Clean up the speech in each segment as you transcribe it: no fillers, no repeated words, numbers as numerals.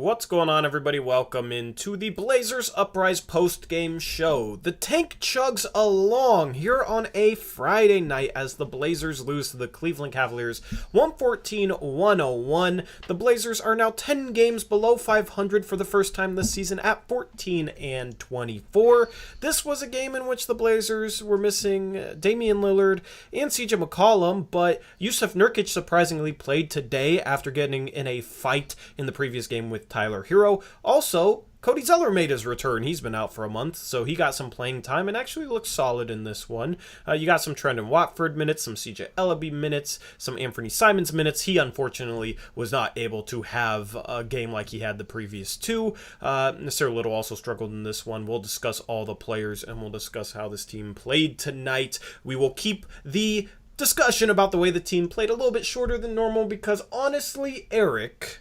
What's going on, everybody? Welcome into the Blazers Uprise post-game show. The tank chugs along here on a Friday night as the Blazers lose to the Cleveland Cavaliers 114-101. The Blazers are now 10 games below 500 for the first time this season at 14-24. This was a game in which the Blazers were missing Damian Lillard and CJ McCollum, but Jusuf Nurkic surprisingly played today after getting in a fight in the previous game with Tyler Hero. Also, Cody Zeller made his return. He's been out for a month, so he got some playing time and actually looked solid in this one. You got some Trendon Watford minutes, some CJ Ellaby minutes, some Anthony Simons minutes. He unfortunately was not able to have a game like he had the previous two. Mr. Little also struggled in this one. We'll discuss all the players and we'll discuss how this team played tonight. We will keep the discussion about the way the team played a little bit shorter than normal because honestly, Eric,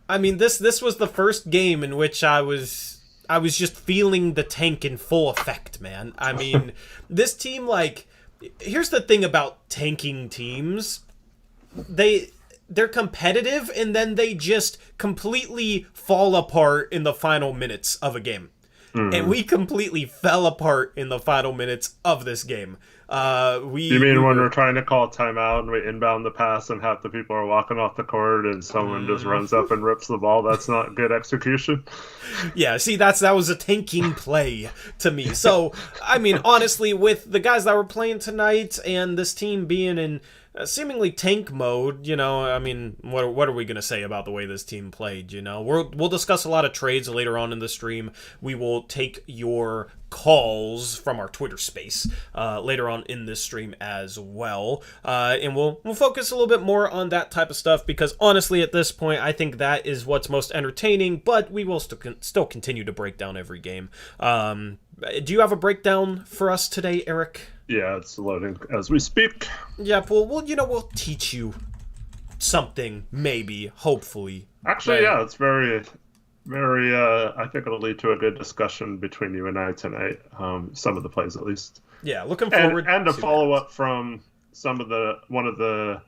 I mean, this was the first game in which I was just feeling the tank in full effect, man. I mean, this team, like, here's the thing about tanking teams. They're competitive, and then they just completely fall apart in the final minutes of a game. Mm-hmm. And we completely fell apart in the final minutes of this game. You mean when we're trying to call a timeout and we inbound the pass and half the people are walking off the court and someone just runs up and rips the ball? That's not good execution. Yeah, see, that was a tanking play to me. So, I mean, honestly, with the guys that were playing tonight and this team being in seemingly tank mode, you know, I mean, what are we going to say about the way this team played, you know? We'll discuss a lot of trades later on in the stream. We will take your calls from our Twitter space later on in this stream as well. And we'll focus a little bit more on that type of stuff because honestly, at this point, I think that is what's most entertaining, but we will still continue to break down every game. Do you have a breakdown for us today, Eric? Yeah, it's loading as we speak. Yeah, we'll teach you something, maybe, hopefully. Actually, yeah, it's very, very, I think it'll lead to a good discussion between you and I tonight, some of the plays at least. Yeah, looking forward and to follow up from one of the,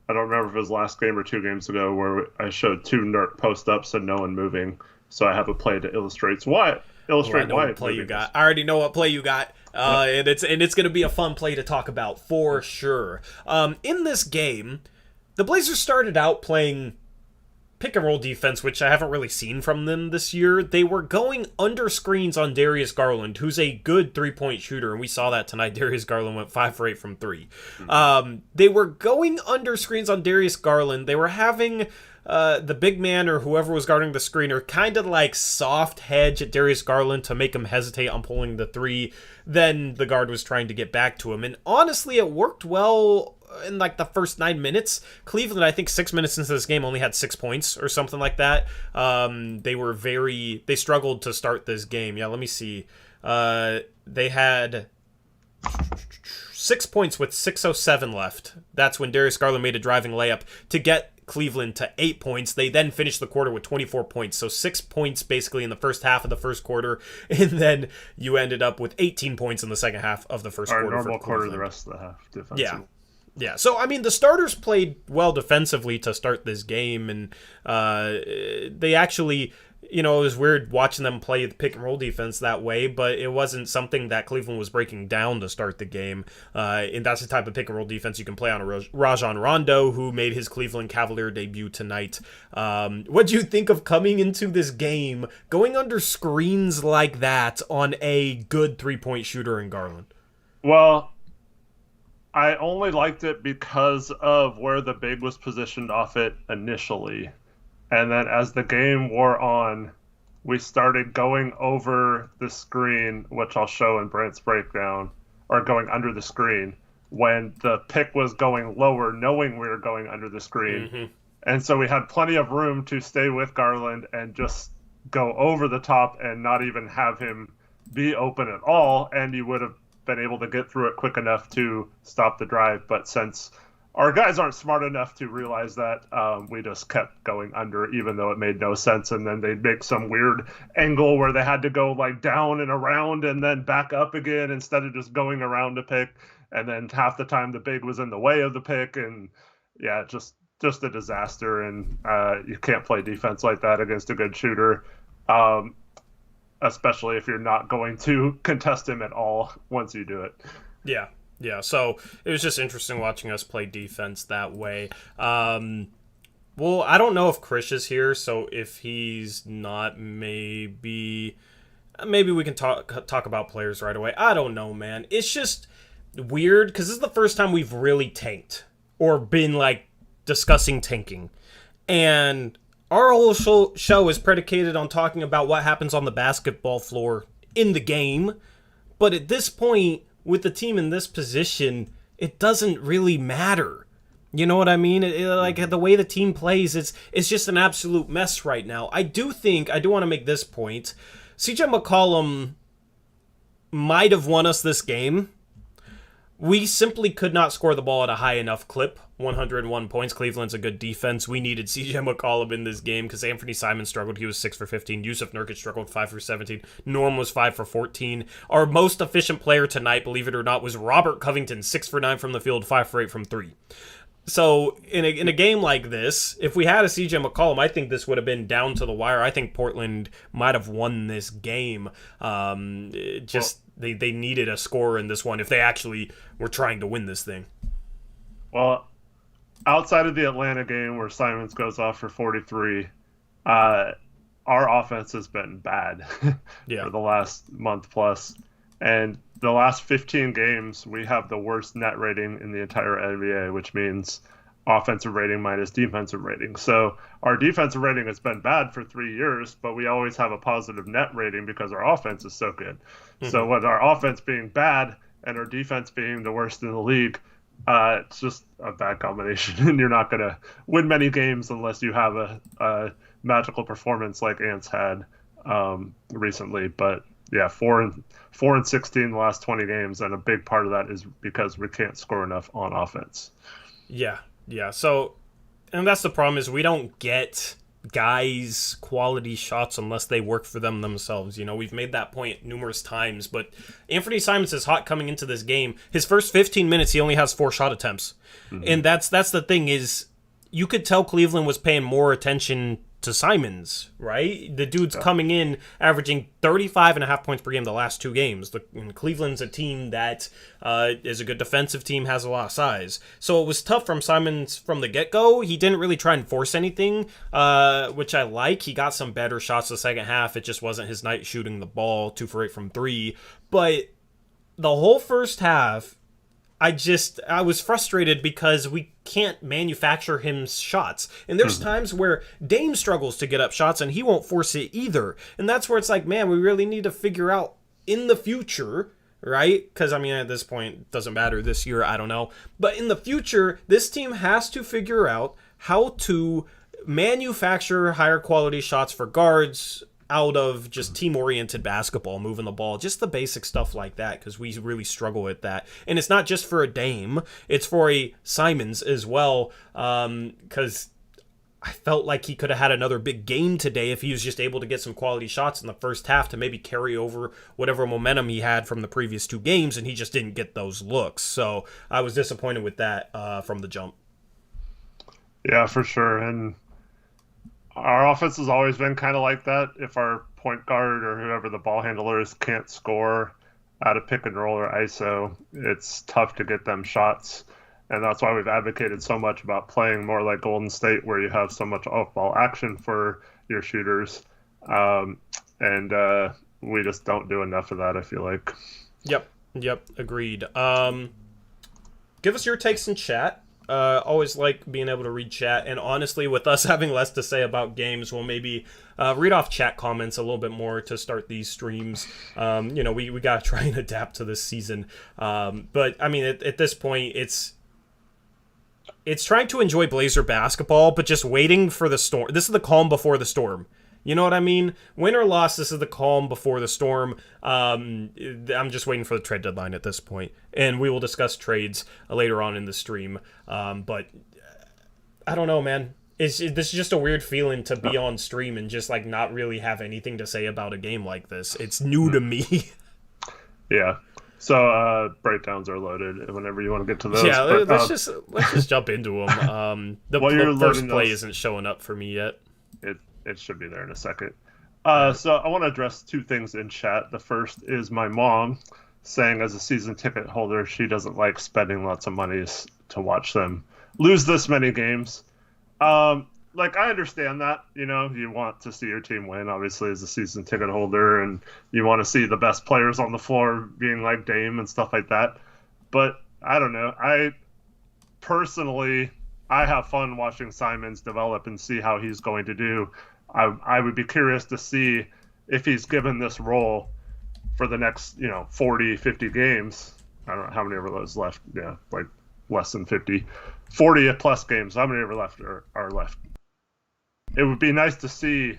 I don't remember if it was last game or 2 games ago, where I showed 2 Nurk post-ups and no one moving, so I have a play to illustrate why. I know what play you got. I already know what play you got. And it's going to be a fun play to talk about for sure. In this game, the Blazers started out playing pick and roll defense, which I haven't really seen from them this year. They were going under screens on Darius Garland, who's a good 3-point shooter, and we saw that tonight. Darius Garland went 5 for 8 from 3. They were going under screens on Darius Garland. They were having the big man or whoever was guarding the screener kind of like soft hedge at Darius Garland to make him hesitate on pulling the 3. Then the guard was trying to get back to him. And honestly, it worked well in like the first 9 minutes. Cleveland, I think 6 minutes into this game, only had 6 points or something like that. They struggled to start this game. Yeah, let me see. They had 6 points with 6:07 left. That's when Darius Garland made a driving layup to get Cleveland to 8 points. They then finished the quarter with 24 points. So 6 points basically in the first half of the first quarter. And then you ended up with 18 points in the second half of the first quarter. Our normal quarter the rest of the half defensively. Yeah. So, I mean, the starters played well defensively to start this game. And they actually, you know, it was weird watching them play the pick and roll defense that way, but it wasn't something that Cleveland was breaking down to start the game. And that's the type of pick and roll defense you can play on a Rajon Rondo, who made his Cleveland Cavalier debut tonight. What do you think of coming into this game, going under screens like that on a good 3-point shooter in Garland? Well, I only liked it because of where the big was positioned off it initially. And then as the game wore on, we started going over the screen, which I'll show in Brandt's breakdown, or going under the screen, when the pick was going lower, knowing we were going under the screen. Mm-hmm. And so we had plenty of room to stay with Garland and just go over the top and not even have him be open at all, and you would have been able to get through it quick enough to stop the drive. But since our guys aren't smart enough to realize that, we just kept going under, even though it made no sense. And then they'd make some weird angle where they had to go like down and around and then back up again instead of just going around a pick. And then half the time the big was in the way of the pick. And yeah, just just a disaster, and you can't play defense like that against a good shooter, especially if you're not going to contest him at all once you do it. Yeah. Yeah, so it was just interesting watching us play defense that way. Well, I don't know if Krish is here, so if he's not, maybe we can talk about players right away. I don't know, man. It's just weird because this is the first time we've really tanked or been like discussing tanking, and our whole show is predicated on talking about what happens on the basketball floor in the game. But at this point, with the team in this position, it doesn't really matter. You know what I mean? Like the way the team plays, it's just an absolute mess right now. I do want to make this point. CJ McCollum might have won us this game. We simply could not score the ball at a high enough clip. 101 points. Cleveland's a good defense. We needed CJ McCollum in this game because Anthony Simons struggled. He was 6 for 15. Yusuf Nurkic struggled 5 for 17. Norm was 5 for 14. Our most efficient player tonight, believe it or not, was Robert Covington, 6 for 9 from the field, 5 for 8 from 3. So in a game like this, if we had a CJ McCollum, I think this would have been down to the wire. I think Portland might have won this game. They needed a score in this one if they actually were trying to win this thing. Well, outside of the Atlanta game where Simons goes off for 43, our offense has been bad for the last month plus. And the last 15 games, we have the worst net rating in the entire NBA, which means offensive rating minus defensive rating. So our defensive rating has been bad for 3 years, but we always have a positive net rating because our offense is so good. Mm-hmm. So with our offense being bad and our defense being the worst in the league, it's just a bad combination, and you're not going to win many games unless you have a magical performance like Ants had recently. But yeah, 4 and 16 the last 20 games, and a big part of that is because we can't score enough on offense. Yeah. So, and that's the problem, is we don't get guys quality shots unless they work for them themselves. You know, we've made that point numerous times, but Anthony Simons is hot coming into this game. His first 15 minutes, he only has 4 shot attempts. Mm-hmm. And that's the thing, is you could tell Cleveland was paying more attention to Simons, right? The dude's coming in averaging 35.5 points per game the last 2 games. Cleveland's a team that is a good defensive team, has a lot of size. So it was tough from Simons from the get-go. He didn't really try and force anything, which I like. He got some better shots the second half. It just wasn't his night shooting the ball, 2 for 8 from 3. But the whole first half, I was frustrated because we can't manufacture him shots. And there's times where Dame struggles to get up shots and he won't force it either. And that's where it's like, man, we really need to figure out in the future, right? Because, I mean, at this point, it doesn't matter this year, I don't know. But in the future, this team has to figure out how to manufacture higher quality shots for guards out of just team-oriented basketball, moving the ball, just the basic stuff like that, because we really struggle with that. And it's not just for a Dame, it's for a Simons as well, because I felt like he could have had another big game today if he was just able to get some quality shots in the first half to maybe carry over whatever momentum he had from the previous 2 games, and he just didn't get those looks. So I was disappointed with that from the jump. Yeah, for sure. And our offense has always been kind of like that. If our point guard or whoever the ball handler is can't score out of pick and roll or ISO, it's tough to get them shots. And that's why we've advocated so much about playing more like Golden State, where you have so much off-ball action for your shooters. And we just don't do enough of that, I feel like. Yep, agreed. Give us your takes in chat. Always like being able to read chat, and honestly, with us having less to say about games, we'll maybe read off chat comments a little bit more to start these streams. We gotta try and adapt to this season, but I mean, at this point, it's trying to enjoy Blazer basketball, but just waiting for the storm. This is the calm before the storm. You know what I mean? Win or loss, this is the calm before the storm. I'm just waiting for the trade deadline at this point. And we will discuss trades later on in the stream. But I don't know, man. This is just a weird feeling to be on stream and just like not really have anything to say about a game like this. It's new to me. Yeah. So breakdowns are loaded whenever you want to get to those. Yeah, but, let's just jump into them. While you're The first loading play those- isn't showing up for me yet. it should be there in a second. Alright. So I want to address two things in chat. The first is my mom saying, as a season ticket holder, she doesn't like spending lots of money to watch them lose this many games. Like, I understand that, you want to see your team win, obviously, as a season ticket holder, and you want to see the best players on the floor being like Dame and stuff like that. But I don't know. Personally, I have fun watching Simons develop and see how he's going to do. I would be curious to see if he's given this role for the next, 40, 50 games. I don't know how many of those left. Yeah, like less than 50. 40 plus games. How many ever left are left? It would be nice to see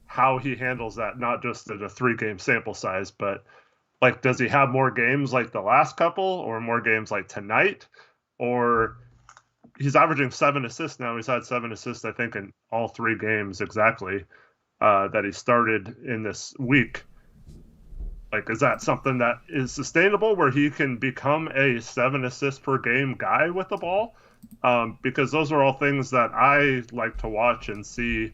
how he handles that, not just at a 3-game sample size, but like, does he have more games like the last couple, or more games like tonight? Or he's averaging 7 assists now. He's had 7 assists, I think, in all 3 games exactly that he started in this week. Like, is that something that is sustainable where he can become a 7 assist per game guy with the ball? Because those are all things that I like to watch and see.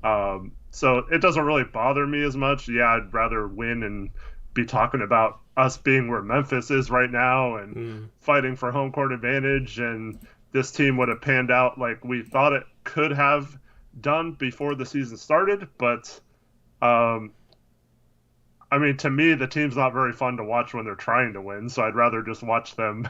So it doesn't really bother me as much. Yeah, I'd rather win and be talking about us being where Memphis is right now and fighting for home court advantage, and this team would have panned out like we thought it could have done before the season started. But I mean, to me, the team's not very fun to watch when they're trying to win, so I'd rather just watch them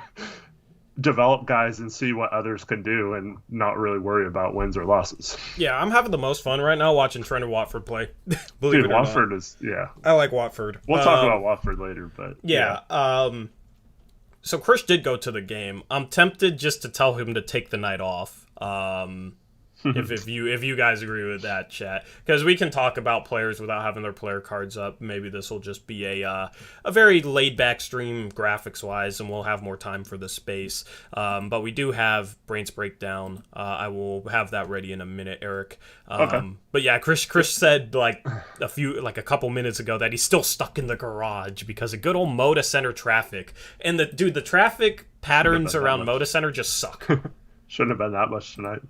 develop guys and see what others can do and not really worry about wins or losses. Yeah, I'm having the most fun right now watching Trent and Watford play. Dude, Watford is, yeah. I like Watford. We'll talk about Watford later, but... Yeah. So Chris did go to the game. I'm tempted just to tell him to take the night off. If you guys agree with that, chat, because we can talk about players without having their player cards up. Maybe this will just be a very laid back stream graphics wise, and we'll have more time for the space. But we do have Brandt's breakdown. I will have that ready in a minute, Eric. Okay. But yeah, Chris said like a couple minutes ago that he's still stuck in the garage because of good old Moda Center traffic. And the traffic patterns around Moda Center just suck. Shouldn't have been that much tonight.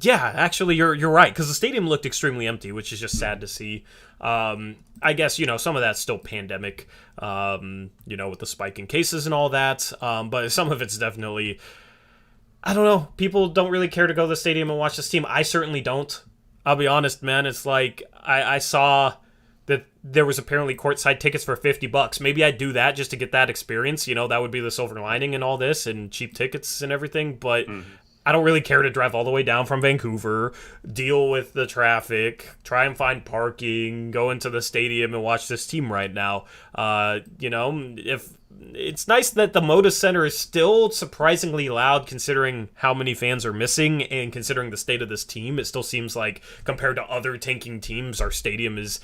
Yeah, actually, you're right, because the stadium looked extremely empty, which is just sad to see. I guess, some of that's still pandemic, with the spike in cases and all that, but some of it's definitely, I don't know, people don't really care to go to the stadium and watch this team. I certainly don't. I'll be honest, man. It's like, I saw that there was apparently courtside tickets for $50. Maybe I'd do that just to get that experience, that would be the silver lining in all this, and cheap tickets and everything, but... I don't really care to drive all the way down from Vancouver, deal with the traffic, try and find parking, go into the stadium and watch this team right now. If it's nice that the Moda Center is still surprisingly loud considering how many fans are missing and considering the state of this team. It still seems like compared to other tanking teams, our stadium is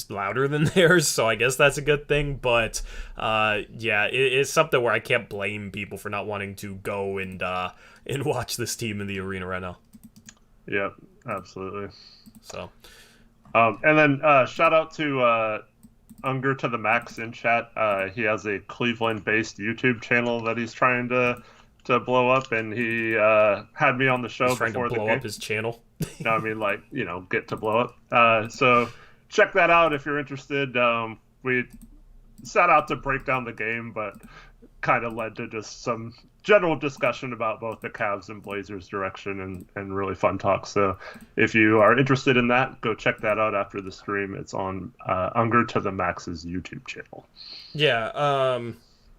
louder than theirs, so I guess that's a good thing. But it's something where I can't blame people for not wanting to go and watch this team in the arena right now. Yep, absolutely. So, and then shout out to Unger to the Max in chat. He has a Cleveland-based YouTube channel that he's trying to blow up, and he had me on the show before the game. Trying to blow up his channel. No, I mean, get to blow up. So check that out if you're interested. We set out to break down the game, but kind of led to just some general discussion about both the Cavs and Blazers direction and really fun talk. So if you are interested in that, go check that out after the stream. It's on Unger to the Max's YouTube channel. Yeah,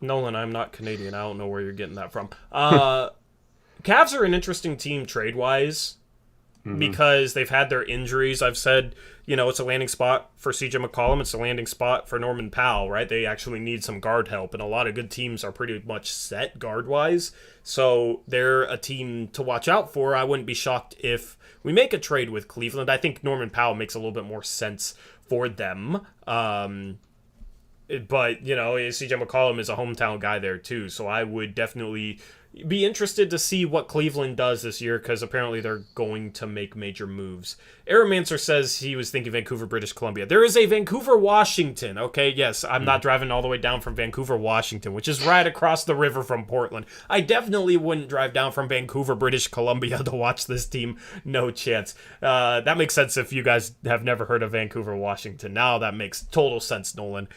Nolan, I'm not Canadian. I don't know where you're getting that from. Cavs are an interesting team trade-wise because they've had their injuries. I've said, it's a landing spot for CJ McCollum. It's a landing spot for Norman Powell, right? They actually need some guard help, and a lot of good teams are pretty much set guard-wise. So they're a team to watch out for. I wouldn't be shocked if we make a trade with Cleveland. I think Norman Powell makes a little bit more sense for them. But, CJ McCollum is a hometown guy there, too. So I would definitely, be interested to see what Cleveland does this year, because apparently they're going to make major moves. Aeromancer says he was thinking Vancouver, British Columbia. There is a Vancouver, Washington. Okay, yes, I'm not driving all the way down from Vancouver, Washington, which is right across the river from Portland. I definitely wouldn't drive down from Vancouver, British Columbia to watch this team. No chance. That makes sense if you guys have never heard of Vancouver, Washington. Now that makes total sense, Nolan.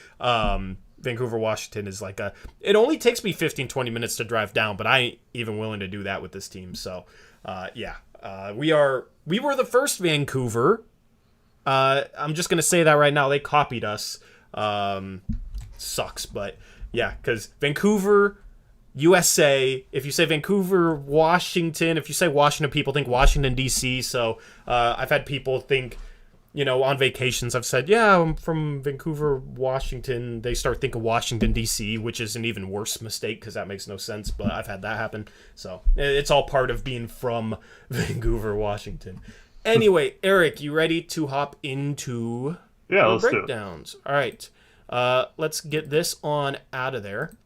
Vancouver, Washington is like it only takes me 15-20 minutes to drive down, but I ain't even willing to do that with this team. So we were the first Vancouver. I'm just gonna say that right now. They copied us. Sucks, but yeah, because Vancouver, USA. If you say Vancouver, Washington, if you say Washington, people think Washington D.C. So I've had people think, on vacations, I've said, yeah, I'm from Vancouver, Washington. They start thinking Washington, D.C., which is an even worse mistake because that makes no sense, but I've had that happen. So it's all part of being from Vancouver, Washington. Anyway, Eric, you ready to hop into the breakdowns? All right. Let's get this on out of there.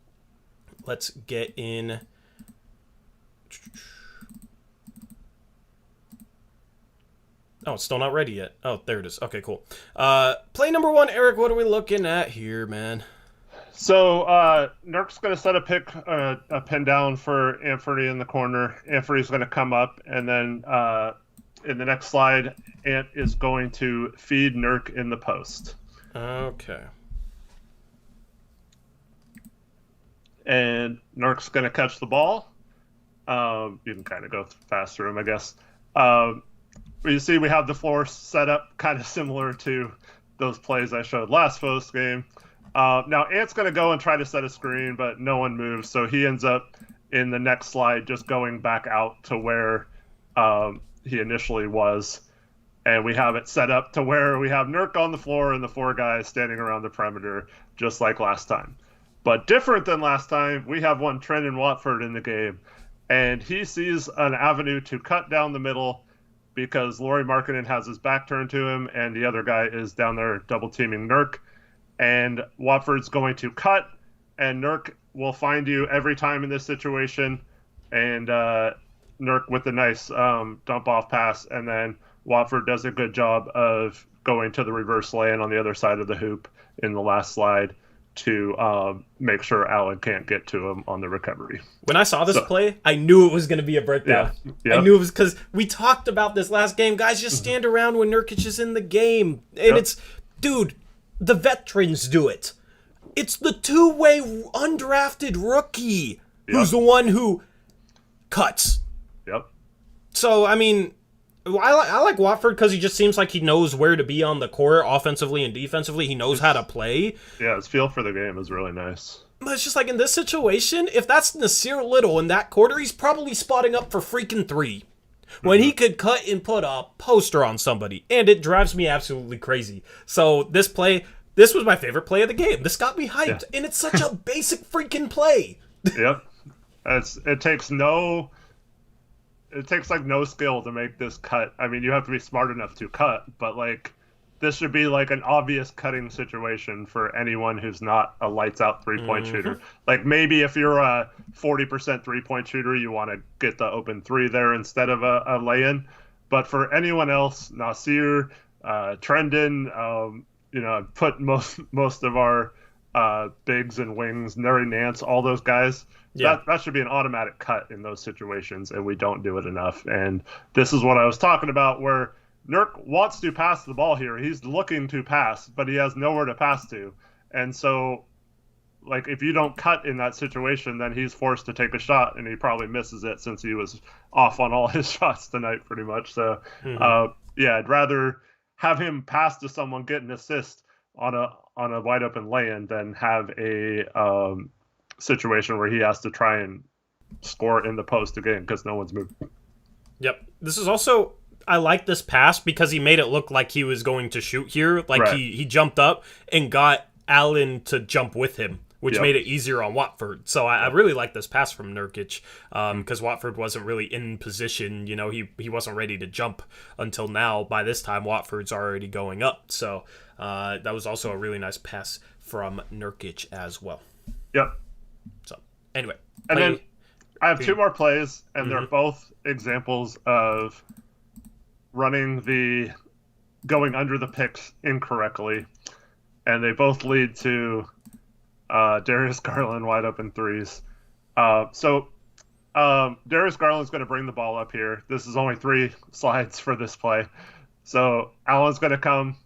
Let's get in... Oh, it's still not ready yet. Oh, there it is. Okay, cool. Play number 1, Eric, what are we looking at here, man? So, Nurk's going to set a pin down for Anthony in the corner. Anthony's going to come up, and then in the next slide, Ant is going to feed Nurk in the post. Okay. And Nurk's going to catch the ball. You can kind of go fast through him, I guess. You see we have the floor set up kind of similar to those plays I showed last post game. Now Ant's going to go and try to set a screen, but no one moves, so he ends up in the next slide just going back out to where he initially was. And we have it set up to where we have Nurk on the floor and the 4 guys standing around the perimeter, just like last time. But different than last time, we have one Trenton Watford in the game, and he sees an avenue to cut down the middle because Lauri Markkanen has his back turned to him, and the other guy is down there double-teaming Nurk. And Watford's going to cut, and Nurk will find you every time in this situation. And Nurk with a nice dump-off pass, and then Watford does a good job of going to the reverse lay-in on the other side of the hoop in the last slide to make sure Allen can't get to him on the recovery. When I saw this play, I knew it was going to be a breakdown. Yeah. I knew it was because we talked about this last game. Guys just stand around when Nurkic is in the game. And it's, dude, the veterans do it. It's the two-way undrafted rookie who's the one who cuts. Yep. So, I mean, I like Watford because he just seems like he knows where to be on the court offensively and defensively. He knows how to play. Yeah, his feel for the game is really nice. But it's just like in this situation, if that's Nasir Little in that quarter, he's probably spotting up for freaking 3. When he could cut and put a poster on somebody. And it drives me absolutely crazy. So this was my favorite play of the game. This got me hyped. Yeah. And it's such a basic freaking play. Yep. It takes like no skill to make this cut. I mean, you have to be smart enough to cut, but like this should be like an obvious cutting situation for anyone who's not a lights out 3-point shooter. Like maybe if you're a 40% 3-point shooter, you want to get the open 3 there instead of a lay-in. But for anyone else, Nasir, Trendon, put most of our bigs and wings, Nuri Nance, all those guys. Yeah. That should be an automatic cut in those situations, and we don't do it enough. And this is what I was talking about, where Nurk wants to pass the ball here. He's looking to pass, but he has nowhere to pass to. And so, like, if you don't cut in that situation, then he's forced to take a shot, and he probably misses it since he was off on all his shots tonight pretty much. So, I'd rather have him pass to someone, get an assist on a wide open lay-in than have a situation where he has to try and score in the post again because no one's moving. Yep. This is also, I like this pass because he made it look like he was going to shoot here. Like he jumped up and got Allen to jump with him, which made it easier on Watford. So I really like this pass from Nurkic because Watford wasn't really in position. He wasn't ready to jump until now. By this time, Watford's already going up. So that was also a really nice pass from Nurkic as well. Yep. So anyway, and then I have two more plays, and they're both examples of going under the picks incorrectly, and they both lead to Darius Garland wide open threes. So Darius Garland's going to bring the ball up here. This is only 3 slides for this play. So Allen's going to come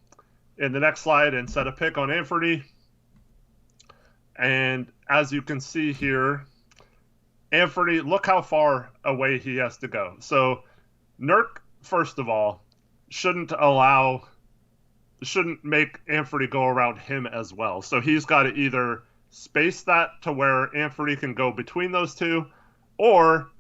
in the next slide and set a pick on Anthony. And as you can see here, Anthony, look how far away he has to go. So Nurk, first of all, shouldn't make Anthony go around him as well. So he's got to either space that to where Anthony can go between those two, or,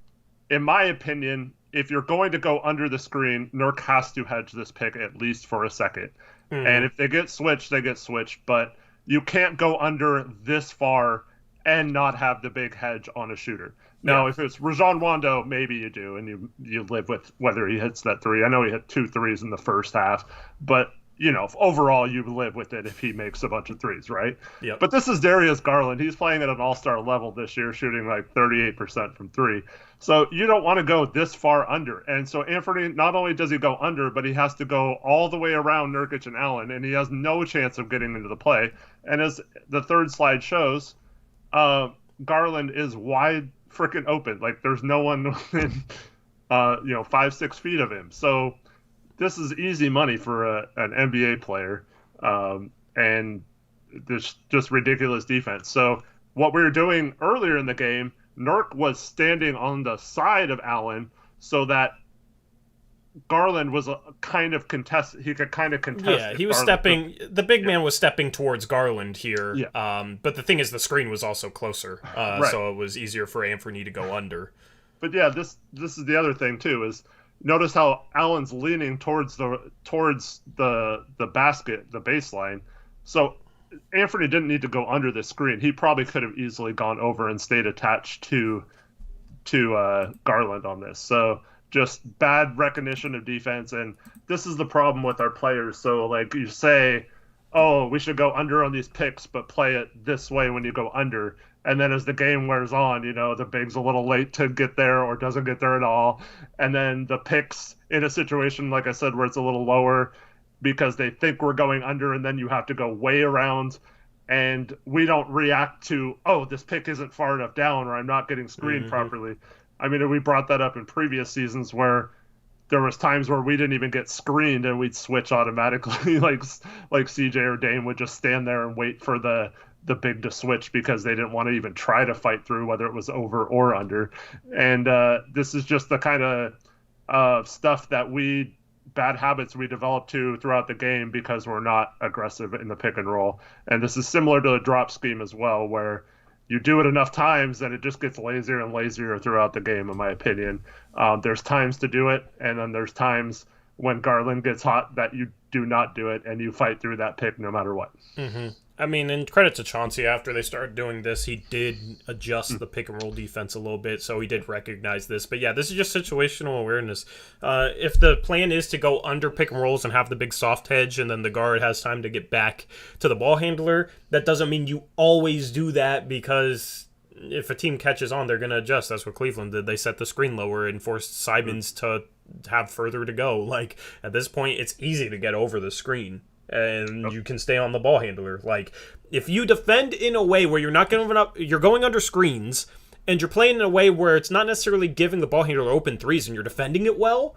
in my opinion, if you're going to go under the screen, Nurk has to hedge this pick at least for a second. And if they get switched, they get switched. But you can't go under this far and not have the big hedge on a shooter. Now, if it's Rajon Rondo, maybe you do, and you live with whether he hits that 3. I know he hit 2 threes in the first half, but overall you live with it if he makes a bunch of 3s, right? Yep. But this is Darius Garland. He's playing at an all-star level this year, shooting like 38% from 3. So you don't want to go this far under. And so Anthony, not only does he go under, but he has to go all the way around Nurkic and Allen, and he has no chance of getting into the play. And as the third slide shows, Garland is wide freaking open. Like, there's no one within 5-6 feet of him. So this is easy money for an NBA player, and there's just ridiculous defense. So what we were doing earlier in the game, Nurk was standing on the side of Allen so that Garland was a kind of contest. He could kind of contest. Yeah, he was stepping. The big man was stepping towards Garland here. Yeah. But the thing is, the screen was also closer, right. So it was easier for Anthony to go under. But yeah, this is the other thing too. Is notice how Allen's leaning towards the basket, the baseline. So Anthony didn't need to go under the screen. He probably could have easily gone over and stayed attached to Garland on this. So just bad recognition of defense, and this is the problem with our players. So like you say, oh, we should go under on these picks, but play it this way when you go under. And then as the game wears on, the big's a little late to get there or doesn't get there at all. And then the picks in a situation, like I said, where it's a little lower because they think we're going under, and then you have to go way around. And we don't react to, oh, this pick isn't far enough down or I'm not getting screened properly. I mean, we brought that up in previous seasons where there was times where we didn't even get screened and we'd switch automatically, like CJ or Dame would just stand there and wait for the big to switch because they didn't want to even try to fight through whether it was over or under. And this is just the kind of stuff that bad habits we develop throughout the game because we're not aggressive in the pick and roll. And this is similar to the drop scheme as well, where you do it enough times and it just gets lazier and lazier throughout the game, in my opinion. There's times to do it, and then there's times when Garland gets hot that you do not do it, and you fight through that pick no matter what. Mm-hmm. I mean, and credit to Chauncey, after they started doing this, he did adjust the pick and roll defense a little bit, so he did recognize this. But yeah, this is just situational awareness. If the plan is to go under pick and rolls and have the big soft hedge, and then the guard has time to get back to the ball handler, that doesn't mean you always do that, because if a team catches on, they're going to adjust. That's what Cleveland did. They set the screen lower and forced Simons to have further to go. Like, at this point, it's easy to get over the screen, and you can stay on the ball handler. Like, if you defend in a way where you're not giving up, you're going under screens, and you're playing in a way where it's not necessarily giving the ball handler open threes and you're defending it well,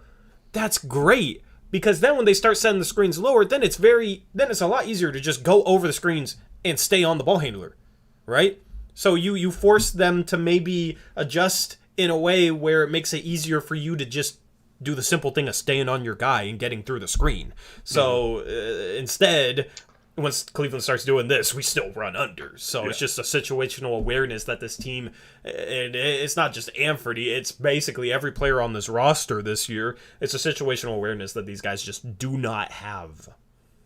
that's great. Because then when they start setting the screens lower, then it's a lot easier to just go over the screens and stay on the ball handler, right? So you force them to maybe adjust in a way where it makes it easier for you to just do the simple thing of staying on your guy and getting through the screen. So instead, once Cleveland starts doing this, we still run under. So it's just a situational awareness that this team, and it's not just Anthony, it's basically every player on this roster this year. It's a situational awareness that these guys just do not have.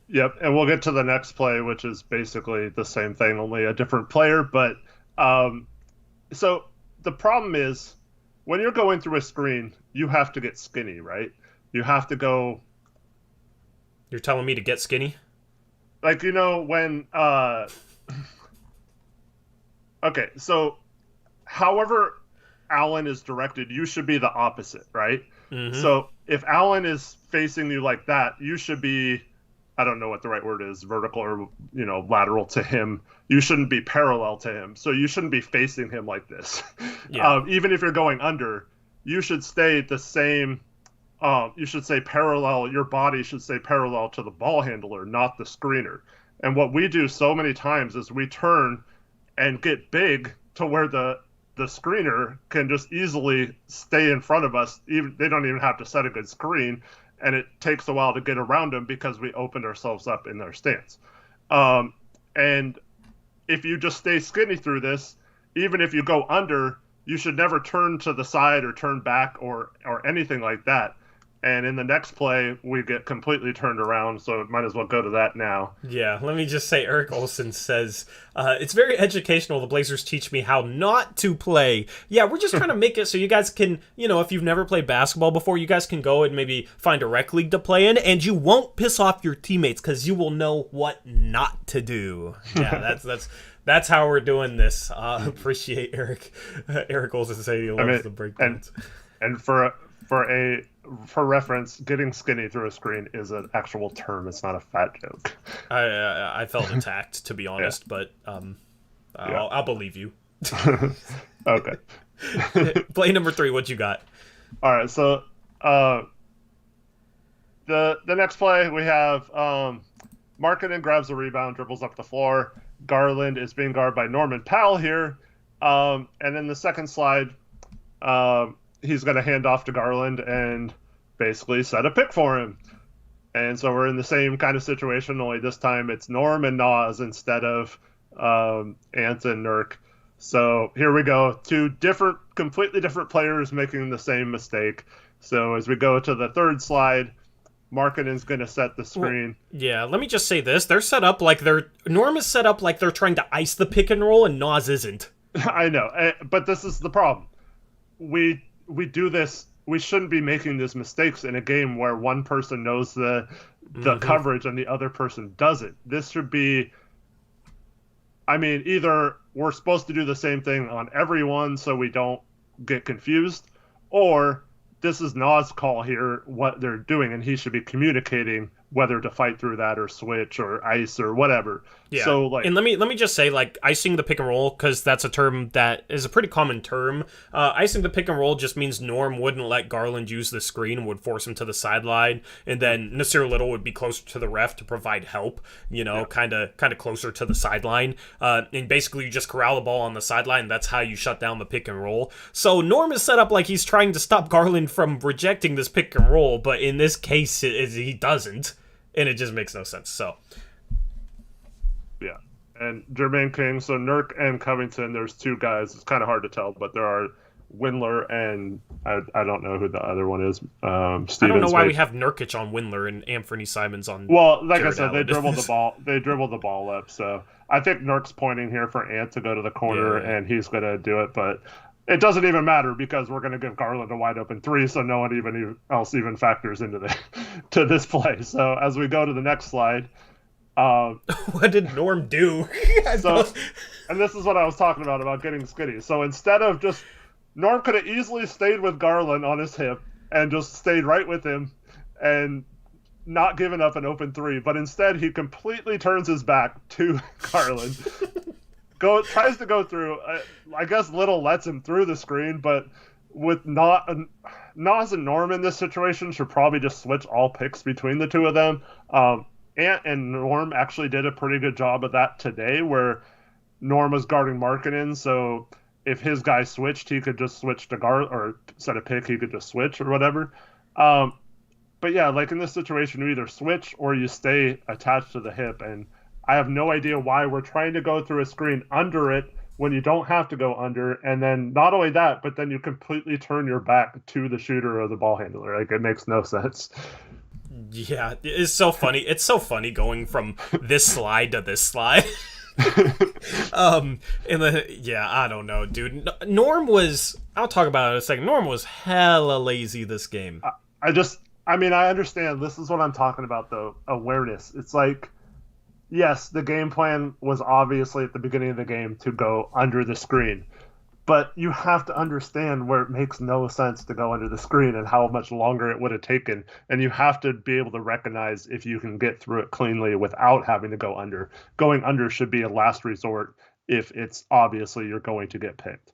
Yep, and we'll get to the next play, which is basically the same thing, only a different player. But so the problem is, when you're going through a screen, you have to get skinny, right? You have to go... You're telling me to get skinny? Like, when... Okay, so however Allen is directed, you should be the opposite, right? Mm-hmm. So if Allen is facing you like that, you should be, I don't know what the right word is, vertical or, lateral to him. You shouldn't be parallel to him. So you shouldn't be facing him like this. Yeah. Even if you're going under, you should stay the same. You should stay parallel. Your body should stay parallel to the ball handler, not the screener. And what we do so many times is we turn and get big to where the screener can just easily stay in front of us. They don't even have to set a good screen, and it takes a while to get around them because we opened ourselves up in their stance. And if you just stay skinny through this, even if you go under, you should never turn to the side or turn back or anything like that. And in the next play, we get completely turned around, so might as well go to that now. Yeah, let me just say, Eric Olson says, it's very educational. The Blazers teach me how not to play. Yeah, we're just trying to make it so you guys can, if you've never played basketball before, you guys can go and maybe find a rec league to play in, and you won't piss off your teammates because you will know what not to do. Yeah, that's how we're doing this. Appreciate Eric Olson saying he loves the breakdowns. And for reference, getting skinny through a screen is an actual term. It's not a fat joke. I felt attacked, to be honest, but I'll believe you. Okay. Play number 3, what you got? All right, so the next play we have Markkanen grabs a rebound, dribbles up the floor. Garland is being guarded by Norman Powell here. And then the second slide, he's going to hand off to Garland and basically set a pick for him. And so we're in the same kind of situation, only this time it's Norm and Nas instead of Ant and Nurk. So here we go. 2 completely different players making the same mistake. So as we go to the third slide, Markkanen's going to set the screen. Well, yeah, let me just say this. They're set up like Norm is set up like they're trying to ice the pick and roll, and Nas isn't. I know, but this is the problem. We do this. We shouldn't be making these mistakes in a game where one person knows the coverage and the other person doesn't. This should be, either we're supposed to do the same thing on everyone so we don't get confused, or this is Nas' call here, what they're doing, and he should be communicating whether to fight through that or switch or ice or whatever. Yeah. So and let me just say, icing the pick and roll, because that's a term that is a pretty common term. Icing the pick and roll just means Norm wouldn't let Garland use the screen and would force him to the sideline, and then Nasir Little would be closer to the ref to provide help, kind of closer to the sideline. And basically you just corral the ball on the sideline, and that's how you shut down the pick and roll. So Norm is set up like he's trying to stop Garland from rejecting this pick and roll, but in this case he doesn't. And it just makes no sense. So, yeah. And Jermaine King, so Nurk and Covington, there's 2 guys. It's kind of hard to tell, but there are Windler and I don't know who the other one is. Stevens, I don't know why we have Nurkic on Windler and Anthony Simons on. Well, like Jared I said, Allen. they dribbled the ball up. So I think Nurk's pointing here for Ant to go to the corner, and he's going to do it, but it doesn't even matter because we're going to give Garland a wide open 3, so no one else factors into to this play. So as we go to the next slide, what did Norm do? And this is what I was talking about getting skinny. So instead of just Norm could have easily stayed with Garland on his hip and just stayed right with him and not given up an open 3, but instead he completely turns his back to Garland. Tries to go through. I guess Little lets him through the screen, but with Nas and Norm in this situation should probably just switch all picks between the 2 of them. Ant and Norm actually did a pretty good job of that today, where Norm was guarding Markkanen, so if his guy switched, he could just switch to guard or set a pick. He could just switch or whatever. But yeah, in this situation, you either switch or you stay attached to the hip, and I have no idea why we're trying to go through a screen under it when you don't have to go under. And then not only that, but then you completely turn your back to the shooter or the ball handler. It makes no sense. Yeah, it's so funny. It's so funny going from this slide to this slide. I don't know, dude. Norm was, I'll talk about it in a second. Norm was hella lazy this game. I understand. This is what I'm talking about, though. Awareness. It's yes, the game plan was obviously at the beginning of the game to go under the screen, But you have to understand where it makes no sense to go under the screen and how much longer it would have taken. And you have to be able to recognize if you can get through it cleanly without having to go under. Going under should be a last resort if it's obviously you're going to get picked.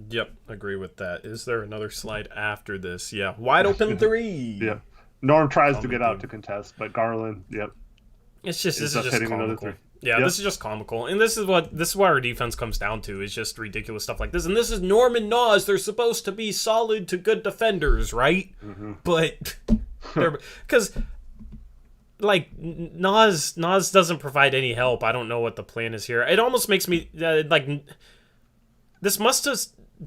Yep, agree with that. Is there another slide after this? Yeah, wide open three. Yep. Norm tries to get out to contest, but Garland, yep. This is just comical. Yeah, yep. This is just comical, and this is what our defense comes down to. Is just ridiculous stuff like this. And this is Norm and Nas. They're supposed to be solid to good defenders, right? Mm-hmm. But they're because like Nas doesn't provide any help. I don't know what the plan is here. It almost makes me like this must have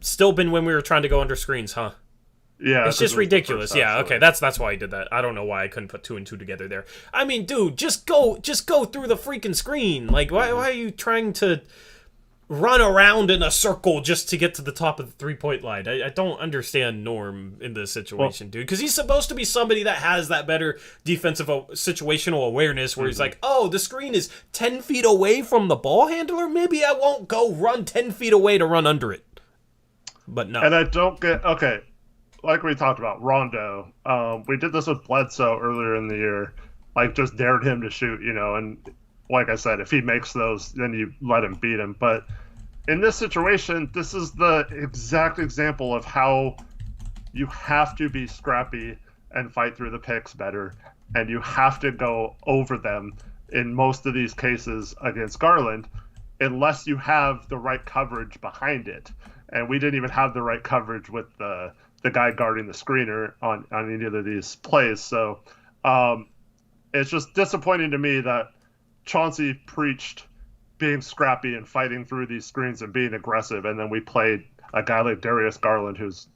still been when we were trying to go under screens, huh? Yeah, it's just ridiculous. Yeah, okay, that's why I did that. I don't know why I couldn't put 2 and 2 together there. I mean, dude, just go through the freaking screen. Like, why are you trying to run around in a circle just to get to the top of the 3-point line? I don't understand Norm in this situation, dude, because he's supposed to be somebody that has that better defensive situational awareness where he's like, oh, the screen is 10 feet away from the ball handler? Maybe I won't go run 10 feet away to run under it. But no. And I don't get, okay, like we talked about, Rondo, we did this with Bledsoe earlier in the year, like just dared him to shoot, and like I said, if he makes those, then you let him beat him. But in this situation, this is the exact example of how you have to be scrappy and fight through the picks better, and you have to go over them in most of these cases against Garland, unless you have the right coverage behind it. And we didn't even have the right coverage with the guy guarding the screener on any of these plays. So it's just disappointing to me that Chauncey preached being scrappy and fighting through these screens and being aggressive, and then we played a guy like Darius Garland who's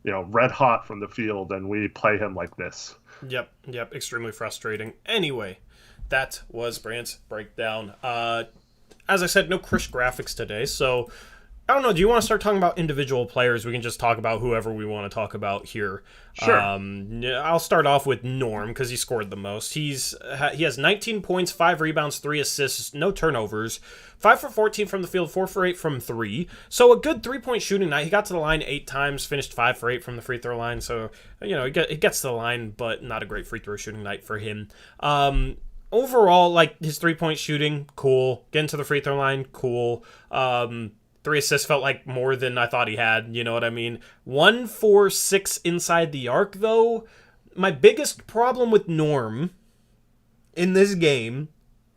red hot from the field, and we play him like this. Yep, extremely frustrating. Anyway, that was Brandt's breakdown. As I said, no Chris graphics today, so I don't know. Do you want to start talking about individual players? We can just talk about whoever we want to talk about here. Sure. I'll start off with Norm because he scored the most. He has 19 points, 5 rebounds, 3 assists, no turnovers, 5 for 14 from the field, 4 for 8 from 3. So a good 3-point shooting night. He got to the line 8 times, finished 5 for 8 from the free throw line. So he gets to the line, but not a great free throw shooting night for him. Overall, like his 3-point shooting, cool. Getting to the free throw line, cool. 3 assists felt like more than I thought he had, you know what I mean? 1 for 6 inside the arc, though. My biggest problem with Norm in this game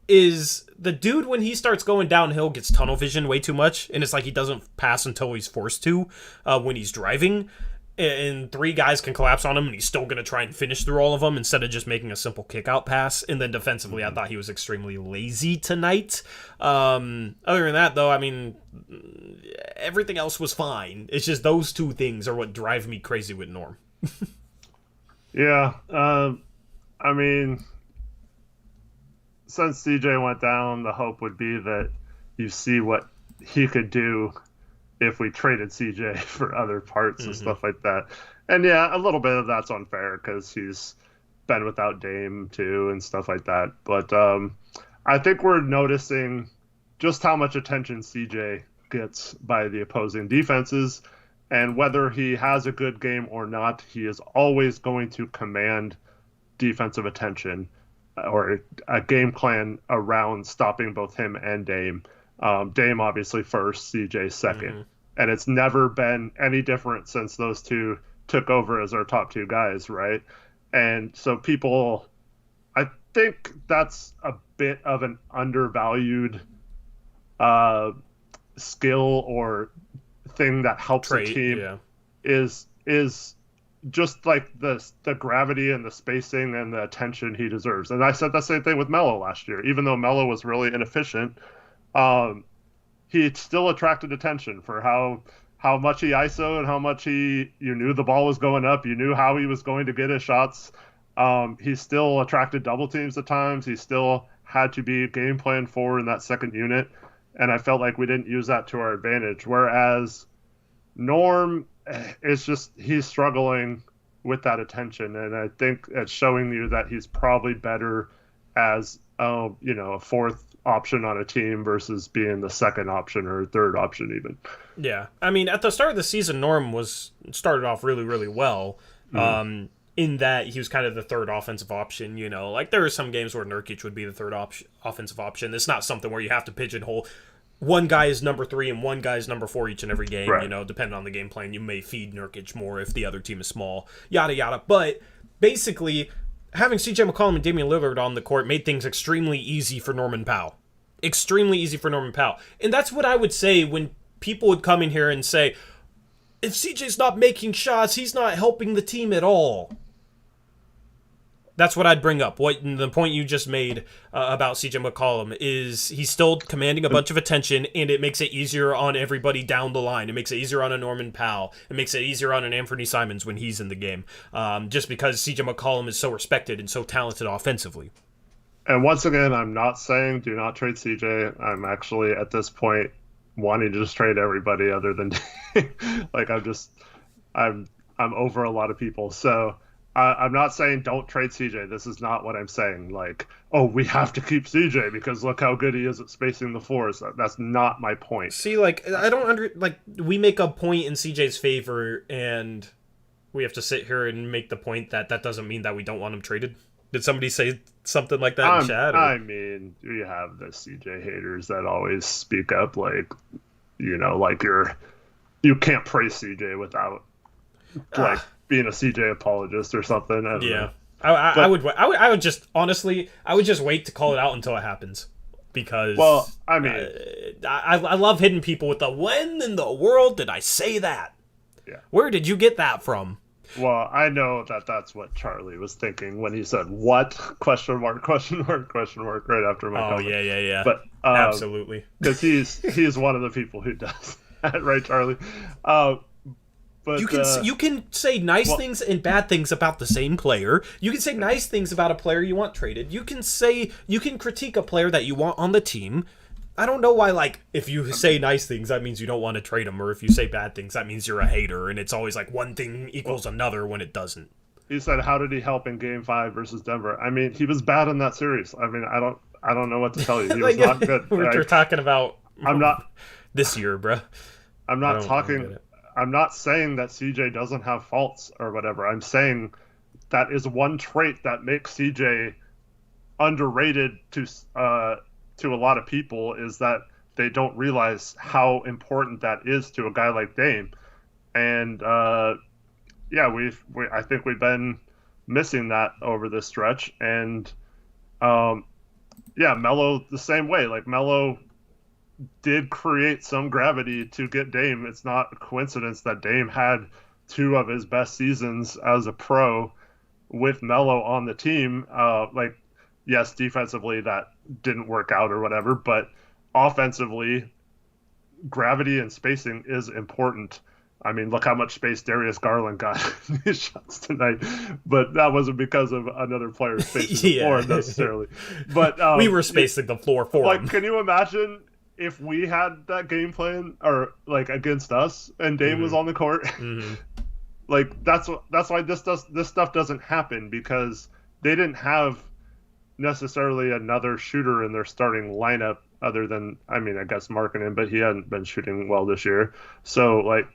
is the dude, when he starts going downhill, gets tunnel vision way too much, and it's like he doesn't pass until he's forced to when he's driving. And 3 guys can collapse on him, and he's still going to try and finish through all of them instead of just making a simple kick-out pass. And then defensively, I thought he was extremely lazy tonight. Other than that, though, I mean, everything else was fine. It's just those 2 things are what drive me crazy with Norm. Yeah, I mean, since CJ went down, the hope would be that you see what he could do if we traded CJ for other parts and stuff like that. And yeah, a little bit of that's unfair because he's been without Dame too and stuff like that. But I think we're noticing just how much attention CJ gets by the opposing defenses. And whether he has a good game or not, he is always going to command defensive attention or a game plan around stopping both him and Dame. Dame obviously first, CJ second. And it's never been any different since those 2 took over as our top 2 guys, right? And so I think that's a bit of an undervalued skill or thing that helps the team is just like the gravity and the spacing and the attention he deserves. And I said the same thing with Melo last year. Even though Melo was really inefficient, he still attracted attention for how much he ISO and how much you knew the ball was going up. You knew how he was going to get his shots. He still attracted double teams at times. He still had to be game plan for in that second unit. And I felt like we didn't use that to our advantage. Whereas Norm is he's struggling with that attention. And I think it's showing you that he's probably better as, a 4th option on a team versus being the second option or third option even. Yeah. I mean, at the start of the season, Norm started off really, really well. In that he was kind of the third offensive option, you know. Like, there are some games where Nurkic would be the third offensive option. It's not something where you have to pigeonhole one guy is number 3 and one guy is number 4 each and every game, right. You know, depending on the game plan. You may feed Nurkic more if the other team is small, yada, yada. But basically, having CJ McCollum and Damian Lillard on the court made things extremely easy for Norman Powell. Extremely easy for Norman Powell. And that's what I would say when people would come in here and say, if CJ's not making shots, he's not helping the team at all. That's what I'd bring up. The point you just made about CJ McCollum is he's still commanding a bunch of attention, and it makes it easier on everybody down the line. It makes it easier on a Norman Powell. It makes it easier on an Anthony Simons when he's in the game, just because CJ McCollum is so respected and so talented offensively. And once again, I'm not saying do not trade CJ. I'm actually, at this point, wanting to just trade everybody other than like I'm over a lot of people. So I'm not saying don't trade CJ. This is not what I'm saying. Like, oh, we have to keep CJ because look how good he is at spacing the floors. That's not my point. See, like, I don't we make a point in CJ's favor, and we have to sit here and make the point that doesn't mean that we don't want him traded. Did somebody say something like that in chat? I mean, we have the CJ haters that always speak up, like, you know, like you can't praise CJ without like being a CJ apologist or something. I don't know. I would just honestly, I would just wait to call it out until it happens, because I mean, I love hitting people with the when in the world did I say that? Yeah, where did you get that from? Well, I know that's what Charlie was thinking when he said "what?" question mark right after my comment. Yeah. But absolutely, because he's one of the people who does that, right, Charlie? But you can say nice things and bad things about the same player. You can say nice things about a player you want traded. You can critique a player that you want on the team. I don't know why, like, if you say nice things, that means you don't want to trade them, or if you say bad things, that means you're a hater, and it's always like one thing equals another when it doesn't. He said, how did he help in Game 5 versus Denver? I mean, he was bad in that series. I mean, I don't know what to tell you. He was not good. We're talking about I'm not this year, bro. I'm not saying that CJ doesn't have faults or whatever. I'm saying that is one trait that makes CJ underrated to a lot of people, is that they don't realize how important that is to a guy like Dame. And I think we've been missing that over this stretch. And Melo the same way. Like, Melo did create some gravity to get Dame. It's not a coincidence that Dame had 2 of his best seasons as a pro with Melo on the team. Yes, defensively that didn't work out or whatever, but offensively, gravity and spacing is important. I mean, look how much space Darius Garland got in his shots tonight, but that wasn't because of another player spacing the floor necessarily. But we were spacing the floor for him. Can you imagine if we had that game plan, or like against us, and Dame was on the court? Mm-hmm. Like, that's why this stuff doesn't happen, because they didn't have necessarily another shooter in their starting lineup other than, I mean, I guess Markkanen, but he hadn't been shooting well this year. So, like,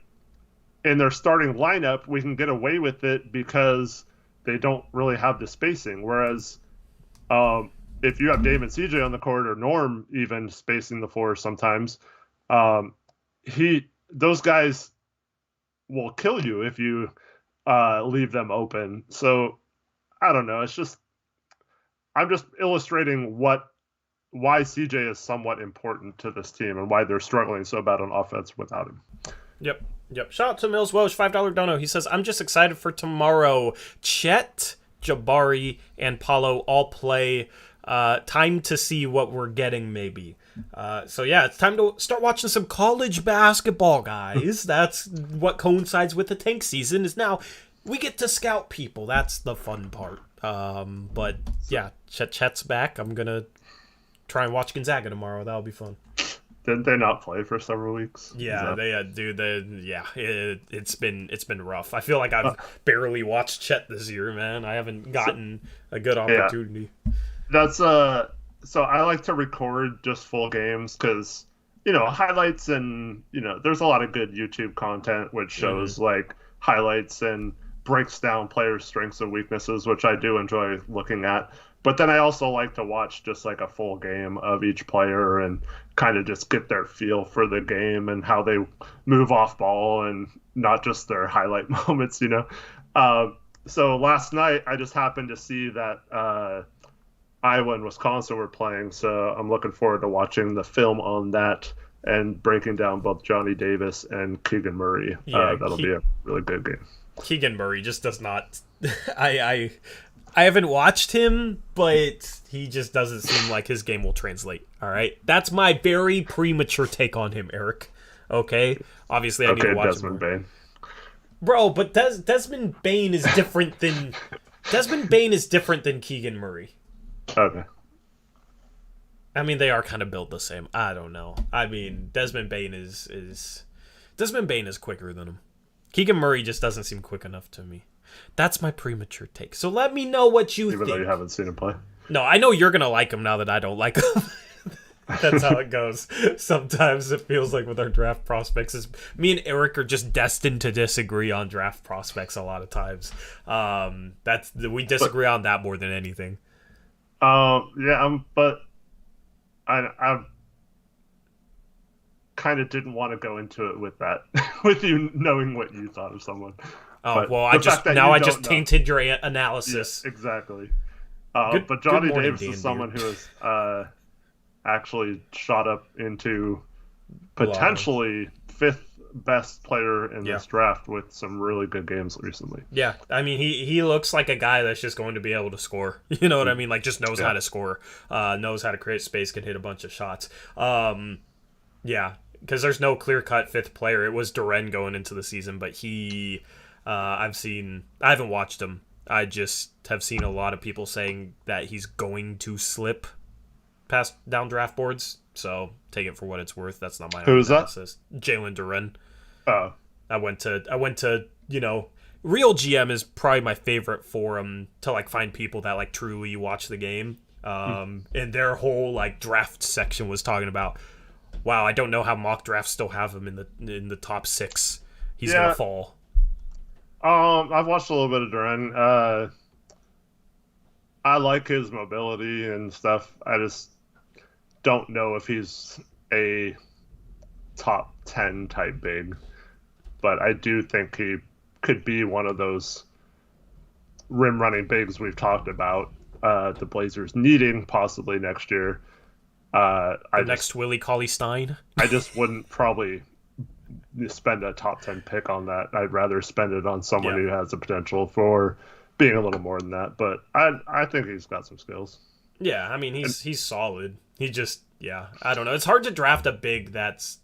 in their starting lineup, we can get away with it because they don't really have the spacing. Whereas if you have Dame and CJ on the court, or Norm even spacing the floor sometimes, those guys will kill you if you leave them open. So I don't know. I'm just illustrating why CJ is somewhat important to this team and why they're struggling so bad on offense without him. Yep. Shout out to Mills Welsh, $5 dono. He says, I'm just excited for tomorrow. Chet, Jabari, and Paulo all play. Time to see what we're getting, maybe. It's time to start watching some college basketball, guys. That's what coincides with the tank season, is now we get to scout people. That's the fun part. But yeah, Chet's back. I'm going to try and watch Gonzaga tomorrow. That'll be fun. Didn't they not play for several weeks? Yeah, it's been rough. I feel like I've barely watched Chet this year, man. I haven't gotten a good opportunity. That's So I like to record just full games because, highlights and, there's a lot of good YouTube content which shows like highlights and breaks down players' strengths and weaknesses, which I do enjoy looking at. But then I also like to watch just like a full game of each player and kind of just get their feel for the game and how they move off ball and not just their highlight moments. So last night I just happened to see that Iowa and Wisconsin were playing, so I'm looking forward to watching the film on that and breaking down both Johnny Davis and Keegan Murray. That'll be a really good game. Keegan Murray just does not. I haven't watched him, but he just doesn't seem like his game will translate. All right, that's my very premature take on him, Eric. Okay, obviously I need to watch Desmond him. Bain. Bro, but Desmond Bain is different than Keegan Murray. Okay. I mean, they are kind of built the same. I don't know. I mean, Desmond Bain is quicker than him. Keegan Murray just doesn't seem quick enough to me. That's my premature take. So let me know what you think. Even though you haven't seen him play. No, I know you're gonna like him now that I don't like him. That's how it goes. Sometimes it feels like with our draft prospects, me and Eric are just destined to disagree on draft prospects a lot of times. We disagree on that more than anything. But I kind of didn't want to go into it with that, with you knowing what you thought of someone. Oh, but well, I just tainted your analysis. Yeah, exactly. But Johnny Davis is someone who has actually shot up into potentially fifth best player in this draft with some really good games recently. Yeah, I mean, he looks like a guy that's just going to be able to score. You know what I mean? Like, just knows how to score, knows how to create space, can hit a bunch of shots. Because there's no clear-cut fifth player. It was Duren going into the season, but I haven't watched him. I just have seen a lot of people saying that he's going to slip past down draft boards. So take it for what it's worth. That's not my Who is analysis. Jalen Duren. Oh, I went to Real GM is probably my favorite forum to like find people that like truly watch the game. And their whole like draft section was talking about, wow, I don't know how mock drafts still have him in the top 6. He's gonna fall. I've watched a little bit of Duren. I like his mobility and stuff. I just don't know if he's a top 10 type big, but I do think he could be one of those rim running bigs we've talked about. The Blazers needing possibly next year. Next Willie Cauley-Stein. I just wouldn't probably spend a top 10 pick on that. I'd rather spend it on someone who has the potential for being a little more than that. But I think he's got some skills. Yeah, I mean, he's solid. He just, I don't know. It's hard to draft a big that's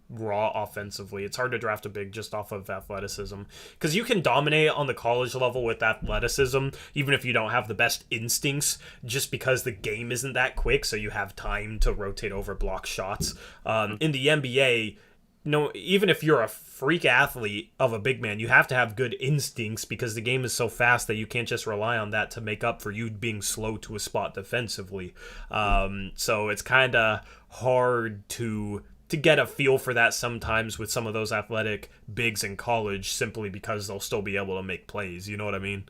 raw offensively. It's hard to draft a big just off of athleticism, because you can dominate on the college level with athleticism even if you don't have the best instincts, just because the game isn't that quick, so you have time to rotate over block shots. In the NBA, even if you're a freak athlete of a big man, you have to have good instincts, because the game is so fast that you can't just rely on that to make up for you being slow to a spot defensively. So it's kind of hard to get a feel for that sometimes with some of those athletic bigs in college, simply because they'll still be able to make plays. You know what I mean?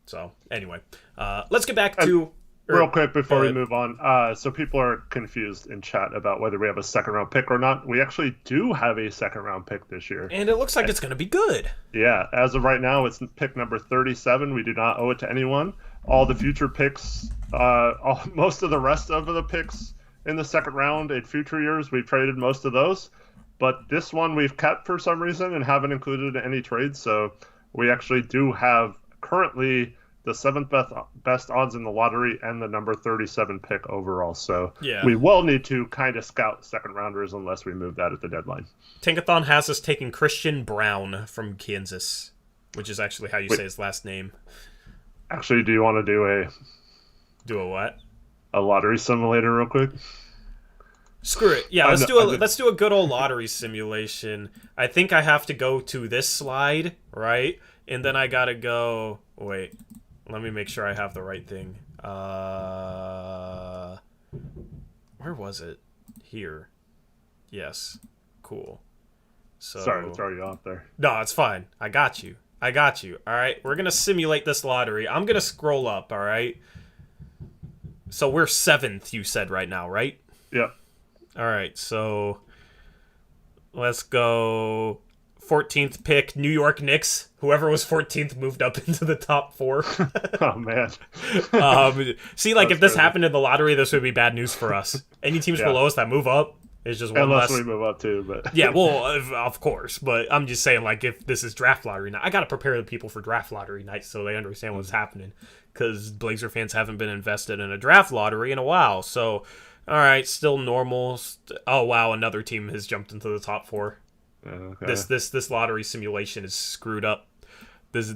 So anyway, let's get back to... Real quick before we move on, so people are confused in chat about whether we have a second round pick or not. We actually do have a second round pick this year, and it looks like it's going to be good. Yeah, as of right now, it's pick number 37. We do not owe it to anyone. All the future picks, most of the rest of the picks in the second round in future years, we've traded most of those, but this one we've kept for some reason and haven't included in any trades. So we actually do have currently the 7th best odds in the lottery and the number 37 pick overall. So we will need to kind of scout second rounders unless we move that at the deadline. Tankathon has us taking Christian Brown from Kansas, which is actually how you say his last name. Actually, do you want to do a what? A lottery simulator real quick? Screw it. Yeah, let's do a good old lottery simulation. I think I have to go to this slide, right? And then I gotta go. Wait, Let me make sure I have the right thing. Where was it? Here. Yes. Cool. So, sorry to throw you off there. No, it's fine. I got you. All right, we're going to simulate this lottery. I'm going to scroll up, all right? So we're 7th, you said right now, right? Yep. All right, so let's go 14th pick, New York Knicks. Whoever was 14th moved up into the top 4. Oh, man. See, like, if this happened in the lottery, this would be bad news for us. Any teams below us that move up is just one Unless less. we move up, too. But Yeah, well, of course. But I'm just saying, like, if this is draft lottery night, I got to prepare the people for draft lottery night so they understand what's happening. Because Blazer fans haven't been invested in a draft lottery in a while. So, all right, still normal. Oh, wow, another team has jumped into the top 4. Okay. This lottery simulation is screwed up. This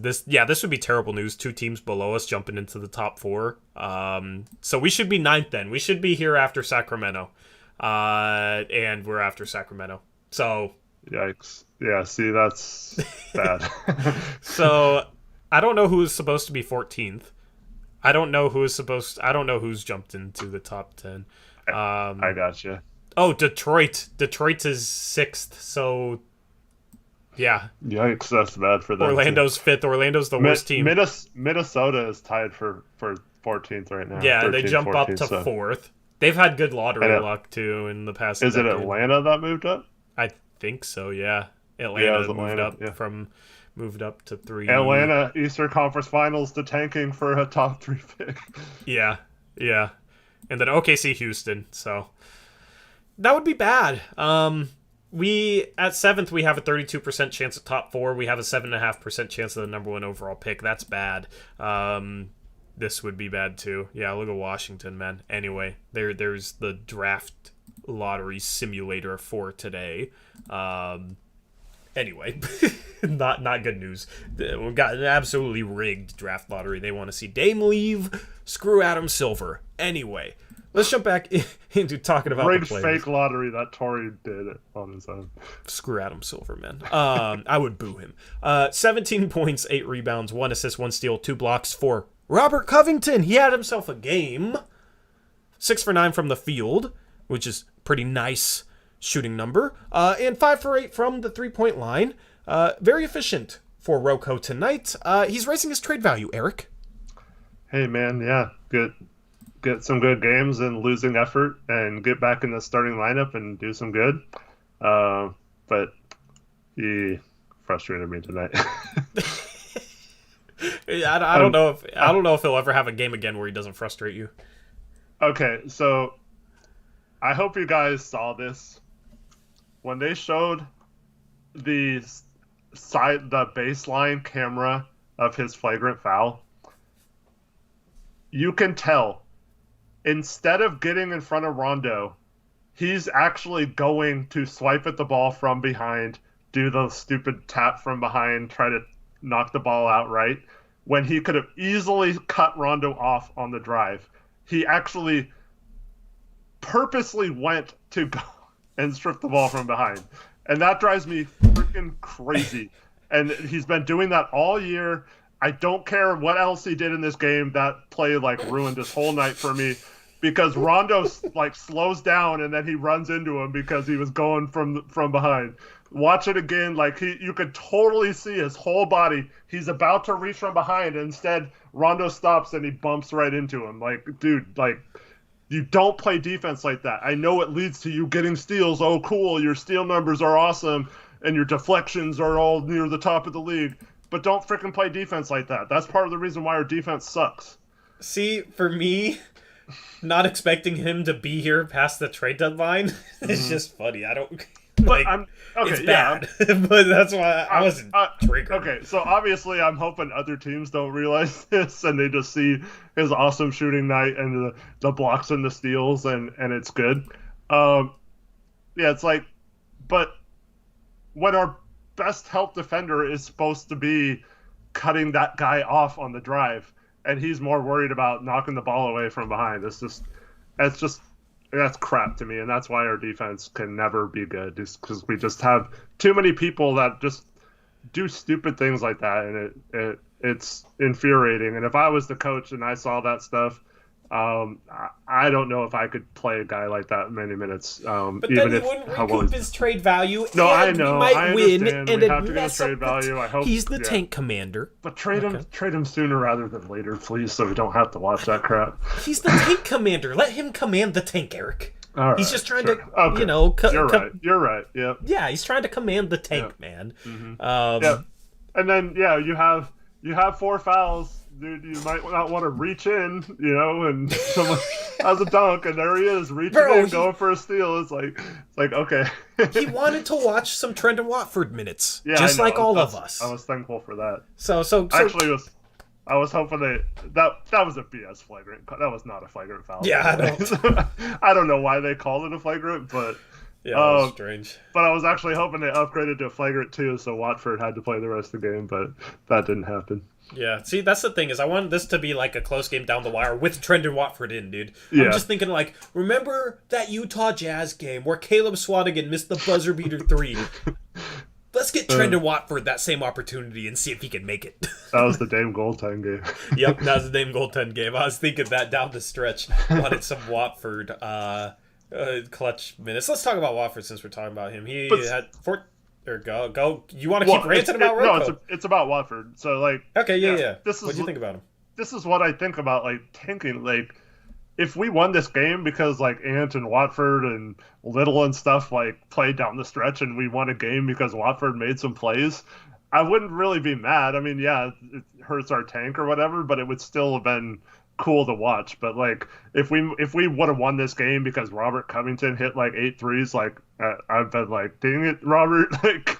would be terrible news. 2 teams below us jumping into the top 4. So we should be 9th then. We should be here after Sacramento. And we're after Sacramento. So yikes. Yeah, see, that's bad. So I don't know who is supposed to be 14th. I don't know who's jumped into the top 10. I gotcha. Oh, Detroit. Detroit is 6th, so yeah. Yikes, that's bad for them. Orlando's 5th. Orlando's the worst team. Minnesota is tied for 14th right now. Yeah, 13th, they jump 14th, up to 4th. They've had good lottery luck, too, in the past Is decade. it Atlanta that moved up? I think so, yeah. Atlanta moved up to 3. Atlanta, Eastern Conference Finals to tanking for a top 3 pick. Yeah. And then OKC Houston, so that would be bad. We at 7th we have a 32% chance at top 4. We have a 7.5% chance of the number 1 overall pick. That's bad. This would be bad too. Yeah, look at Washington, man. Anyway, there's the draft lottery simulator for today. Anyway, not good news. We've got an absolutely rigged draft lottery. They want to see Dame leave. Screw Adam Silver. Anyway, let's jump back into talking about rigged the players. Fake lottery that Torey did on his own. Screw Adam Silver, man. I would boo him. 17 points, 8 rebounds, 1 assist, 1 steal, 2 blocks for Robert Covington. He had himself a game. 6 for 9 from the field, which is pretty nice shooting number. And 5 for 8 from the 3-point line. Very efficient for Rocco tonight. He's raising his trade value, Eric. Hey, man, yeah. Get some good games and losing effort and get back in the starting lineup and do some good. But he frustrated me tonight. I don't know if he'll ever have a game again where he doesn't frustrate you. Okay, so I hope you guys saw this when they showed the baseline camera of his flagrant foul. You can tell instead of getting in front of Rondo, he's actually going to swipe at the ball from behind, do the stupid tap from behind, try to knock the ball out right, when he could have easily cut Rondo off on the drive. He actually purposely went to go and strip the ball from behind. And that drives me freaking crazy. And he's been doing that all year. I don't care what else he did in this game. That play ruined this whole night for me. Because Rondo slows down and then he runs into him because he was going from behind. Watch it again. You could totally see his whole body. He's about to reach from behind, and instead Rondo stops and he bumps right into him. Dude, you don't play defense like that. I know it leads to you getting steals. Oh, cool, your steal numbers are awesome, and your deflections are all near the top of the league. But don't freaking play defense like that. That's part of the reason why our defense sucks. See, for me, not expecting him to be here past the trade deadline is just funny. I don't... But I'm okay. It's bad, but that's why I wasn't triggered. Okay, so obviously I'm hoping other teams don't realize this and they just see his awesome shooting night and the blocks and the steals and it's good. Yeah, it's but when our best help defender is supposed to be cutting that guy off on the drive, and he's more worried about knocking the ball away from behind. That's crap to me, and that's why our defense can never be good, just because we just have too many people that just do stupid things like that, and it's infuriating. And if I was the coach and I saw that stuff, I don't know if I could play a guy like that many minutes. But even then he if wouldn't recoup his trade value. No, and I know. We might I win, understand. and We it have to get mess a trade up value. I hope he's the tank commander. But trade him sooner rather than later, please, so we don't have to watch that crap. He's the tank commander. Let him command the tank, Eric. All right, he's just trying sure. to, Okay. You're right. You're right. Yeah. Yeah, he's trying to command the tank, man. Mm-hmm. Yeah. And then you have 4 fouls. Dude, you might not want to reach in, and someone has a dunk, and there he is, reaching in, going for a steal. It's like okay. He wanted to watch some Trendon Watford minutes, yeah, just like all of us. I was thankful for that. So actually, I was hoping that was a BS flagrant. That was not a flagrant foul. Yeah, I don't know why they called it a flagrant, but yeah, that was strange. But I was actually hoping they upgraded to a flagrant too, so Watford had to play the rest of the game, but that didn't happen. Yeah, see, that's the thing, is I wanted this to be like a close game down the wire with Trendon Watford in, dude. Yeah. I'm just thinking, like, remember that Utah Jazz game where Caleb Swanigan missed the buzzer beater 3? Let's get Trendon Watford that same opportunity and see if he can make it. That was the Dame goaltend game. Yep, that was the Dame goaltend game. I was thinking that down the stretch. Wanted some Watford clutch minutes. Let's talk about Watford since we're talking about him. He had 4... Or go. You want to keep ranting about Rocco? No, it's about Watford. So, like... Okay, yeah. What do you think about him? This is what I think about, like, tanking. Like, if we won this game because, like, Ant and Watford and Little and stuff, like, played down the stretch and we won a game because Watford made some plays, I wouldn't really be mad. I mean, yeah, it hurts our tank or whatever, but it would still have been cool to watch. But, like, if we would have won this game because Robert Covington hit, like, 8 threes, like, I've been like, dang it, Robert. Like,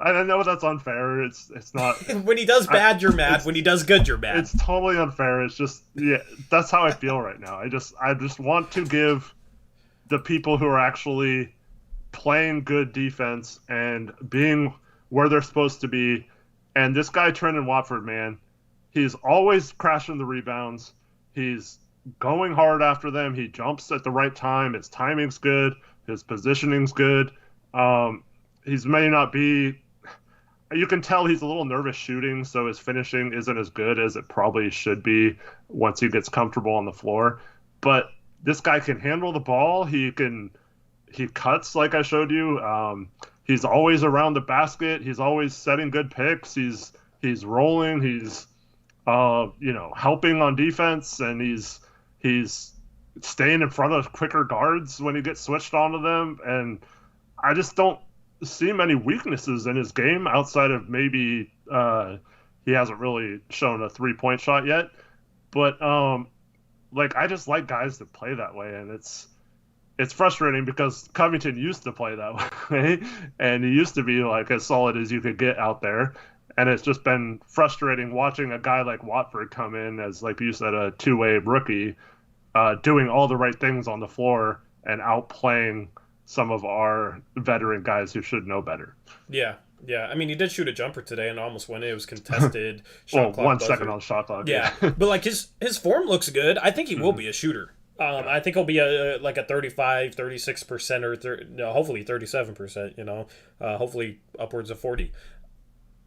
I know that's unfair. It's not. When he does bad, you're mad. When he does good, you're mad. It's totally unfair. It's just, that's how I feel right now. I just want to give the people who are actually playing good defense and being where they're supposed to be. And this guy, Trendon Watford, man, he's always crashing the rebounds. He's going hard after them. He jumps at the right time. His timing's good. His positioning's good. He's may not be... You can tell he's a little nervous shooting, so his finishing isn't as good as it probably should be once he gets comfortable on the floor. But this guy can handle the ball. He cuts, like I showed you. He's always around the basket. He's always setting good picks. He's rolling. He's helping on defense, and he's staying in front of quicker guards when he gets switched onto them. And I just don't see many weaknesses in his game outside of maybe he hasn't really shown a 3-point shot yet. But I just like guys that play that way, and it's frustrating because Covington used to play that way, and he used to be like as solid as you could get out there. And it's just been frustrating watching a guy like Watford come in as, like you said, a two-way rookie, doing all the right things on the floor and outplaying some of our veteran guys who should know better. Yeah. I mean, he did shoot a jumper today and almost won it. It was contested. Well, 1 second on shot clock. Yeah, but like his form looks good. I think he will be a shooter. I think he'll be a 35, 36% or hopefully 37%. Hopefully upwards of 40.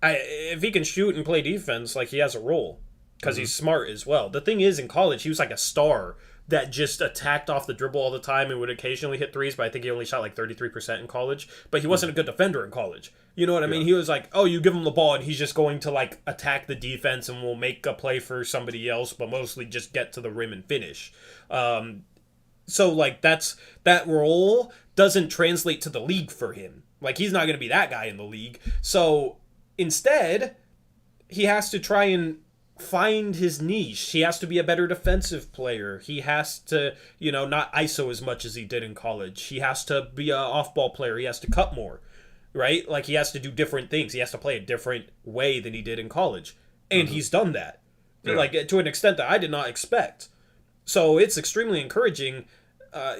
If he can shoot and play defense, like, he has a role because he's smart as well. The thing is, in college, he was like a star that just attacked off the dribble all the time and would occasionally hit threes, but I think he only shot like 33% in college. But he wasn't a good defender in college. You know what I mean? He was like, oh, you give him the ball and he's just going to like attack the defense and will make a play for somebody else, but mostly just get to the rim and finish. So like that role doesn't translate to the league for him. Like, he's not going to be that guy in the league. So instead, he has to try and find his niche. He has to be a better defensive player. He has to, not ISO as much as he did in college. He has to be an off-ball player. He has to cut more, right? Like, he has to do different things. He has to play a different way than he did in college. And he's done that, like, to an extent that I did not expect. So it's extremely encouraging,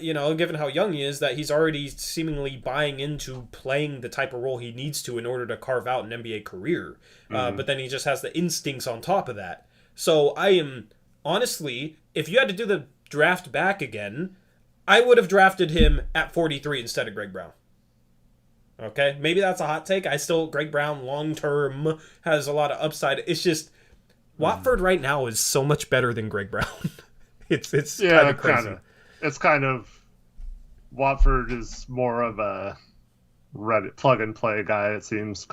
given how young he is, that he's already seemingly buying into playing the type of role he needs to in order to carve out an NBA career. But then he just has the instincts on top of that. So I am, honestly, if you had to do the draft back again, I would have drafted him at 43 instead of Greg Brown. Okay? Maybe that's a hot take. Greg Brown long-term has a lot of upside. It's just, Watford right now is so much better than Greg Brown. it's Yeah, kind of crazy. kinda. It's kind of Watford is more of a plug and play guy, it seems,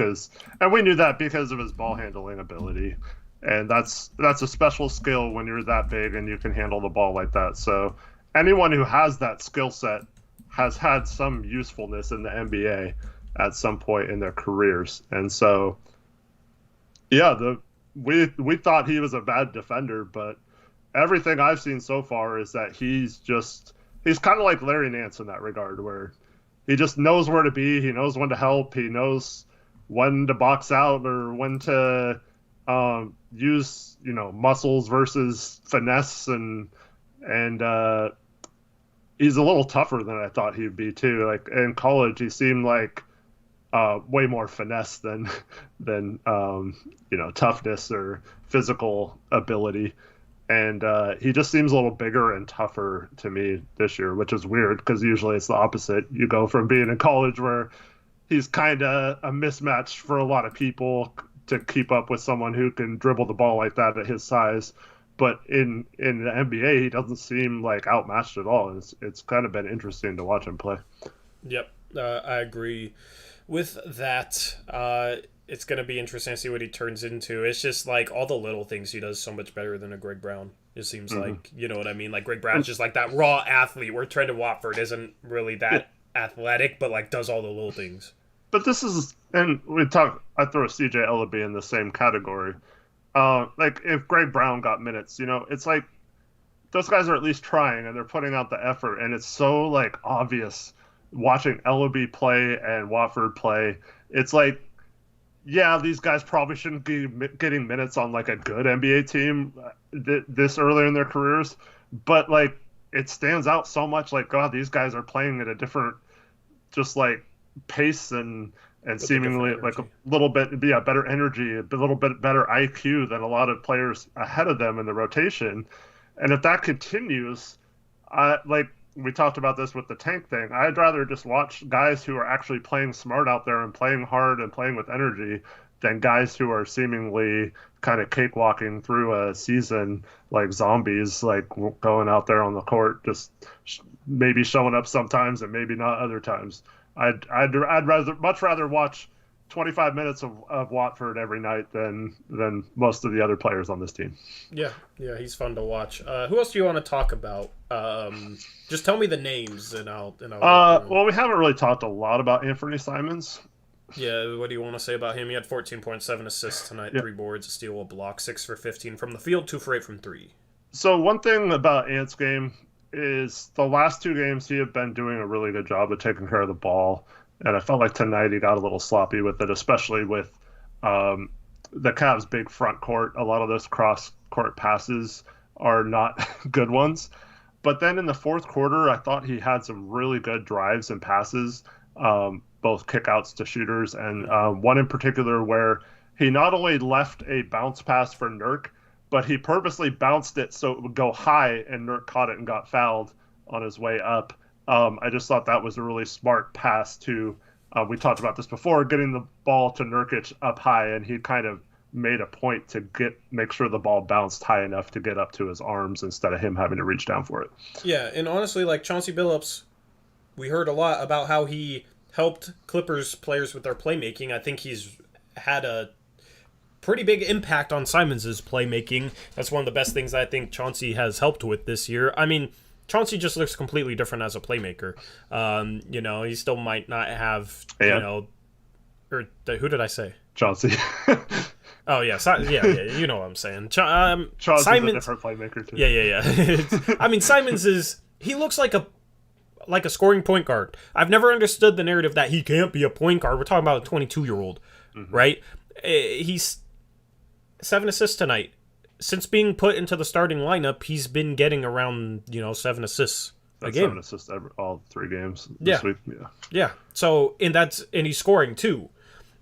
and we knew that because of his ball handling ability, and that's a special skill when you're that big and you can handle the ball like that. So anyone who has that skill set has had some usefulness in the NBA at some point in their careers, and so yeah, we thought he was a bad defender, but everything I've seen so far is that he's kind of like Larry Nance in that regard, where he just knows where to be. He knows when to help. He knows when to box out or when to use, muscles versus finesse, and he's a little tougher than I thought he'd be too. Like in college, he seemed like way more finesse than toughness or physical ability. And he just seems a little bigger and tougher to me this year, which is weird because usually it's the opposite. You go from being in college where he's kind of a mismatch for a lot of people to keep up with someone who can dribble the ball like that at his size. But in the NBA, he doesn't seem like outmatched at all. It's kind of been interesting to watch him play. Yep, I agree with that. It's going to be interesting to see what he turns into. It's just like all the little things he does so much better than a Greg Brown. It seems like, you know what I mean? Like Greg Brown's just like that raw athlete where Trendon Watford isn't really that athletic, but like does all the little things. But this is, and I throw CJ Ellaby in the same category. Like if Greg Brown got minutes, it's like those guys are at least trying and they're putting out the effort, and it's so like obvious watching Ellaby play and Watford play. It's like, yeah, these guys probably shouldn't be getting minutes on like a good NBA team this early in their careers, but like it stands out so much. Like, God, these guys are playing at a different, just like pace and seemingly like a little bit better energy, a little bit better IQ than a lot of players ahead of them in the rotation. And if that continues, we talked about this with the tank thing. I'd rather just watch guys who are actually playing smart out there and playing hard and playing with energy than guys who are seemingly kind of cakewalking through a season like zombies, like going out there on the court, just maybe showing up sometimes and maybe not other times. I'd much rather watch 25 minutes of Watford every night than most of the other players on this team. Yeah, he's fun to watch. Who else do you want to talk about? Just tell me the names and I'll well, we haven't really talked a lot about Anthony Simons. Yeah, what do you want to say about him? He had 14.7 assists tonight, 3 boards, a steal, a block, 6 for 15 from the field, 2 for 8 from 3. So one thing about Ant's game is the last 2 games he had been doing a really good job of taking care of the ball. And I felt like tonight he got a little sloppy with it, especially with the Cavs' big front court. A lot of those cross-court passes are not good ones. But then in the fourth quarter, I thought he had some really good drives and passes, both kickouts to shooters, and one in particular where he not only left a bounce pass for Nurk, but he purposely bounced it so it would go high, and Nurk caught it and got fouled on his way up. I just thought that was a really smart pass to, we talked about this before, getting the ball to Nurkic up high, and he kind of made a point to make sure the ball bounced high enough to get up to his arms instead of him having to reach down for it. Yeah, and honestly, like Chauncey Billups, we heard a lot about how he helped Clippers players with their playmaking. I think he's had a pretty big impact on Simons' playmaking. That's one of the best things I think Chauncey has helped with this year. I mean, Chauncey just looks completely different as a playmaker. He still might not have, who did I say? Chauncey. Oh, yeah. You know what I'm saying. Chauncey's a different playmaker, too. Yeah. I mean, Simons he looks like a scoring point guard. I've never understood the narrative that he can't be a point guard. We're talking about a 22-year-old, right? He's 7 assists tonight. Since being put into the starting lineup, he's been getting around, 7 assists a game. 7 assists all 3 games this week. Yeah. So, and he's scoring too.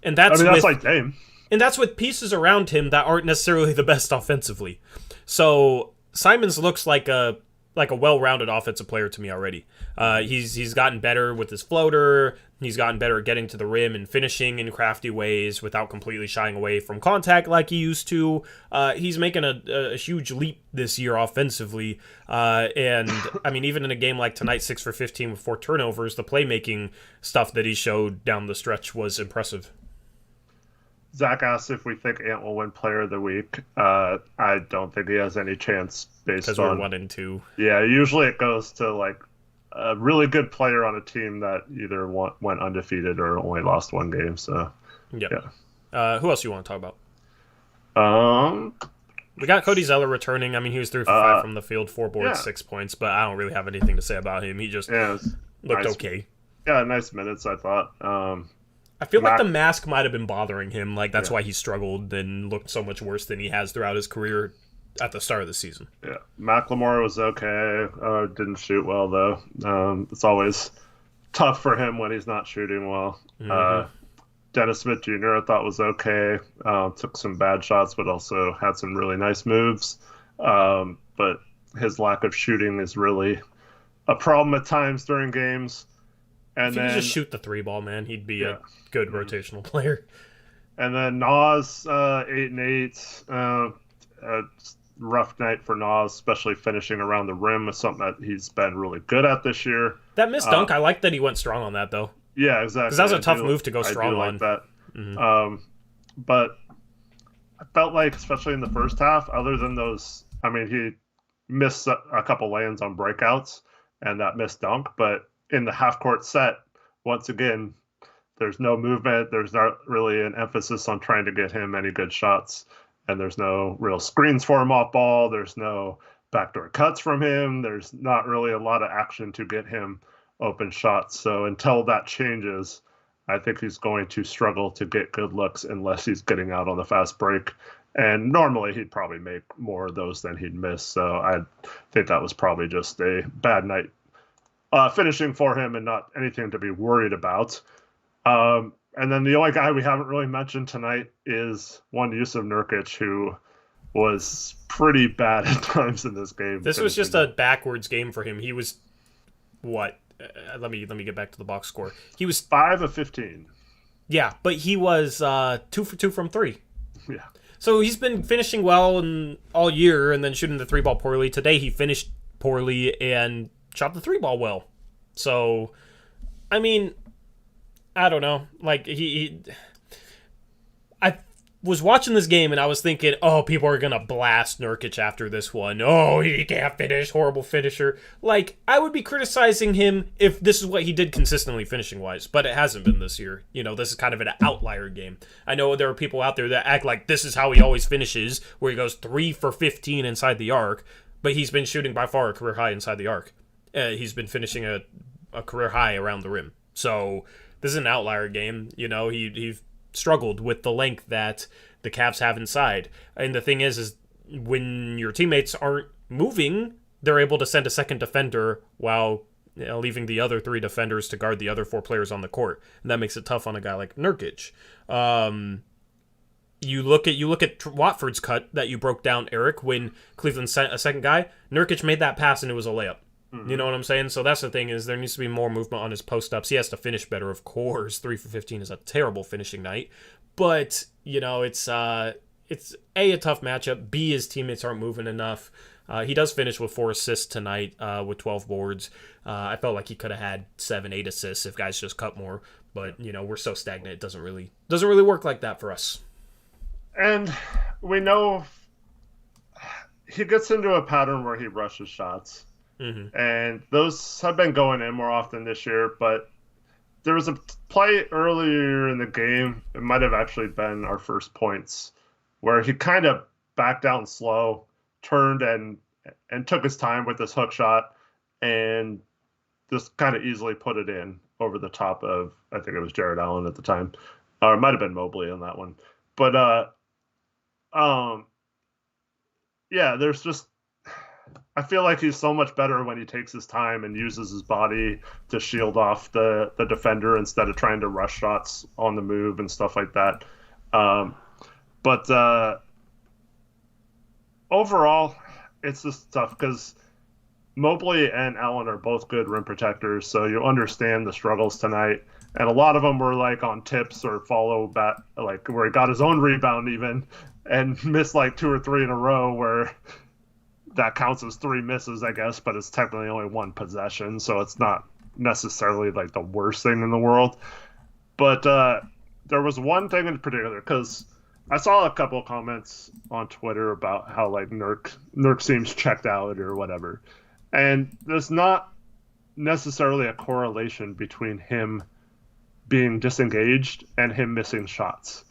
And that's like Dame. And that's with pieces around him that aren't necessarily the best offensively. So, Simons looks like a like a well-rounded offensive player to me already. He's gotten better with his floater. He's gotten better at getting to the rim and finishing in crafty ways without completely shying away from contact like he used to. He's making a huge leap this year offensively. And, I mean, even in a game like tonight, 6 for 15 with 4 turnovers, the playmaking stuff that he showed down the stretch was impressive. Zach asked if we think Ant will win Player of the Week. I don't think he has any chance based on... Because we're 1 and 2. Yeah, usually it goes to, like, a really good player on a team that either went undefeated or only lost 1 game, so... Yep. Yeah. Who else do you want to talk about? We got Cody Zeller returning. I mean, he was 3 for 5 from the field, 4 boards, 6 points, but I don't really have anything to say about him. He just looked nice. okay. Yeah, nice minutes, I thought. I feel like the mask might have been bothering him. Like, that's why he struggled and looked so much worse than he has throughout his career at the start of the season. Yeah, McLemore was okay. Didn't shoot well, though. It's always tough for him when he's not shooting well. Mm-hmm. Dennis Smith Jr. I thought was okay. Took some bad shots, but also had some really nice moves. But his lack of shooting is really a problem at times during games. And if he could just shoot the 3-ball, man, he'd be a good rotational player. And then Nas, 8 and 8. Rough night for Nas, especially finishing around the rim is something that he's been really good at this year. That missed dunk, I like that he went strong on that, though. Yeah, exactly. Because that was a tough move to go strong on. That. Mm-hmm. But I felt like, especially in the first half, other than those, I mean, he missed a couple lands on breakouts and that missed dunk, but in the half-court set, once again, there's no movement. There's not really an emphasis on trying to get him any good shots, and there's no real screens for him off ball. There's no backdoor cuts from him. There's not really a lot of action to get him open shots. So until that changes, I think he's going to struggle to get good looks unless he's getting out on the fast break. And normally he'd probably make more of those than he'd miss. So I think that was probably just a bad night finishing for him and not anything to be worried about. And then the only guy we haven't really mentioned tonight is one Yusuf Nurkic, who was pretty bad at times in this game. This was just a backwards game for him. He was, what? Let me get back to the box score. He was 5 of 15. Yeah, but he was 2 for 2 from 3. Yeah. So he's been finishing well all year and then shooting the 3-ball poorly. Today he finished poorly and shot the 3-ball well. So, I mean, I don't know. Like, I was watching this game and I was thinking, oh, people are going to blast Nurkic after this one. Oh, he can't finish, horrible finisher. Like, I would be criticizing him if this is what he did consistently finishing-wise, but it hasn't been this year. You know, this is kind of an outlier game. I know there are people out there that act like this is how he always finishes, where he goes 3 for 15 inside the arc, but he's been shooting by far a career high inside the arc. He's been finishing a career high around the rim. So this is an outlier game. You know, he struggled with the length that the Cavs have inside. And the thing is when your teammates aren't moving, they're able to send a second defender while leaving the other 3 defenders to guard the other 4 players on the court. And that makes it tough on a guy like Nurkic. You look at Watford's cut that you broke down, Eric, when Cleveland sent a second guy. Nurkic made that pass and it was a layup. You know what I'm saying? So that's the thing, is there needs to be more movement on his post-ups. He has to finish better, of course. 3 for 15 is a terrible finishing night. But, you know, it's A, a tough matchup. B, his teammates aren't moving enough. He does finish with 4 assists tonight with 12 boards. I felt like he could have had 7, 8 assists if guys just cut more. But, you know, we're so stagnant. It doesn't really work like that for us. And we know he gets into a pattern where he rushes shots. Mm-hmm. And those have been going in more often this year, but there was a play earlier in the game, it might have actually been our first points, where he kind of backed down slow, turned and took his time with this hook shot, and just kind of easily put it in over the top of, I think it was Jared Allen at the time, or it might have been Mobley on that one. But yeah, there's just, I feel like he's so much better when he takes his time and uses his body to shield off the defender instead of trying to rush shots on the move and stuff like that. But overall, it's just tough because Mobley and Allen are both good rim protectors, so you understand the struggles tonight. And a lot of them were like on tips or follow back, like where he got his own rebound even and missed like 2 or 3 in a row where that counts as 3 misses, I guess, but it's technically only 1 possession, so it's not necessarily like the worst thing in the world. But there was one thing in particular, because I saw a couple of comments on Twitter about how like Nurk seems checked out or whatever. And there's not necessarily a correlation between him being disengaged and him missing shots.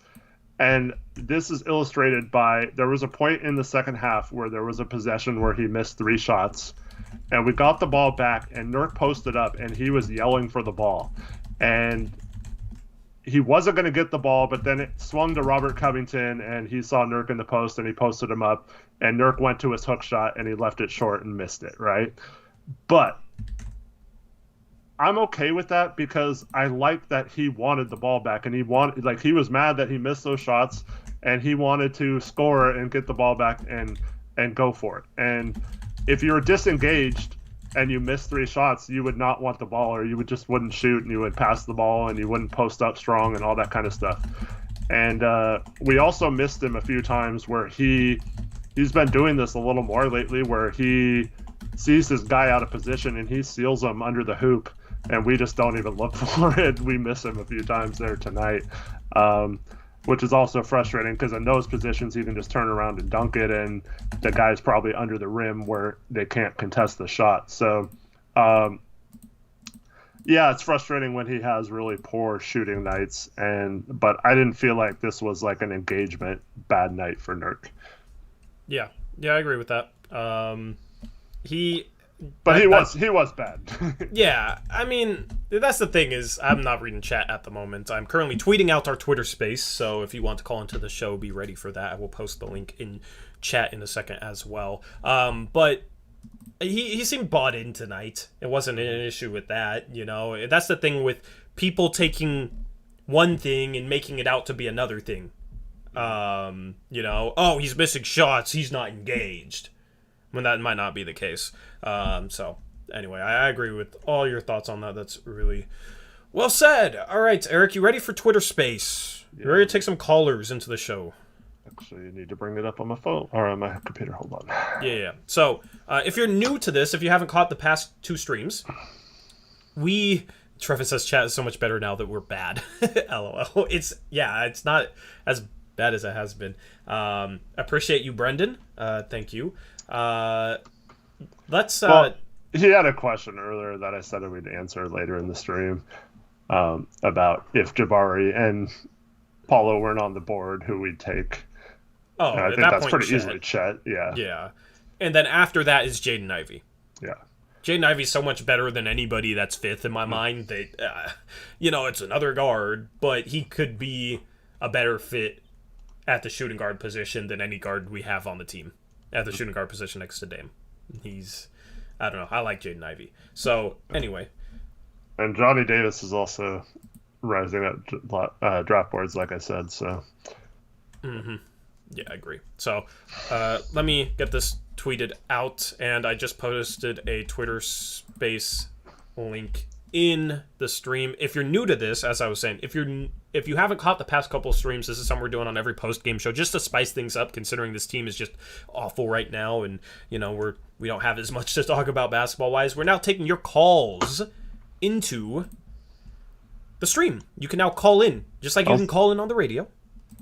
And this is illustrated by, there was a point in the second half where there was a possession where he missed 3 shots, and we got the ball back, and Nurk posted up, and he was yelling for the ball. And he wasn't going to get the ball, but then it swung to Robert Covington, and he saw Nurk in the post, and he posted him up, and Nurk went to his hook shot, and he left it short and missed it, right? But I'm okay with that because I like that he wanted the ball back, and he was mad that he missed those shots, and he wanted to score and get the ball back and go for it. And if you're disengaged and you miss 3 shots, you would not want the ball, or you wouldn't shoot, and you would pass the ball, and you wouldn't post up strong and all that kind of stuff. And we also missed him a few times where he's been doing this a little more lately, where he sees this guy out of position and he seals him under the hoop, and we just don't even look for it. We miss him a few times there tonight, which is also frustrating because in those positions he can just turn around and dunk it, and the guy's probably under the rim where they can't contest the shot. So, yeah, it's frustrating when he has really poor shooting nights, but I didn't feel like this was like an engagement bad night for Nurk. Yeah, I agree with that. He was bad. Yeah, I mean, that's the thing is I'm not reading chat at the moment. I'm currently tweeting out our Twitter space, so if you want to call into the show, be ready for that. I will post the link in chat in a second as well. But he seemed bought in tonight. It wasn't an issue with that, you know. That's the thing with people taking one thing and making it out to be another thing. You know, oh, he's missing shots, he's not engaged, when that might not be the case. So anyway, I agree with all your thoughts on that. That's really well said. All right, Eric, you ready for Twitter Space? You ready to take some callers into the show? Actually, you need to bring it up on my phone or on my computer. Hold on. Yeah. So if you're new to this, if you haven't caught the past 2 streams, Trevor says chat is so much better now that we're bad. LOL. It's not as bad as it has been. Appreciate you, Brendan. Thank you. Let's. He had a question earlier that I said we'd answer later in the stream about if Jabari and Paulo weren't on the board, who we'd take. Oh, and I think that's pretty easily Chet. Yeah. Yeah, and then after that is Jaden Ivey. Yeah. Jaden Ivey's so much better than anybody that's 5th in my mind. That it's another guard, but he could be a better fit at the shooting guard position than any guard we have on the team. At the shooting guard position next to Dame. I don't know. I like Jaden Ivey. So, anyway. And Johnny Davis is also rising up draft boards, like I said, so. Mm-hmm. Yeah, I agree. So, let me get this tweeted out, and I just posted a Twitter Space link in the stream. If you're new to this, as I was saying, if you haven't caught the past couple streams, this is something we're doing on every post-game show just to spice things up, considering this team is just awful right now, and we don't have as much to talk about basketball-wise. We're now taking your calls into the stream. You can now call in, just like you can call in on the radio.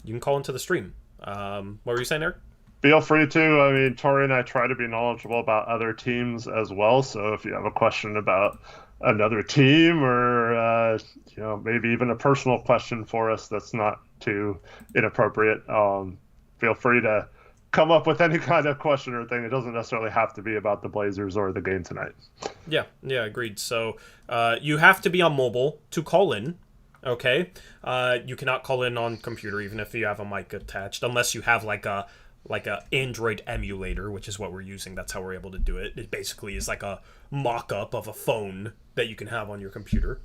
You can call into the stream. What were you saying, Eric? Feel free to. I mean, Torey and I try to be knowledgeable about other teams as well, so if you have a question about another team or maybe even a personal question for us that's not too inappropriate, feel free to come up with any kind of question or thing. It doesn't necessarily have to be about the Blazers or the game tonight. Yeah, agreed. So you have to be on mobile to call in. Okay, you cannot call in on computer even if you have a mic attached, unless you have like a Android emulator, which is what we're using. That's how we're able to do it. It basically is like a mock-up of a phone that you can have on your computer.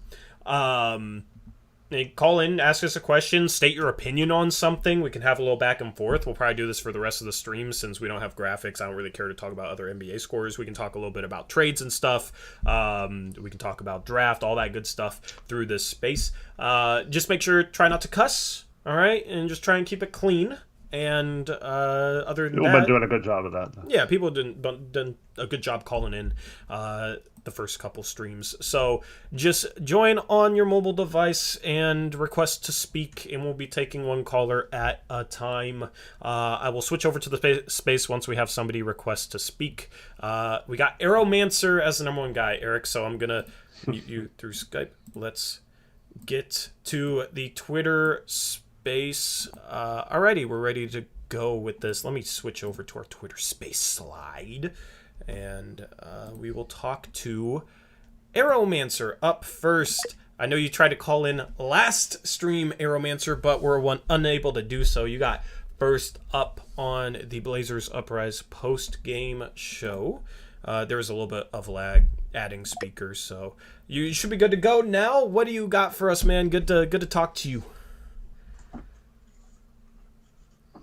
call in, ask us a question, state your opinion on something. We can have a little back and forth. We'll probably do this for the rest of the stream since we don't have graphics. I don't really care to talk about other NBA scores. We can talk a little bit about trades and stuff. We can talk about draft, all that good stuff through this space. Just make sure, try not to cuss, all right? And just try and keep it clean. And other than You've that, been doing a good job of that. Yeah, people done a good job calling in the first couple streams. So just join on your mobile device and request to speak, and we'll be taking one caller at a time. I will switch over to the space once we have somebody request to speak. We got Aeromancer as the number one guy, Eric, so I'm going to mute you through Skype. Let's get to the Twitter space. Alrighty, we're ready to go with this. Let me switch over to our Twitter space slide, and we will talk to Aeromancer up first. I know you tried to call in last stream, Aeromancer, but were unable to do so. You got first up on the Blazers Uprise post-game show. There was a little bit of lag adding speakers, so you should be good to go now. What do you got for us, man? Good to talk to you.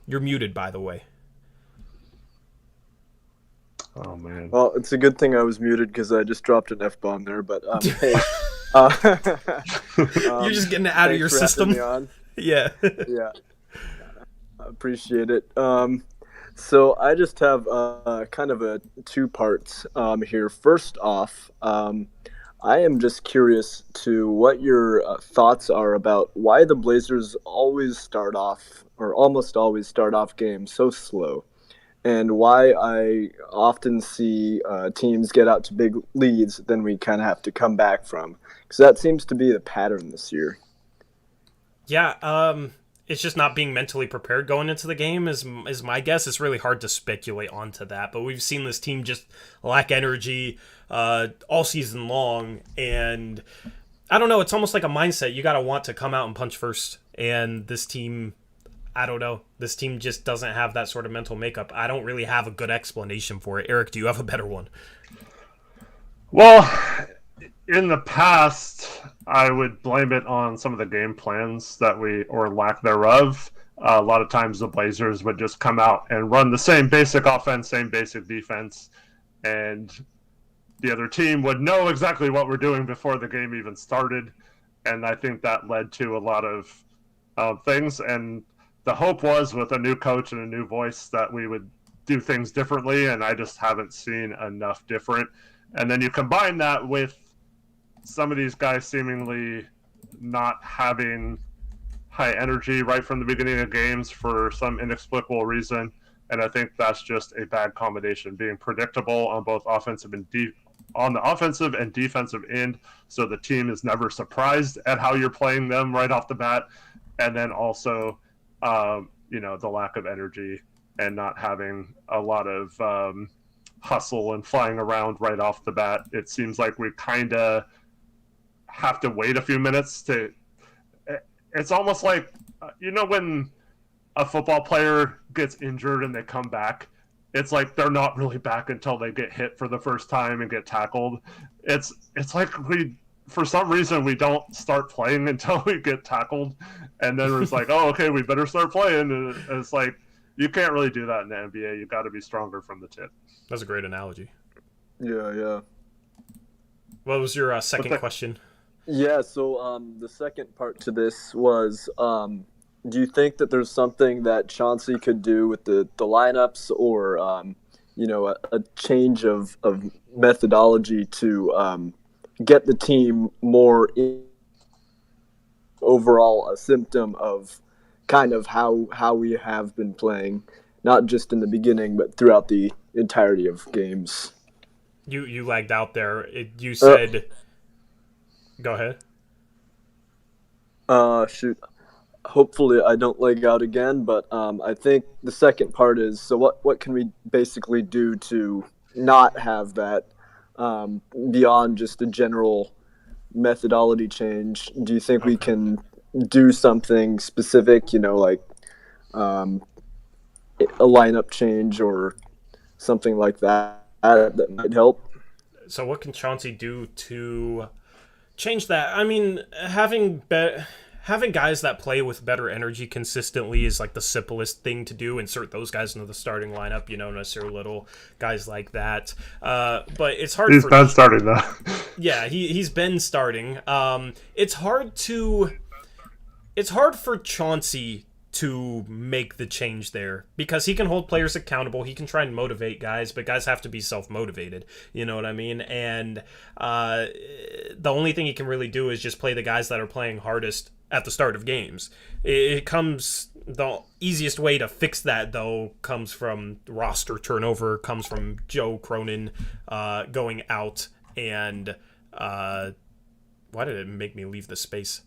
You're muted, by the way. Oh, man. Well, it's a good thing I was muted because I just dropped an F-bomb there, but hey. You're just getting it out of your system. Yeah. Yeah. I appreciate it. So I just have kind of a two parts here. First off, I am just curious to what your thoughts are about why the Blazers always start off, or almost always start off games so slow, and why I often see teams get out to big leads, then we kind of have to come back from. Because that seems to be the pattern this year. Yeah, it's just not being mentally prepared going into the game is my guess. It's really hard to speculate onto that, but we've seen this team just lack energy all season long, and I don't know, it's almost like a mindset. You got to want to come out and punch first, and this team, I don't know, this team just doesn't have that sort of mental makeup. I don't really have a good explanation for it. Eric, do you have a better one? Well, in the past, I would blame it on some of the game plans or lack thereof. A lot of times the Blazers would just come out and run the same basic offense, same basic defense, and the other team would know exactly what we're doing before the game even started. And I think that led to a lot of things. And the hope was, with a new coach and a new voice, that we would do things differently, and I just haven't seen enough different. And then you combine that with some of these guys seemingly not having high energy right from the beginning of games for some inexplicable reason, and I think that's just a bad combination, being predictable on both offensive and on the offensive and defensive end, so the team is never surprised at how you're playing them right off the bat, and then also the lack of energy and not having a lot of hustle and flying around right off the bat. It seems like we kind of have to wait a few minutes to. It's almost like when a football player gets injured and they come back, it's like they're not really back until they get hit for the first time and get tackled. It's like for some reason we don't start playing until we get tackled, and then it's like, oh, okay, we better start playing. And it's like, you can't really do that in the NBA. You got to be stronger from the tip. That's a great analogy. Yeah. What was your second question? Yeah, so the second part to this was, do you think that there's something that Chauncey could do with the lineups, or a change of methodology to get the team more overall a symptom of kind of how we have been playing, not just in the beginning but throughout the entirety of games? You lagged out there. You said go ahead. Shoot. Hopefully I don't leg out again, but I think the second part is, so what can we basically do to not have that beyond just a general methodology change? Do you think we can do something specific, like a lineup change or something like that might help? So what can Chauncey do to change that? I mean, having having guys that play with better energy consistently is like the simplest thing to do. Insert those guys into the starting lineup, Nasir Little, guys like that. But it's hard. He's been starting though. Yeah, he's been starting. It's hard for Chauncey to make the change there because he can hold players accountable. He can try and motivate guys, but guys have to be self-motivated. You know what I mean? And the only thing he can really do is just play the guys that are playing hardest at the start of games. The easiest way to fix that, though, comes from roster turnover, comes from Joe Cronin going out, and why did it make me leave the space?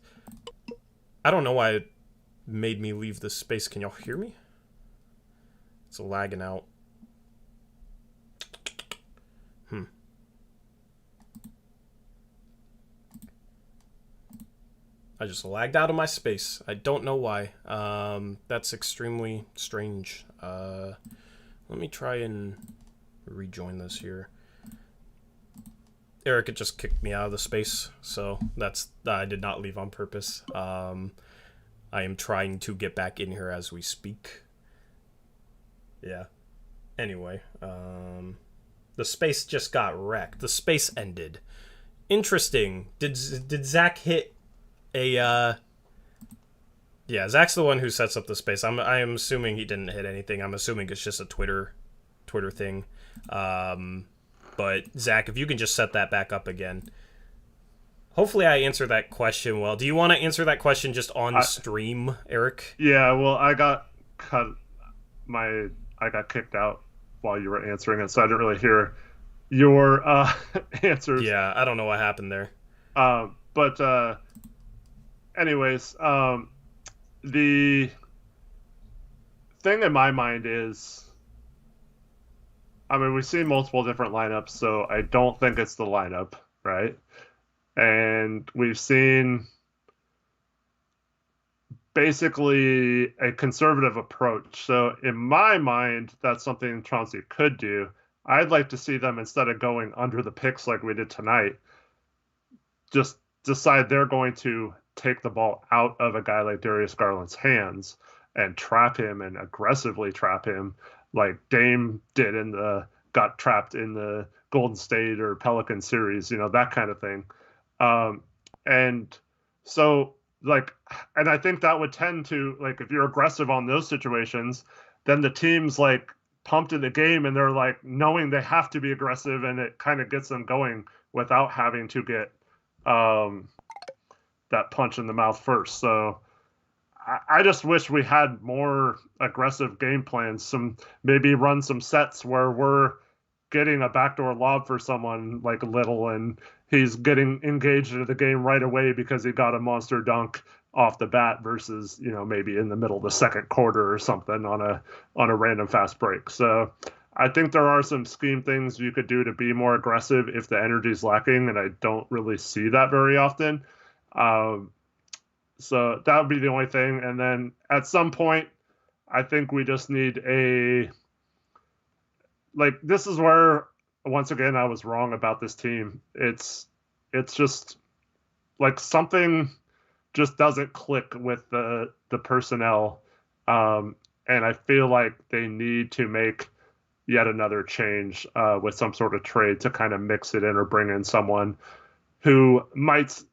I don't know why it made me leave the space. Can y'all hear me? It's lagging out. I just lagged out of my space. I don't know why. That's extremely strange. Let me try and rejoin this here. Eric, it just kicked me out of the space, so I did not leave on purpose. I am trying to get back in here as we speak. Yeah. Anyway, the space just got wrecked. The space ended. Interesting. Did Zach hit a? Yeah, Zach's the one who sets up the space. I am assuming he didn't hit anything. I'm assuming it's just a Twitter thing. But Zach, if you can just set that back up again. Hopefully I answer that question well. Do you want to answer that question just on stream, Eric? Yeah, well, I got kicked out while you were answering it, so I didn't really hear your answers. Yeah, I don't know what happened there. But anyways, the thing in my mind is, we've seen multiple different lineups, so I don't think it's the lineup, right? And we've seen basically a conservative approach. So in my mind, that's something Chauncey could do. I'd like to see them, instead of going under the picks like we did tonight, just decide they're going to take the ball out of a guy like Darius Garland's hands and trap him and aggressively trap him like Dame did got trapped in the Golden State or Pelican series, that kind of thing. And so and I think that would tend to, if you're aggressive on those situations, then the team's pumped in the game and they're knowing they have to be aggressive, and it kind of gets them going without having to get that punch in the mouth first. So I just wish we had more aggressive game plans, maybe run some sets where we're getting a backdoor lob for someone like Little, and he's getting engaged into the game right away because he got a monster dunk off the bat versus, maybe in the middle of the second quarter or something on a random fast break. So I think there are some scheme things you could do to be more aggressive if the energy's lacking, and I don't really see that very often. So that would be the only thing. And then at some point, I think we just need this is where, once again, I was wrong about this team. It's just something just doesn't click with the personnel. And I feel like they need to make yet another change with some sort of trade to kind of mix it in, or bring in someone who might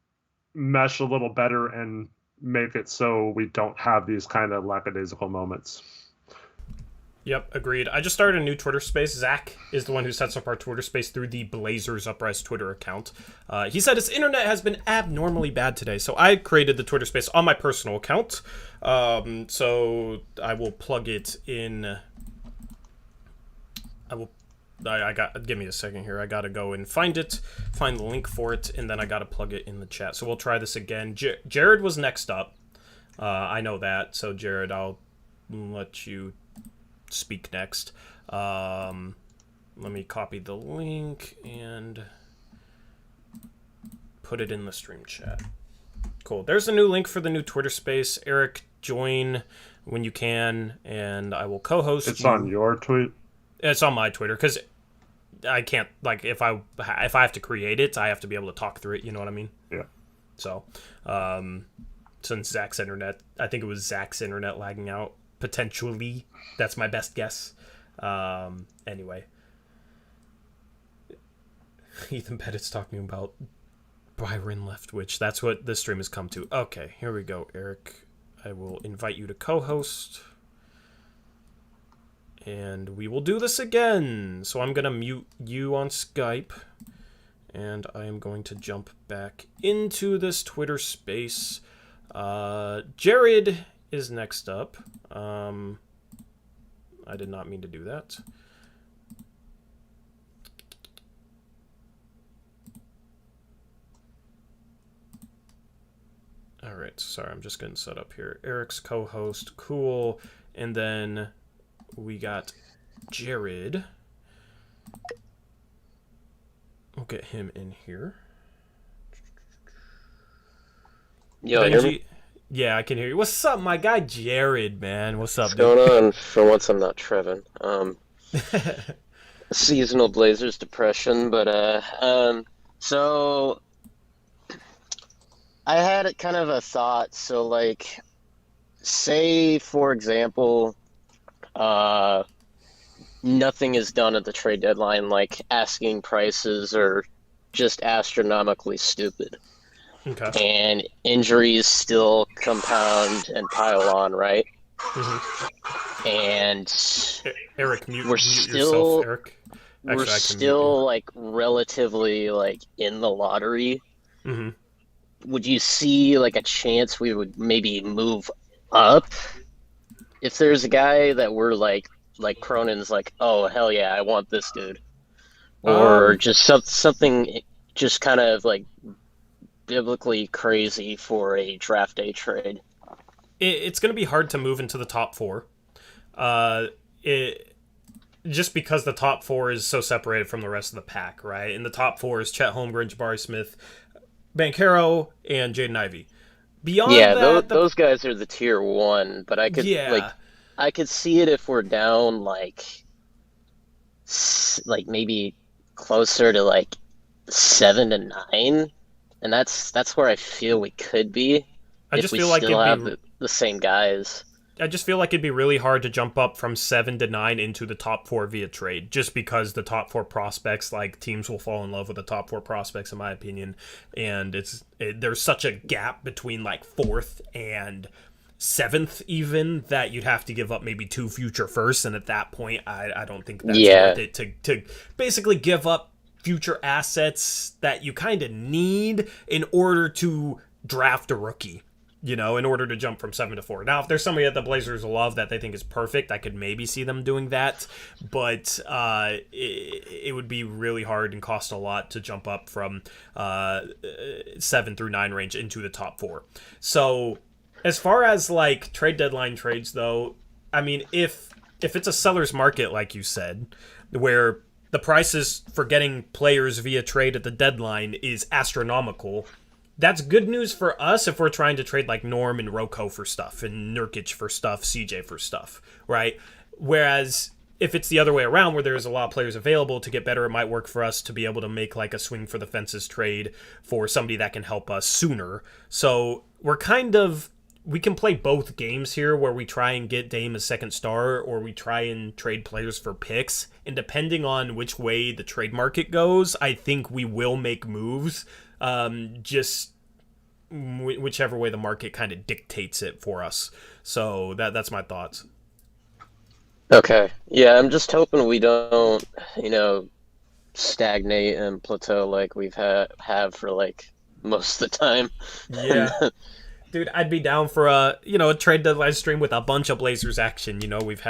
mesh a little better and make it so we don't have these kind of lackadaisical moments. Yep, agreed. I just started a new Twitter space. Zach is the one who sets up our Twitter space through the Blazers Uprise Twitter account. He said his internet has been abnormally bad today, so I created the Twitter space on my personal account. So I will plug it in. Give me a second here. I gotta go and find the link for it, and then I gotta plug it in the chat. So we'll try this again. Jared was next up. I know that. So Jared, I'll let you speak next. Let me copy the link and put it in the stream chat. Cool. There's a new link for the new Twitter space. Eric, join when you can, and I will co-host. It's on your tweet. It's on my Twitter, because I can't, if I have to create it, I have to be able to talk through it, you know what I mean? Yeah. So, since I think it was Zach's internet lagging out, potentially. That's my best guess. Anyway. Ethan Pettit's talking about Byron Leftwich. That's what this stream has come to. Okay, here we go, Eric. I will invite you to co-host. And we will do this again. So I'm going to mute you on Skype. And I am going to jump back into this Twitter space. Jared is next up. I did not mean to do that. All right, sorry, I'm just getting set up here. Eric's co-host, cool. And then we got Jared. We'll get him in here. Yo, hear me? Yeah, I can hear you. What's up, my guy Jared, man? What's up, What's going on? For once, I'm not Trevin. Seasonal Blazers depression, but so I had kind of a thought. So, like, say for example, nothing is done at the trade deadline, like asking prices are just astronomically stupid. Okay. And injuries still compound and pile on, right? Mm-hmm. And Eric, mute still yourself, Eric. Actually, we're still like relatively like in the lottery. Mm-hmm. Would you see like a chance we would maybe move up if there's a guy that we're like Cronin's like, oh hell yeah, I want this dude, or just something just kind of like biblically crazy for a draft day trade? It's going to be hard to move into the top four. Just because the top four is so separated from the rest of the pack, right? And the top four is Chet Holmgren, Jabari Smith, Banchero, and Jaden Ivey. Beyond that, those guys are the tier one, but I could I could see it if we're down like maybe closer to like 7 to 9, and that's where I feel we could be. I just feel like still have the same guys. I just feel like it'd be really hard to jump up from 7 to 9 into the top 4 via trade, just because the top 4 prospects, like, teams will fall in love with the top 4 prospects, in my opinion, and there's such a gap between, like, 4th and 7th, even, that you'd have to give up maybe 2 future firsts, and at that point, I don't think that's worth it to basically give up future assets that you kind of need in order to draft a rookie. You know, in order to jump from 7 to 4. Now, if there's somebody that the Blazers love that they think is perfect, I could maybe see them doing that. But it would be really hard and cost a lot to jump up from 7 through 9 range into the top 4. So, as far as, like, trade deadline trades, though, I mean, if it's a seller's market, like you said, where the prices for getting players via trade at the deadline is astronomical, that's good news for us if we're trying to trade like Norm and Rocco for stuff and Nurkic for stuff, CJ for stuff, right? Whereas if it's the other way around where there's a lot of players available to get better, it might work for us to be able to make like a swing for the fences trade for somebody that can help us sooner. So we can play both games here where we try and get Dame as second star or we try and trade players for picks. And depending on which way the trade market goes, I think we will make moves. Just whichever way the market kind of dictates it for us. So that's my thoughts. Okay. Yeah, I'm just hoping we don't, stagnate and plateau like we've have for like most of the time. Yeah. Dude, I'd be down for a trade deadline stream with a bunch of Blazers action. We've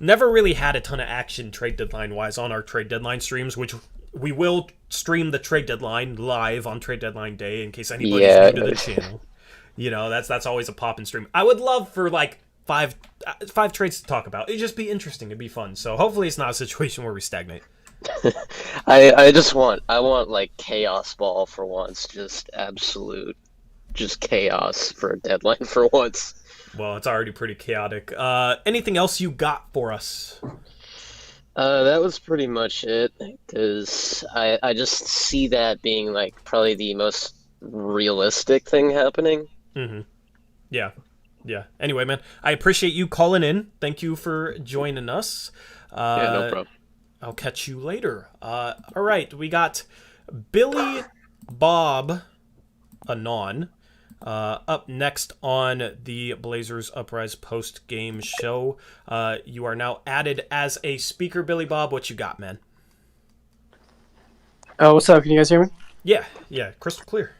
never really had a ton of action trade deadline wise on our trade deadline streams, which we will stream the trade deadline live on trade deadline day in case anybody's new to the channel. That's always a pop-in stream. I would love for like five trades to talk about. It'd just be interesting. It'd be fun. So hopefully it's not a situation where we stagnate. I want like chaos ball for once. Just absolute, just chaos for a deadline for once. Well, it's already pretty chaotic. Anything else you got for us? That was pretty much it, because I just see that being like probably the most realistic thing happening. Mm-hmm. Yeah. Yeah. Anyway, man, I appreciate you calling in. Thank you for joining us. Yeah, no problem. I'll catch you later. All right, we got Billy Bob Anon up next on the Blazers Uprise post-game show. You are now added as a speaker, Billy Bob. What you got, man? What's up? Can you guys hear me? Yeah, crystal clear.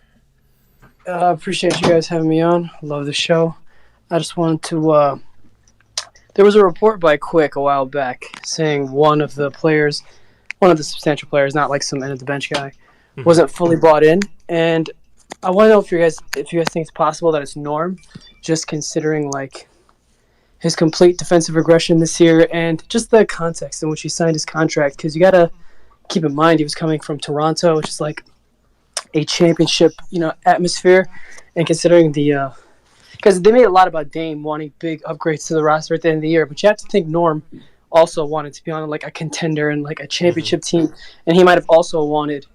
Appreciate you guys having me on. Love the show. I just wanted to. There was a report by Quick a while back saying one of the substantial players, not like some end of the bench guy, wasn't fully bought in. And I want to know if you guys think it's possible that it's Norm, just considering like his complete defensive regression this year and just the context in which he signed his contract. Because you gotta keep in mind he was coming from Toronto, which is like a championship, atmosphere, and considering the because they made a lot about Dame wanting big upgrades to the roster at the end of the year, but you have to think Norm also wanted to be on like a contender and like a championship team, and he might have also wanted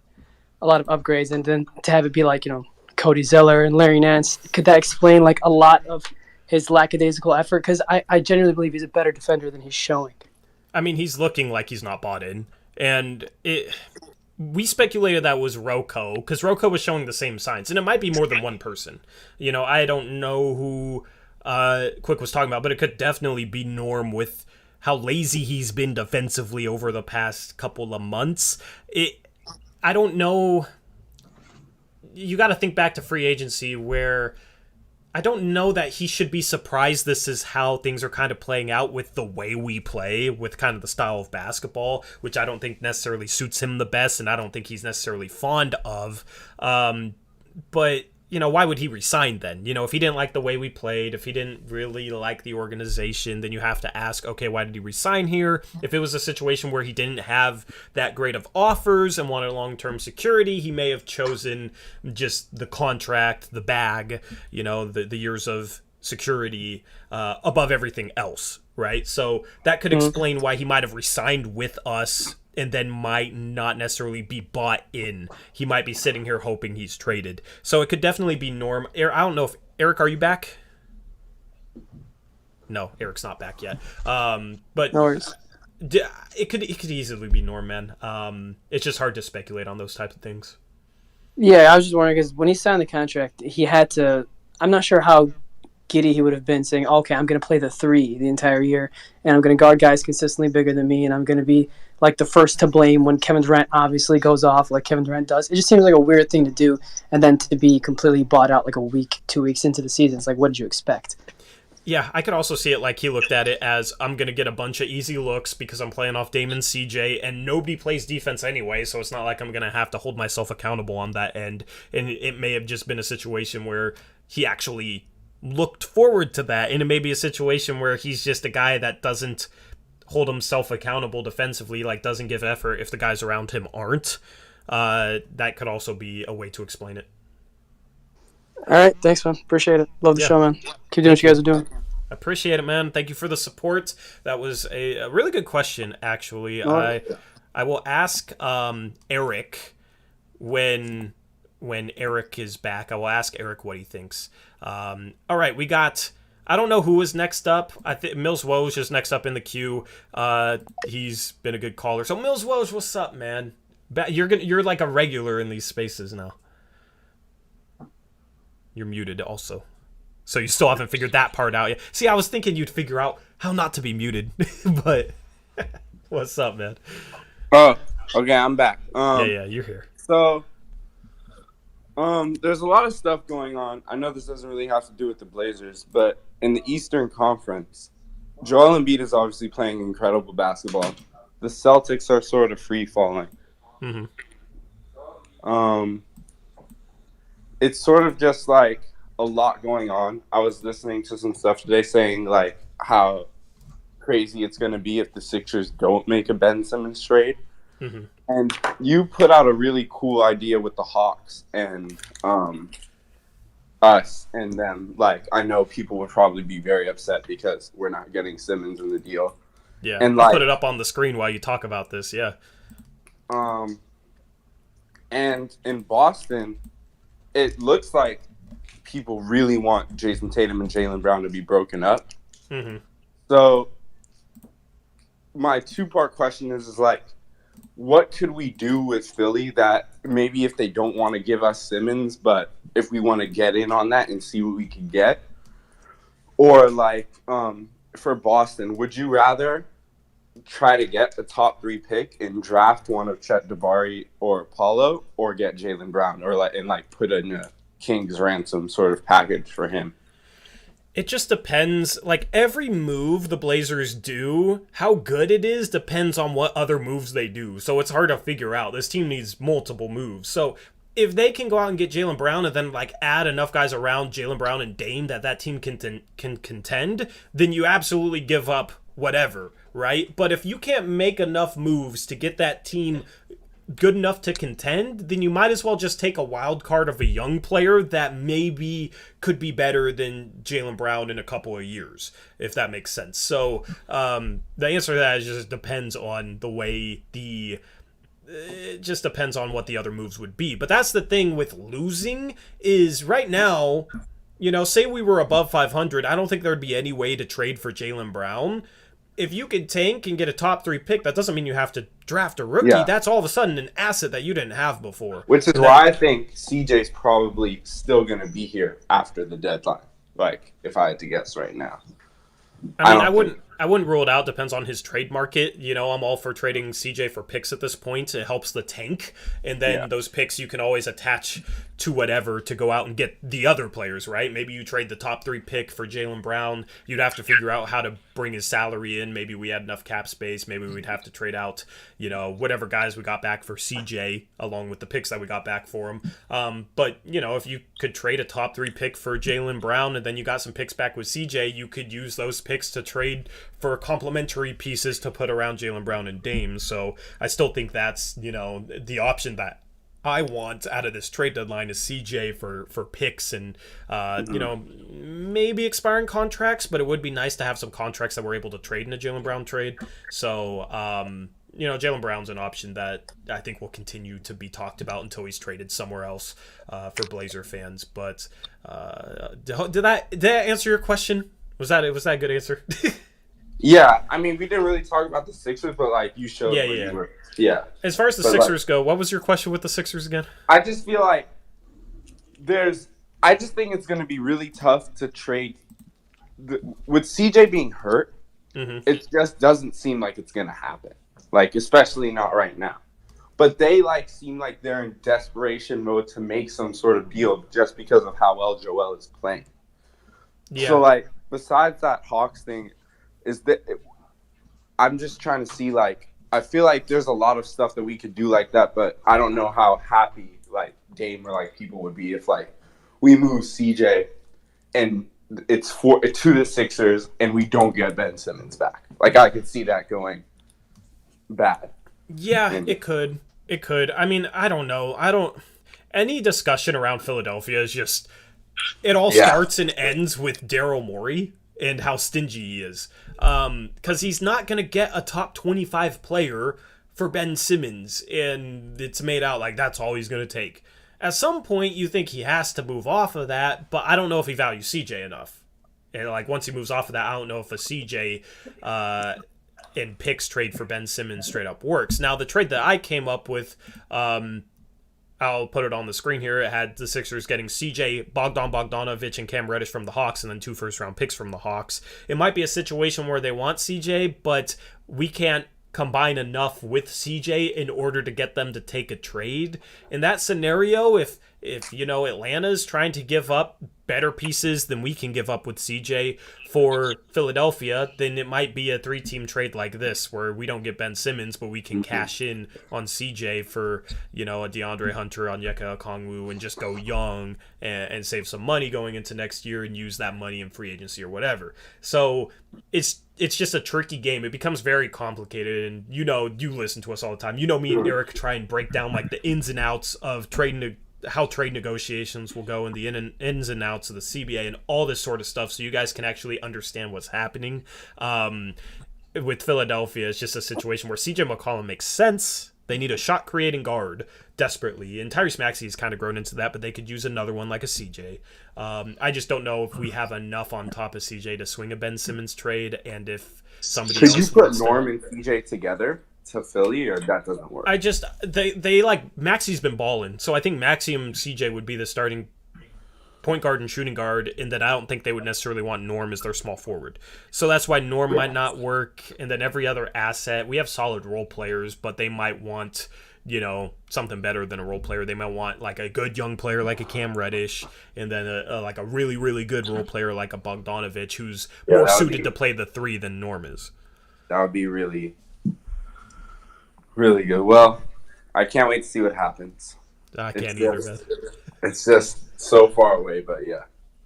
a lot of upgrades, and then to have it be like Cody Zeller and Larry Nance, could that explain like a lot of his lackadaisical effort? Because I genuinely believe he's a better defender than he's showing. I mean, he's looking like he's not bought in, and we speculated that was Rocco, because Rocco was showing the same signs, and it might be more than one person. I don't know who Quick was talking about, but it could definitely be Norm with how lazy he's been defensively over the past couple of months. I don't know. You got to think back to free agency where I don't know that he should be surprised this is how things are kind of playing out with the way we play, with kind of the style of basketball, which I don't think necessarily suits him the best, and I don't think he's necessarily fond of. But, why would he resign then? If he didn't like the way we played, if he didn't really like the organization, then you have to ask, okay, why did he resign here? If it was a situation where he didn't have that great of offers and wanted long-term security, he may have chosen just the contract, the bag, the years of security above everything else, right? So that could explain why he might have resigned with us and then might not necessarily be bought in. He might be sitting here hoping he's traded. So it could definitely be Norm. I don't know if... Eric, are you back? No, Eric's not back yet. But no worries. It could easily be Norm, man. It's just hard to speculate on those types of things. Yeah, I was just wondering, because when he signed the contract, he had to... I'm not sure how giddy he would have been saying, okay, I'm going to play the 3 the entire year, and I'm going to guard guys consistently bigger than me, and I'm going to be like the first to blame when Kevin Durant obviously goes off like Kevin Durant does. It just seems like a weird thing to do, and then to be completely bought out like a week, 2 weeks into the season. It's like, what did you expect? Yeah, I could also see it like he looked at it as, I'm going to get a bunch of easy looks because I'm playing off Dame and CJ, and nobody plays defense anyway, so it's not like I'm going to have to hold myself accountable on that end. And it may have just been a situation where he actually looked forward to that, and it may be a situation where he's just a guy that doesn't hold himself accountable defensively, like doesn't give effort if the guys around him aren't. That could also be a way to explain it. All right, thanks, man. Appreciate it. Love the show, man. Keep doing what you guys are doing. Appreciate it, man. Thank you for the support. That was a really good question, actually. I will ask Eric when Eric is back. I will ask Eric what he thinks. All right, we got... I don't know who is next up. I think Mills Woj is next up in the queue. He's been a good caller. So Mills Woj, what's up, man? You're like a regular in these spaces now. You're muted also. So you still haven't figured that part out yet. See, I was thinking you'd figure out how not to be muted. But what's up, man? Oh, okay, I'm back. Yeah, you're here. So, there's a lot of stuff going on. I know this doesn't really have to do with the Blazers, but in the Eastern Conference, Joel Embiid is obviously playing incredible basketball. The Celtics are sort of free-falling. Mm-hmm. It's sort of just like a lot going on. I was listening to some stuff today saying like how crazy it's going to be if the Sixers don't make a Ben Simmons trade. Mm-hmm. And you put out a really cool idea with the Hawks and us and them. Like, I know people would probably be very upset because we're not getting Simmons in the deal. Yeah, and I'll put it up on the screen while you talk about this, yeah. And in Boston, it looks like people really want Jason Tatum and Jaylen Brown to be broken up. Mm-hmm. So my two-part question is like, what could we do with Philly that maybe if they don't want to give us Simmons, but if we want to get in on that and see what we can get? Or like for Boston, would you rather try to get the top 3 pick and draft one of Chet Dabari or Paulo, or get Jaylen Brown, or put in a King's ransom sort of package for him? It just depends. Like, every move the Blazers do, how good it is depends on what other moves they do. So it's hard to figure out. This team needs multiple moves. So if they can go out and get Jaylen Brown and then like add enough guys around Jaylen Brown and Dame that team can contend, then you absolutely give up whatever, right? But if you can't make enough moves to get that team good enough to contend, then you might as well just take a wild card of a young player that maybe could be better than Jaylen Brown in a couple of years, if that makes sense. So the answer to that just depends on the way it just depends on what the other moves would be. But that's the thing with losing is right now, say we were above 500, I don't think there'd be any way to trade for Jaylen Brown. If you can tank and get a top 3 pick, that doesn't mean you have to draft a rookie. Yeah. That's all of a sudden an asset that you didn't have before. Which is why I think CJ's probably still going to be here after the deadline. Like, if I had to guess right now. I wouldn't rule it out. Depends on his trade market. I'm all for trading CJ for picks at this point. It helps the tank. And then those picks you can always attach to whatever to go out and get the other players, right? Maybe you trade the top 3 pick for Jaylen Brown. You'd have to figure out how to bring his salary in. Maybe we had enough cap space. Maybe we'd have to trade out, whatever guys we got back for CJ along with the picks that we got back for him. But, if you could trade a top 3 pick for Jaylen Brown and then you got some picks back with CJ, you could use those picks to trade for complementary pieces to put around Jaylen Brown and Dame. So I still think that's, the option that I want out of this trade deadline is CJ for picks and, maybe expiring contracts, but it would be nice to have some contracts that we're able to trade in a Jaylen Brown trade. So, Jaylen Brown's an option that I think will continue to be talked about until he's traded somewhere else for Blazer fans. But did that answer your question? Was that a good answer? Yeah, I mean, we didn't really talk about the Sixers, but like you showed. Yeah. As far as the Sixers go, what was your question with the Sixers again? I just feel like I just think it's going to be really tough to trade. With CJ being hurt, it just doesn't seem like it's going to happen. Like, especially not right now. But they seem like they're in desperation mode to make some sort of deal just because of how well Joel is playing. Yeah. So besides that Hawks thing, I'm just trying to see I feel like there's a lot of stuff that we could do like that, but I don't know how happy Dame or people would be if we move CJ and it's to the Sixers and we don't get Ben Simmons back. I could see that going bad. Yeah, it could. I mean, I don't know. Any discussion around Philadelphia is just it all starts and ends with Daryl Morey and how stingy he is. Because he's not going to get a top 25 player for Ben Simmons, and it's made out like that's all he's going to take. At some point, you think he has to move off of that, but I don't know if he values CJ enough. And once he moves off of that, I don't know if a CJ and picks trade for Ben Simmons straight up works. Now, the trade that I came up with, I'll put it on the screen here. It had the Sixers getting CJ, Bogdanovich, and Cam Reddish from the Hawks, and then 2 first-round picks from the Hawks. It might be a situation where they want CJ, but we can't combine enough with CJ in order to get them to take a trade. In that scenario, if Atlanta's trying to give up better pieces than we can give up with CJ for Philadelphia, then it might be a 3-team trade like this where we don't get Ben Simmons, but we can cash in on CJ for, a DeAndre Hunter, Onyeka Okongwu, and just go young and save some money going into next year and use that money in free agency or whatever. So it's just a tricky game. It becomes very complicated, and you listen to us all the time. Me and Eric try and break down the ins and outs of how trade negotiations will go and the ins and outs of the CBA and all this sort of stuff, so you guys can actually understand what's happening. With Philadelphia, it's just a situation where CJ McCollum makes sense They need a shot-creating guard desperately. And Tyrese Maxey's kind of grown into that, but they could use another one like a CJ. I just don't know if we have enough on top of CJ to swing a Ben Simmons trade, and if somebody Could else you put wants Norm and CJ together to Philly, or that doesn't work? they like Maxey's been balling, so I think Maxey and CJ would be the starting point guard and shooting guard, and then I don't think they would necessarily want Norm as their small forward. So that's why Norm might not work, and then every other asset, we have solid role players, but they might want, something better than a role player. They might want like a good young player like a Cam Reddish, and then like a really, really good role player like a Bogdanovich, who's more suited to play the 3 than Norm is. That would be really, really good. Well, I can't wait to see what happens. I can't either, man. It's just so far away, but yeah.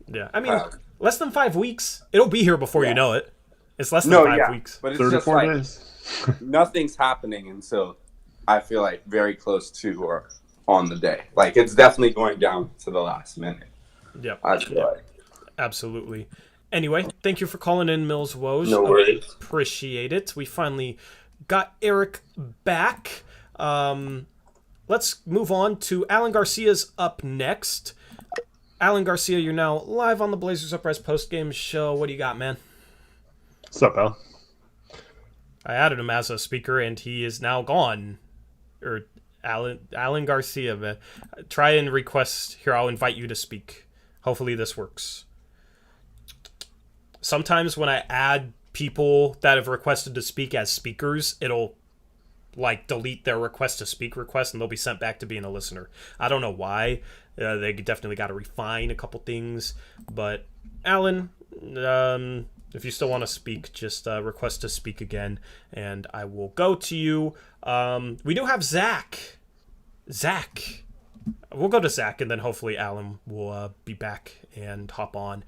Yeah, I mean, less than 5 weeks. It'll be here before you know it. It's less than 5 weeks. But it's just like days. Nothing's happening until I feel like very close to or on the day. Like, it's definitely going down to the last minute. Yep. I feel like. Absolutely. Anyway, thank you for calling in, Mills Woj. No worries. Appreciate it. We finally got Eric back. Let's move on to Alan Garcia's up next. Alan Garcia, you're now live on the Blazers Uprise postgame show. What do you got, man? What's up, Al? I added him as a speaker, and he is now gone. Or Alan Garcia, man. Try and request. Here, I'll invite you to speak. Hopefully this works. Sometimes when I add people that have requested to speak as speakers, it'll like delete their request to speak request, and they'll be sent back to being a listener. I don't know why. They definitely got to refine a couple things. But Alan, if you still want to speak, just request to speak again, and I will go to you. We do have Zach. We'll go to Zach, and then hopefully Alan will be back and hop on.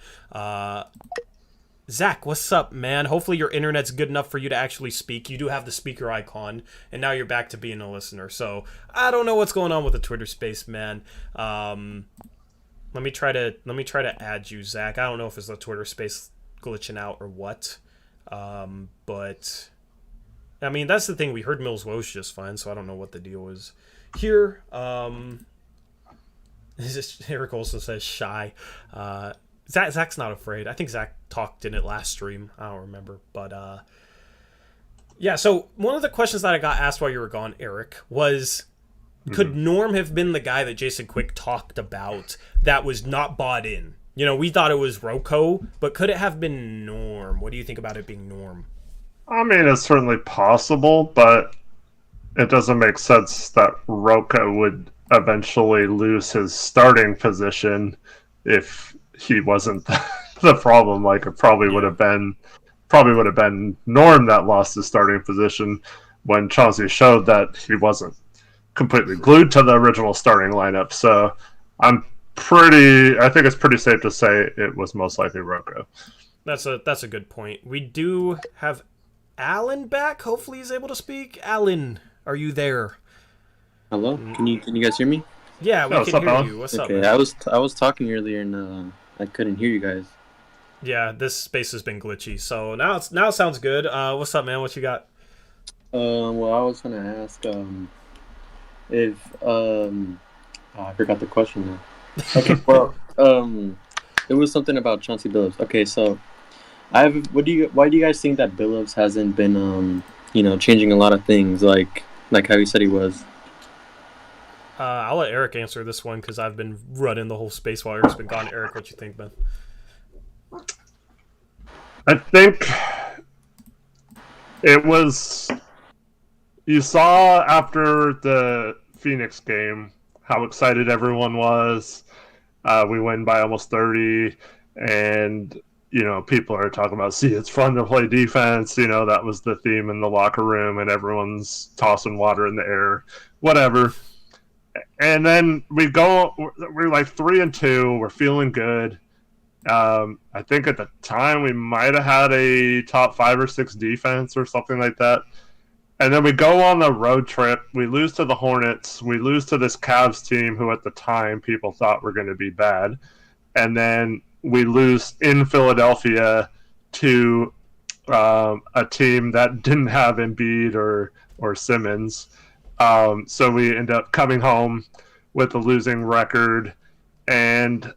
Zach, what's up, man? Hopefully your internet's good enough for you to actually speak. You do have the speaker icon, and now you're back to being a listener. So I don't know what's going on with the Twitter space, man. Let me try to add you, Zach. I don't know if it's the Twitter space glitching out or what. But I mean, that's the thing. We heard Mills Woj just fine, so I don't know what the deal is here. Eric also says shy. Zach's not afraid. I think Zach talked in it last stream. I don't remember. But, yeah, so one of the questions that I got asked while you were gone, Eric, was could Norm have been the guy that Jason Quick talked about that was not bought in? We thought it was Rocco, but could it have been Norm? What do you think about it being Norm? I mean, it's certainly possible, but it doesn't make sense that Rocco would eventually lose his starting position if he wasn't the problem. Like, it probably would have been Norm that lost his starting position when Chauncey showed that he wasn't completely glued to the original starting lineup. So I think it's pretty safe to say it was most likely Rocco. That's a good point. We do have Alan back. Hopefully he's able to speak. Alan, are you there? Hello? Can you guys hear me? Yeah, we can hear you. What's up, man? I was talking earlier and I couldn't hear you guys. Yeah, this space has been glitchy. So now it sounds good. What's up, man? What you got? Well, I was gonna ask if I forgot the question now. Okay, well, it was something about Chauncey Billups. Okay, so why do you guys think that Billups hasn't been changing a lot of things like how he said he was? I'll let Eric answer this one because I've been running the whole space while Eric's been gone. Eric, what you think, man? I think it was... You saw after the Phoenix game how excited everyone was. We win by almost 30, and people are talking about, see, it's fun to play defense. That was the theme in the locker room, and everyone's tossing water in the air, whatever. And then we're like 3-2. We're feeling good. I think at the time we might have had a top 5 or 6 defense or something like that. And then we go on the road trip. We lose to the Hornets. We lose to this Cavs team who at the time people thought were going to be bad. And then we lose in Philadelphia to a team that didn't have Embiid or Simmons. So we end up coming home with a losing record, and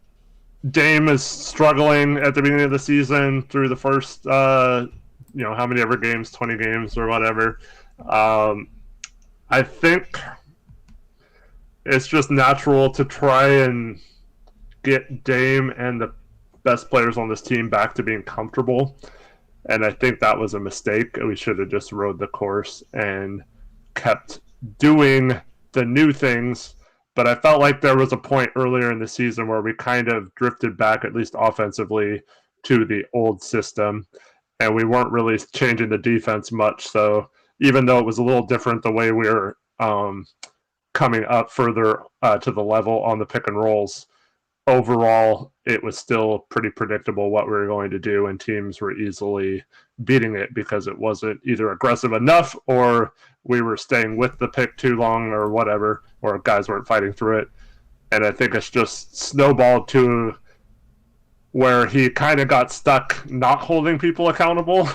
Dame is struggling at the beginning of the season through the first, how many ever games, 20 games or whatever. I think it's just natural to try and get Dame and the best players on this team back to being comfortable. And I think that was a mistake. We should have just rode the course and kept doing the new things. But I felt like there was a point earlier in the season where we kind of drifted back, at least offensively, to the old system. And we weren't really changing the defense much. So even though it was a little different the way we were coming up further to the level on the pick and rolls, overall, it was still pretty predictable what we were going to do, and teams were easily beating it because it wasn't either aggressive enough or we were staying with the pick too long or whatever, or guys weren't fighting through it. And I think it's just snowballed to where he kind of got stuck not holding people accountable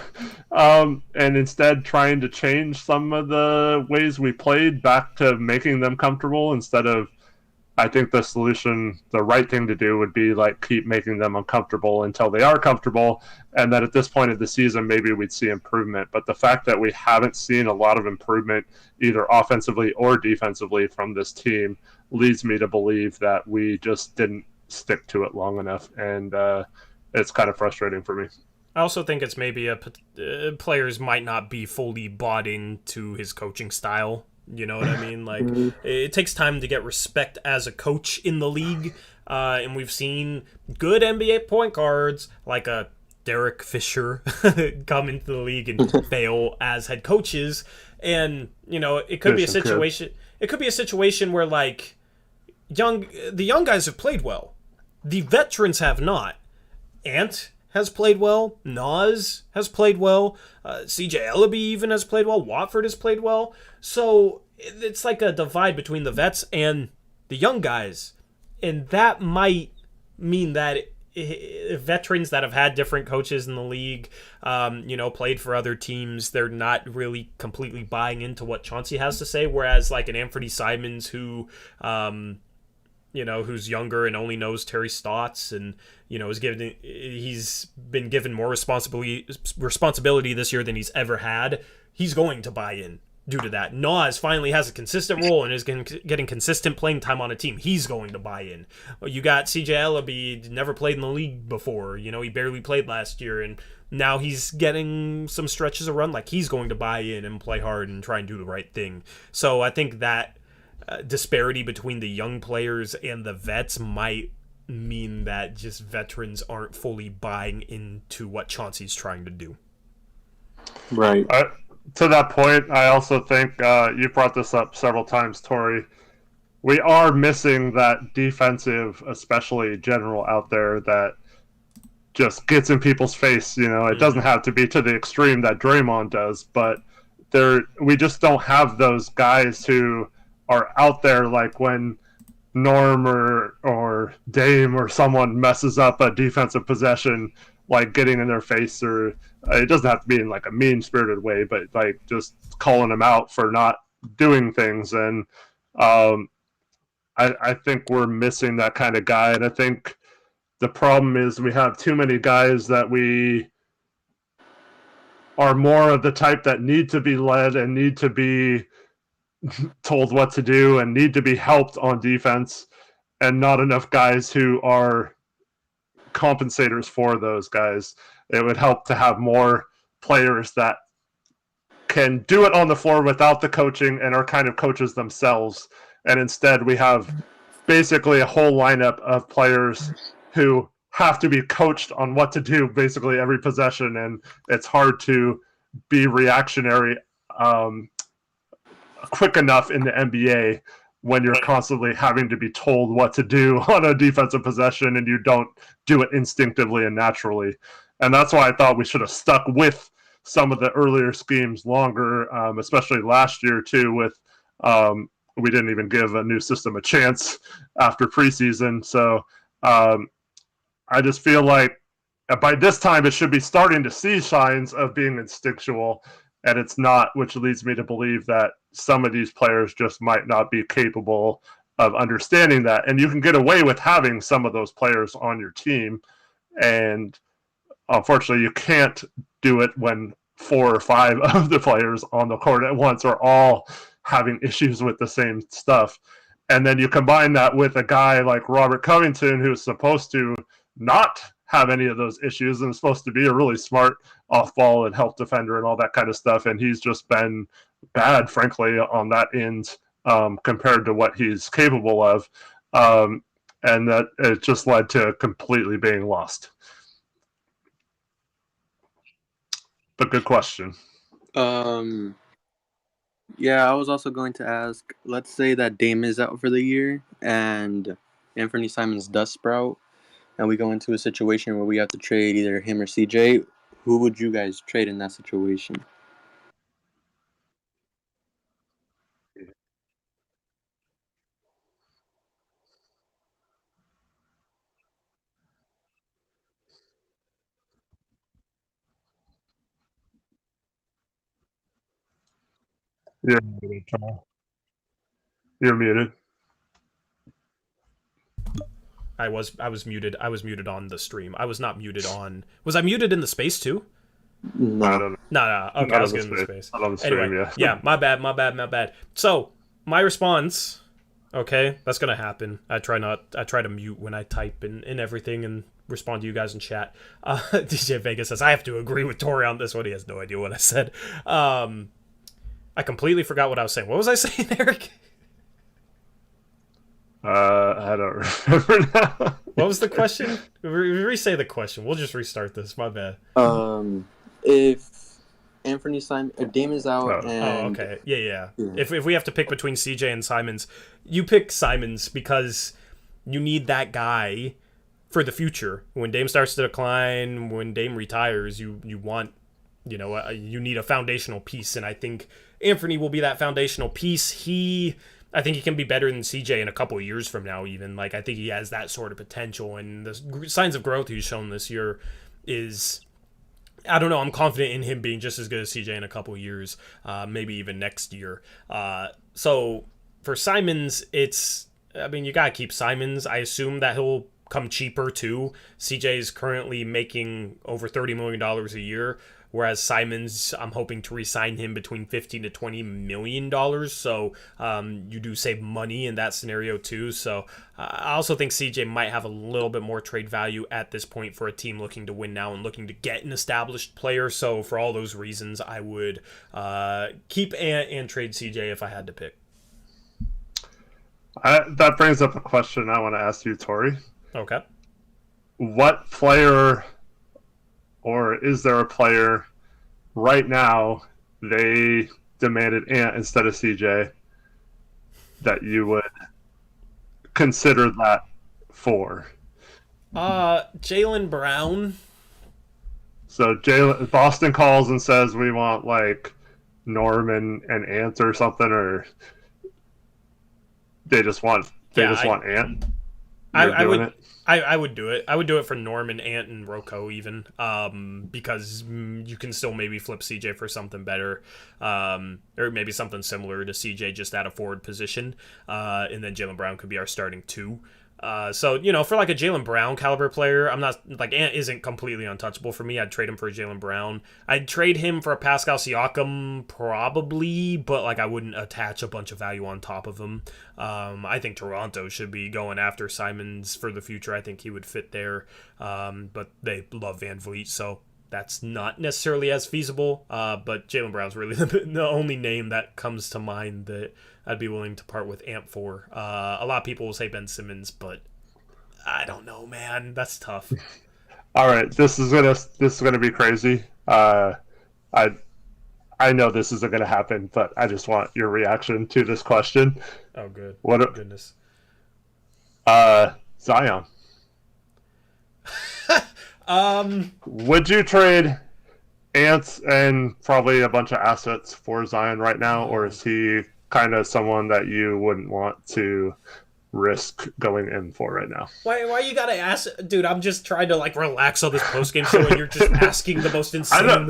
and instead trying to change some of the ways we played back to making them comfortable instead of, I think the solution, the right thing to do would be like keep making them uncomfortable until they are comfortable. And that at this point of the season, maybe we'd see improvement. But the fact that we haven't seen a lot of improvement either offensively or defensively from this team leads me to believe that we just didn't stick to it long enough. And it's kind of frustrating for me. I also think it's maybe players might not be fully bought into his coaching style. You know what I mean? Like, it takes time to get respect as a coach in the league. And we've seen good NBA point guards like a Derek Fisher come into the league and fail as head coaches. And, it could be a situation. It could be a situation where, like, the young guys have played well. The veterans have not. Ant has played well. Nas has played well. CJ Ellaby even has played well. Watford has played well. So it's like a divide between the vets and the young guys. And that might mean that veterans that have had different coaches in the league, played for other teams, they're not really completely buying into what Chauncey has to say. Whereas like an Anthony Simons who who's younger and only knows Terry Stotts and, he's been given more responsibility this year than he's ever had. He's going to buy in due to that. Nas finally has a consistent role and is getting consistent playing time on a team. He's going to buy in. You got CJ Ellaby, never played in the league before. He barely played last year, and now he's getting some stretches of run. Like, he's going to buy in and play hard and try and do the right thing. So I think that disparity between the young players and the vets might mean that just veterans aren't fully buying into what Chauncey's trying to do. Right. To that point, I also think you brought this up several times, Torey. We are missing that defensive, especially general out there that just gets in people's face. It doesn't have to be to the extreme that Draymond does, but we just don't have those guys who are out there, like when Norm or Dame or someone messes up a defensive possession, like getting in their face, or it doesn't have to be in like a mean-spirited way, but like just calling them out for not doing things. And I think we're missing that kind of guy. And I think the problem is we have too many guys that we are more of the type that need to be led and need to be told what to do and need to be helped on defense, and not enough guys who are compensators for those guys. It would help to have more players that can do it on the floor without the coaching and are kind of coaches themselves. And instead we have basically a whole lineup of players who have to be coached on what to do basically every possession, and it's hard to be reactionary quick enough in the NBA when you're constantly having to be told what to do on a defensive possession and you don't do it instinctively and naturally. And that's why I thought we should have stuck with some of the earlier schemes longer, especially last year too, with we didn't even give a new system a chance after preseason. So I just feel like by this time it should be starting to see signs of being instinctual. and it's not, which leads me to believe that some of these players just might not be capable of understanding that. And you can get away with having some of those players on your team, and unfortunately you can't do it when 4 or 5 of the players on the court at once are all having issues with the same stuff. And then you combine that with a guy like Robert Covington, who's supposed to not have any of those issues and is supposed to be a really smart off-ball and help defender and all that kind of stuff. And he's just been bad, frankly, on that end compared to what he's capable of. And that it just led to completely being lost. But good question. Yeah, I was also going to ask, let's say that Dame is out for the year and Anthony Simons does sprout, and we go into a situation where we have to trade either him or CJ. Who would you guys trade in that situation? You're muted, Tom. You're muted. I was muted. I was muted on the stream. I was not muted on. Was I muted in the space too? No. I don't know. No. Okay, I was good in the space. Not on the stream, Anyway, yeah. my bad. So my response. Okay, that's gonna happen. I try to mute when I type and everything and respond to you guys in chat. DJ Vegas says I have to agree with Torey on this one. He has no idea what I said. I completely forgot what I was saying. What was I saying, Eric? I don't remember now. What was the question? Re-say the question. We'll just restart this. My bad. If Anthony Simons, if Dame is out, and okay, yeah. If we have to pick between CJ and Simons, you pick Simons because you need that guy for the future. When Dame starts to decline, when Dame retires, you want, you need a foundational piece, and I think Anthony will be that foundational piece. I think he can be better than CJ in a couple of years from now, even. Like, I think he has that sort of potential, and the signs of growth he's shown this year is, I don't know, I'm confident in him being just as good as CJ in a couple of years, maybe even next year. So for Simons, you got to keep Simons. I assume that he'll come cheaper too. CJ is currently making over $30 million a year, whereas Simons, I'm hoping to re-sign him between $15 to $20 million. So you do save money in that scenario too. So I also think CJ might have a little bit more trade value at this point for a team looking to win now and looking to get an established player. So for all those reasons, I would keep and trade CJ if I had to pick. That brings up a question I want to ask you, Torey. Okay. What player, or is there a player right now they demanded Ant instead of CJ that you would consider that for? Jaylen Brown. So Boston calls and says we want like Norman and Ant or something, or they just want Ant. I would do it. I would do it for Norman, Ant, and Rocco even, because you can still maybe flip CJ for something better, or maybe something similar to CJ just at a forward position, and then Jaylen Brown could be our starting 2. So, for like a Jaylen Brown caliber player, I'm not, like, Ant isn't completely untouchable for me. I'd trade him for Jaylen Brown. I'd trade him for a Pascal Siakam probably, but like I wouldn't attach a bunch of value on top of him. I think Toronto should be going after Simons for the future. I think he would fit there, but they love Van Vliet, so that's not necessarily as feasible. But Jaylen Brown's really the only name that comes to mind that I'd be willing to part with Ant for. A lot of people will say Ben Simmons, but I don't know, man. That's tough. All right, this is gonna be crazy. I know this isn't gonna happen, but I just want your reaction to this question. Oh, good. Goodness. Zion. Would you trade Ant and probably a bunch of assets for Zion right now, or is he kind of someone that you wouldn't want to risk going in for right now. Why you gotta ask, dude? I'm just trying to like relax on this post game show, and you're just asking the most insane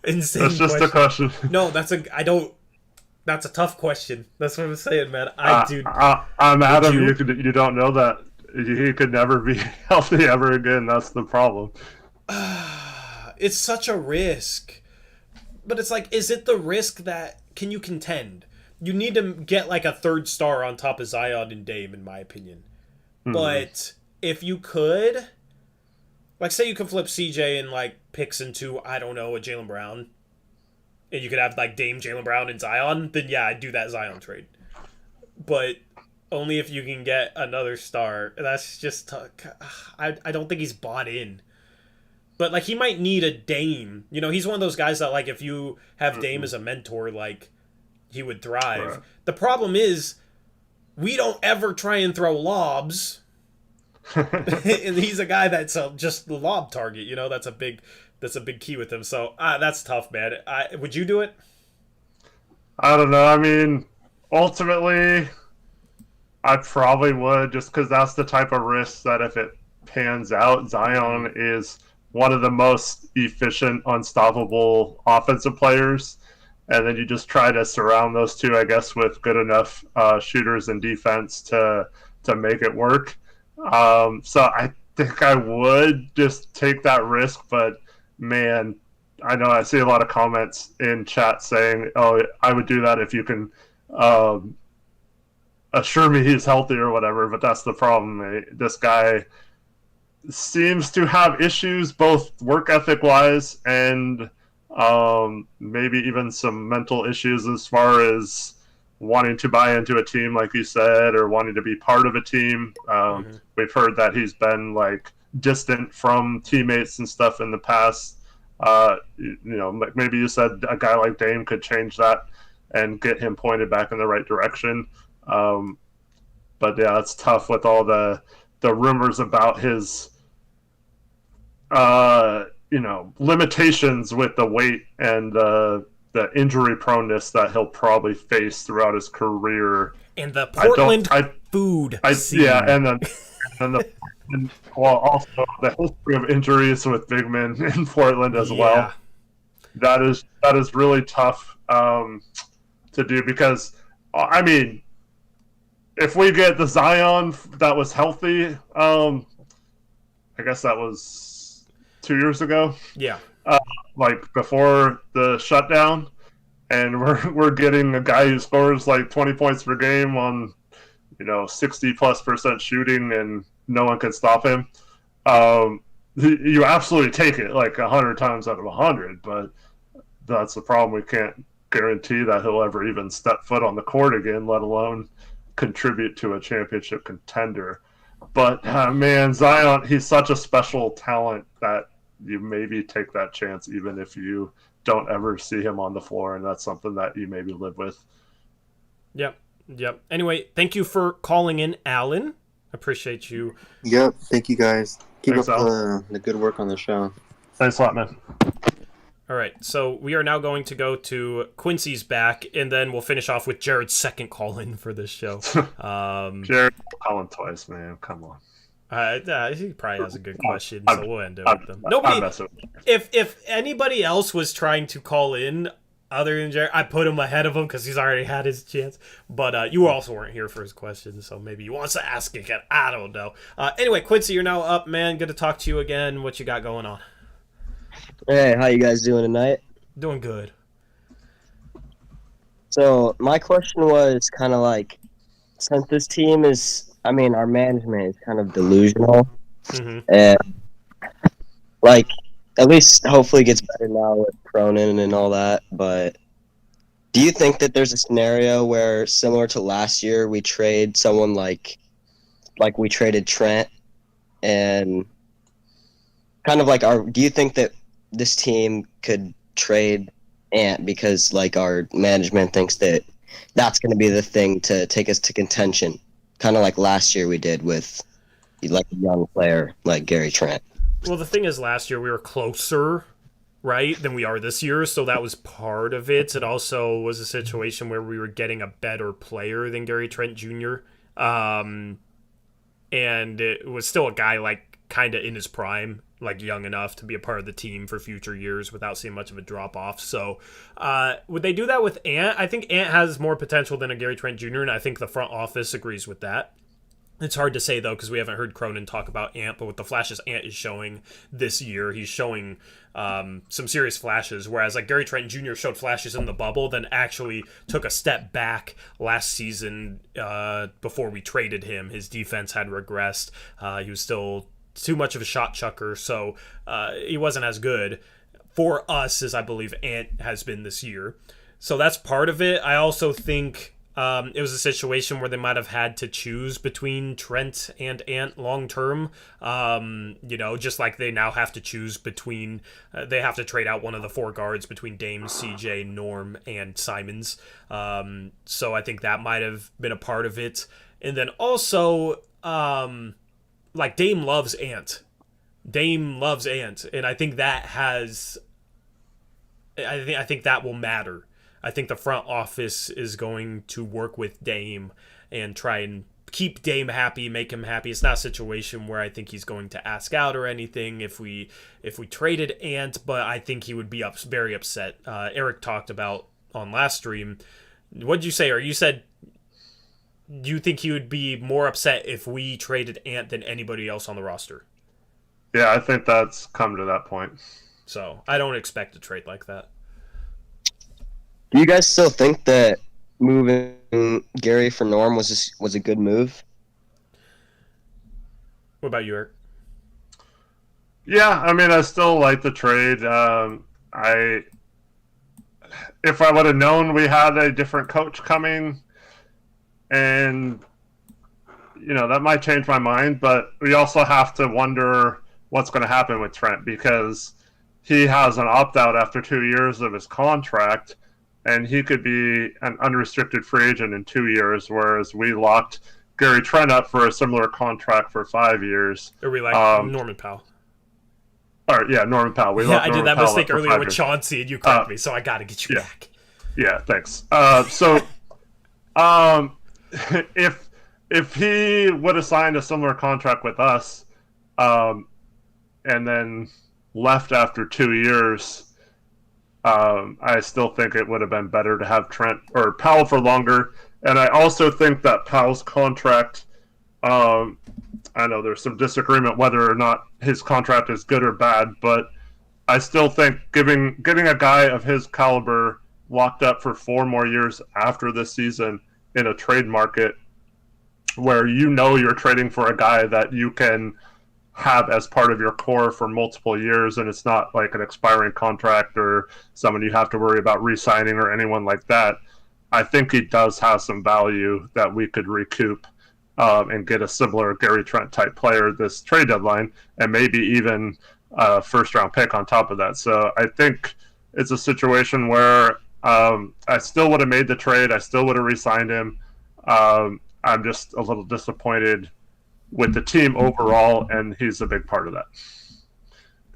That's just a question. No, that's a tough question. That's what I'm saying, man. I'm Adam. You don't know that he could never be healthy ever again. That's the problem. It's such a risk, but it's like, is it the risk that can you contend? You need to get like a third star on top of Zion and Dame, in my opinion. Mm-hmm. But if you could, like, say you could flip CJ and like picks into, I don't know, a Jaylen Brown, and you could have like Dame, Jaylen Brown, and Zion, then yeah, I'd do that Zion trade. But only if you can get another star. That's just I don't think he's bought in. But like, he might need a Dame. You know, he's one of those guys that like, if you have Dame as a mentor, like, he would thrive. Right. The problem is, we don't ever try and throw lobs. And he's a guy that's just the lob target. You know, that's a big key with him. So that's tough, man. Would you do it? I don't know. I mean, ultimately, I probably would, just because that's the type of risk that if it pans out, Zion is one of the most efficient, unstoppable offensive players. And then you just try to surround those two, I guess, with good enough shooters and defense to make it work. So I think I would just take that risk. But, man, I know I see a lot of comments in chat saying, oh, I would do that if you can assure me he's healthy or whatever. But that's the problem. This guy seems to have issues both work ethic-wise and maybe even some mental issues as far as wanting to buy into a team, like you said, or wanting to be part of a team. We've heard that he's been like distant from teammates and stuff in the past. You know, like maybe you said a guy like Dame could change that and get him pointed back in the right direction. But yeah, it's tough with all the rumors about his you know, limitations with the weight and the injury proneness that he'll probably face throughout his career. And the Portland food scene. Yeah, and also the history of injuries with big men in Portland as well. That is really tough to do, because, I mean, if we get the Zion that was healthy, I guess that was 2 years ago. Yeah. Like before the shutdown, and we're getting a guy who scores like 20 points per game on, you know, 60+% shooting, and no one can stop him. You absolutely take it like 100 times out of 100, but that's the problem. We can't guarantee that he'll ever even step foot on the court again, let alone contribute to a championship contender. But man, Zion, he's such a special talent that you maybe take that chance even if you don't ever see him on the floor, and that's something that you maybe live with. Yep. Anyway, thank you for calling in, Alan. Appreciate you. Yep, thank you guys. Keep up the good work on the show. Thanks a lot, man. All right, so we are now going to go to Quincy's back, and then we'll finish off with Jared's second call-in for this show. Jared calling twice, man. Come on. He probably has a good question, so we'll end it with them. Nobody. If anybody else was trying to call in other than Jared, I put him ahead of him because he's already had his chance. But you also weren't here for his question, so maybe he wants to ask again. I don't know. Anyway, Quincy, you're now up, man. Good to talk to you again. What you got going on? Hey, how you guys doing tonight? Doing good. So my question was kind of like, since this team is, I mean, our management is kind of delusional, and like, at least hopefully it gets better now with Cronin and all that, but do you think that there's a scenario where, similar to last year, we trade someone like we traded Trent, and kind of like do you think that this team could trade Ant because like our management thinks that that's going to be the thing to take us to contention, kind of like last year we did with like a young player like Gary Trent? Well, the thing is, last year we were closer, right, than we are this year, so that was part of it. It also was a situation where we were getting a better player than Gary Trent Jr. And it was still a guy like kind of in his prime, like young enough to be a part of the team for future years without seeing much of a drop off. So would they do that with Ant? I think Ant has more potential than a Gary Trent Jr., and I think the front office agrees with that. It's hard to say, though, because we haven't heard Cronin talk about Ant, but with the flashes Ant is showing this year, he's showing some serious flashes, whereas like Gary Trent Jr. showed flashes in the bubble, then actually took a step back last season before we traded him. His defense had regressed. He was still too much of a shot chucker, so he wasn't as good for us as I believe Ant has been this year. So that's part of it. I also think it was a situation where they might have had to choose between Trent and Ant long term. Just like they now have to choose between, they have to trade out one of the 4 guards between Dame, CJ, Norm, and Simons. So I think that might have been a part of it. And then also, like Dame loves Ant. Dame loves Ant, and I think that has. I think that will matter. I think the front office is going to work with Dame and try and keep Dame happy, make him happy. It's not a situation where I think he's going to ask out or anything if we traded Ant, but I think he would be very upset. Eric talked about on last stream. What'd you say? Or you said you think he would be more upset if we traded Ant than anybody else on the roster? Yeah, I think that's come to that point. So I don't expect a trade like that. Do you guys still think that moving Gary for Norm was a good move? What about you, Eric? Yeah, I mean, I still like the trade. If I would have known we had a different coach coming, and that might change my mind. But we also have to wonder what's going to happen with Trent, because he has an opt-out after 2 years of his contract. And he could be an unrestricted free agent in 2 years, whereas we locked Gary Trent up for a similar contract for 5 years. Or we like Norman Powell. Norman Powell. I did that mistake earlier with Chauncey, and you correct me, so I got to get you back. Yeah, thanks. If he would have signed a similar contract with us, and then left after 2 years. I still think it would have been better to have Trent or Powell for longer. And I also think that Powell's contract, I know there's some disagreement whether or not his contract is good or bad, but I still think getting a guy of his caliber locked up for 4 more years after this season in a trade market where you're trading for a guy that you can have as part of your core for multiple years, and it's not like an expiring contract or someone you have to worry about re-signing or anyone like that. I think he does have some value that we could recoup and get a similar Gary Trent type player this trade deadline, and maybe even a first-round pick on top of that. So I think it's a situation where I still would have made the trade. I still would have re-signed him. I'm just a little disappointed with the team overall, and he's a big part of that.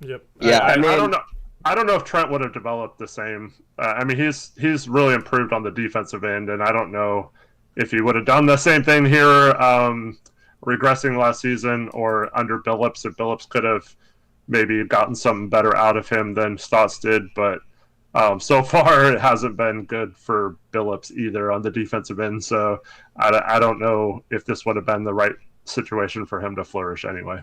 Yep. Yeah, I don't know. I don't know if Trent would have developed the same. He's really improved on the defensive end, and I don't know if he would have done the same thing here, regressing last season or under Billups. If Billups could have maybe gotten something better out of him than Stotts did, but so far it hasn't been good for Billups either on the defensive end. So I don't know if this would have been the right situation for him to flourish anyway.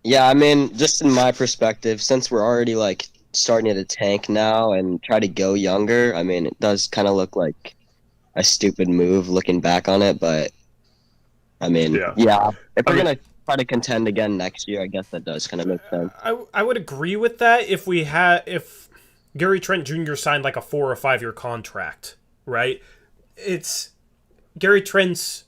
Yeah, I mean, just in my perspective, since we're already like starting to tank now and try to go younger, I mean, it does kind of look like a stupid move looking back on it, but I mean, yeah if we're gonna try to contend again next year, I guess that does kind of make sense. I would agree with that if Gary Trent Jr. signed like a 4 or 5 year contract, right? It's Gary Trent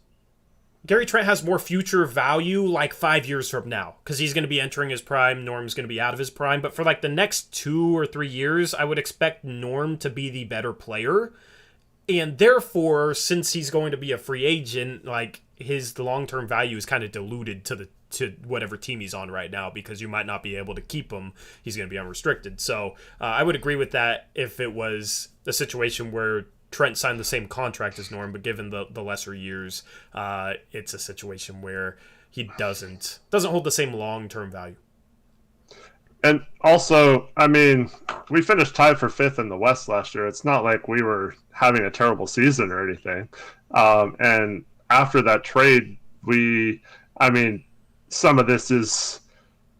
has more future value like 5 years from now because he's going to be entering his prime. Norm's going to be out of his prime. But for like the next 2 or 3 years, I would expect Norm to be the better player. And therefore, since he's going to be a free agent, like the long-term value is kind of diluted to whatever team he's on right now because you might not be able to keep him. He's going to be unrestricted. So I would agree with that if it was a situation where Trent signed the same contract as Norm, but given the lesser years, it's a situation where he doesn't hold the same long-term value. And also, I mean, we finished tied for 5th in the West last year. It's not like we were having a terrible season or anything. And after that trade, some of this is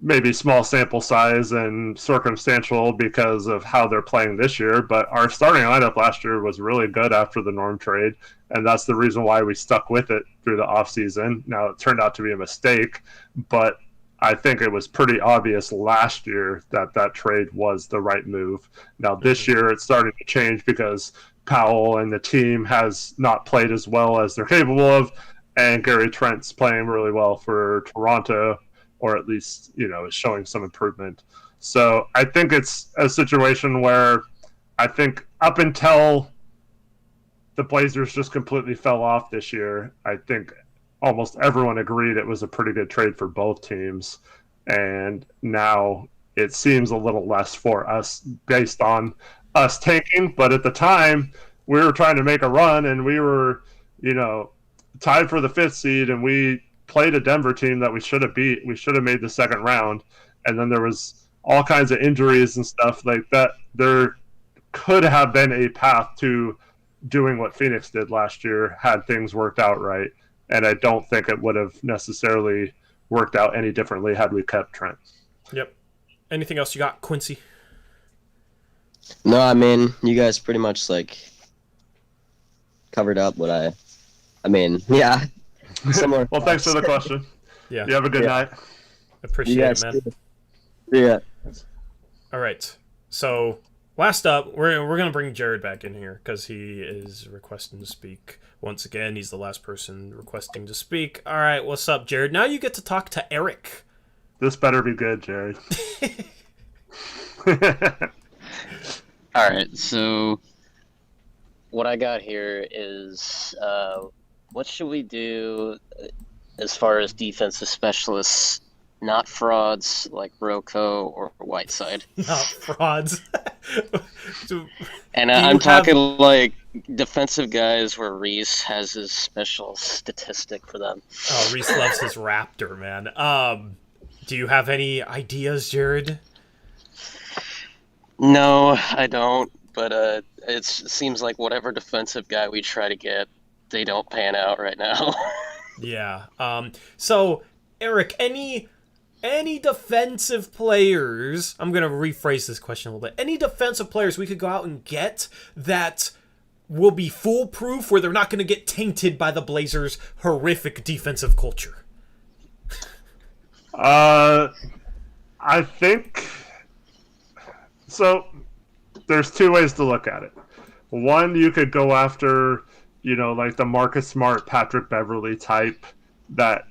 maybe small sample size and circumstantial because of how they're playing this year, but our starting lineup last year was really good after the Norm trade, and that's the reason why we stuck with it through the offseason. Now, it turned out to be a mistake, but I think it was pretty obvious last year that trade was the right move. Now, this year it's starting to change because Powell and the team has not played as well as they're capable of, and Gary Trent's playing really well for Toronto, or at least, is showing some improvement. So I think it's a situation where I think up until the Blazers just completely fell off this year, I think almost everyone agreed it was a pretty good trade for both teams. And now it seems a little less for us based on us tanking. But at the time, we were trying to make a run, and we were, tied for the 5th seed, and we played a Denver team that we should have beat. We should have made the second round. And then there was all kinds of injuries and stuff like that. There could have been a path to doing what Phoenix did last year had things worked out right. And I don't think it would have necessarily worked out any differently had we kept Trent. Yep. Anything else you got, Quincy? No, you guys pretty much covered up what yeah. Similar. Well, thanks for the question. Yeah. You have a good night. Appreciate it, man. Yeah. All right. So last up, we're going to bring Jared back in here because he is requesting to speak. Once again, he's the last person requesting to speak. All right, what's up, Jared? Now you get to talk to Eric. This better be good, Jared. All right, so what I got here is what should we do as far as defensive specialists, not frauds like Rocco or Whiteside? Not frauds. And I'm talking like defensive guys where Reese has his special statistic for them. Oh, Reese loves his Raptor, man. Do you have any ideas, Jared? No, I don't. But it seems like whatever defensive guy we try to get, they don't pan out right now. Yeah. So, Eric, any defensive players, I'm going to rephrase this question a little bit, any defensive players we could go out and get that will be foolproof, where they're not going to get tainted by the Blazers' horrific defensive culture? I think so. There's two ways to look at it. One, you could go after, like the Marcus Smart, Patrick Beverley type that,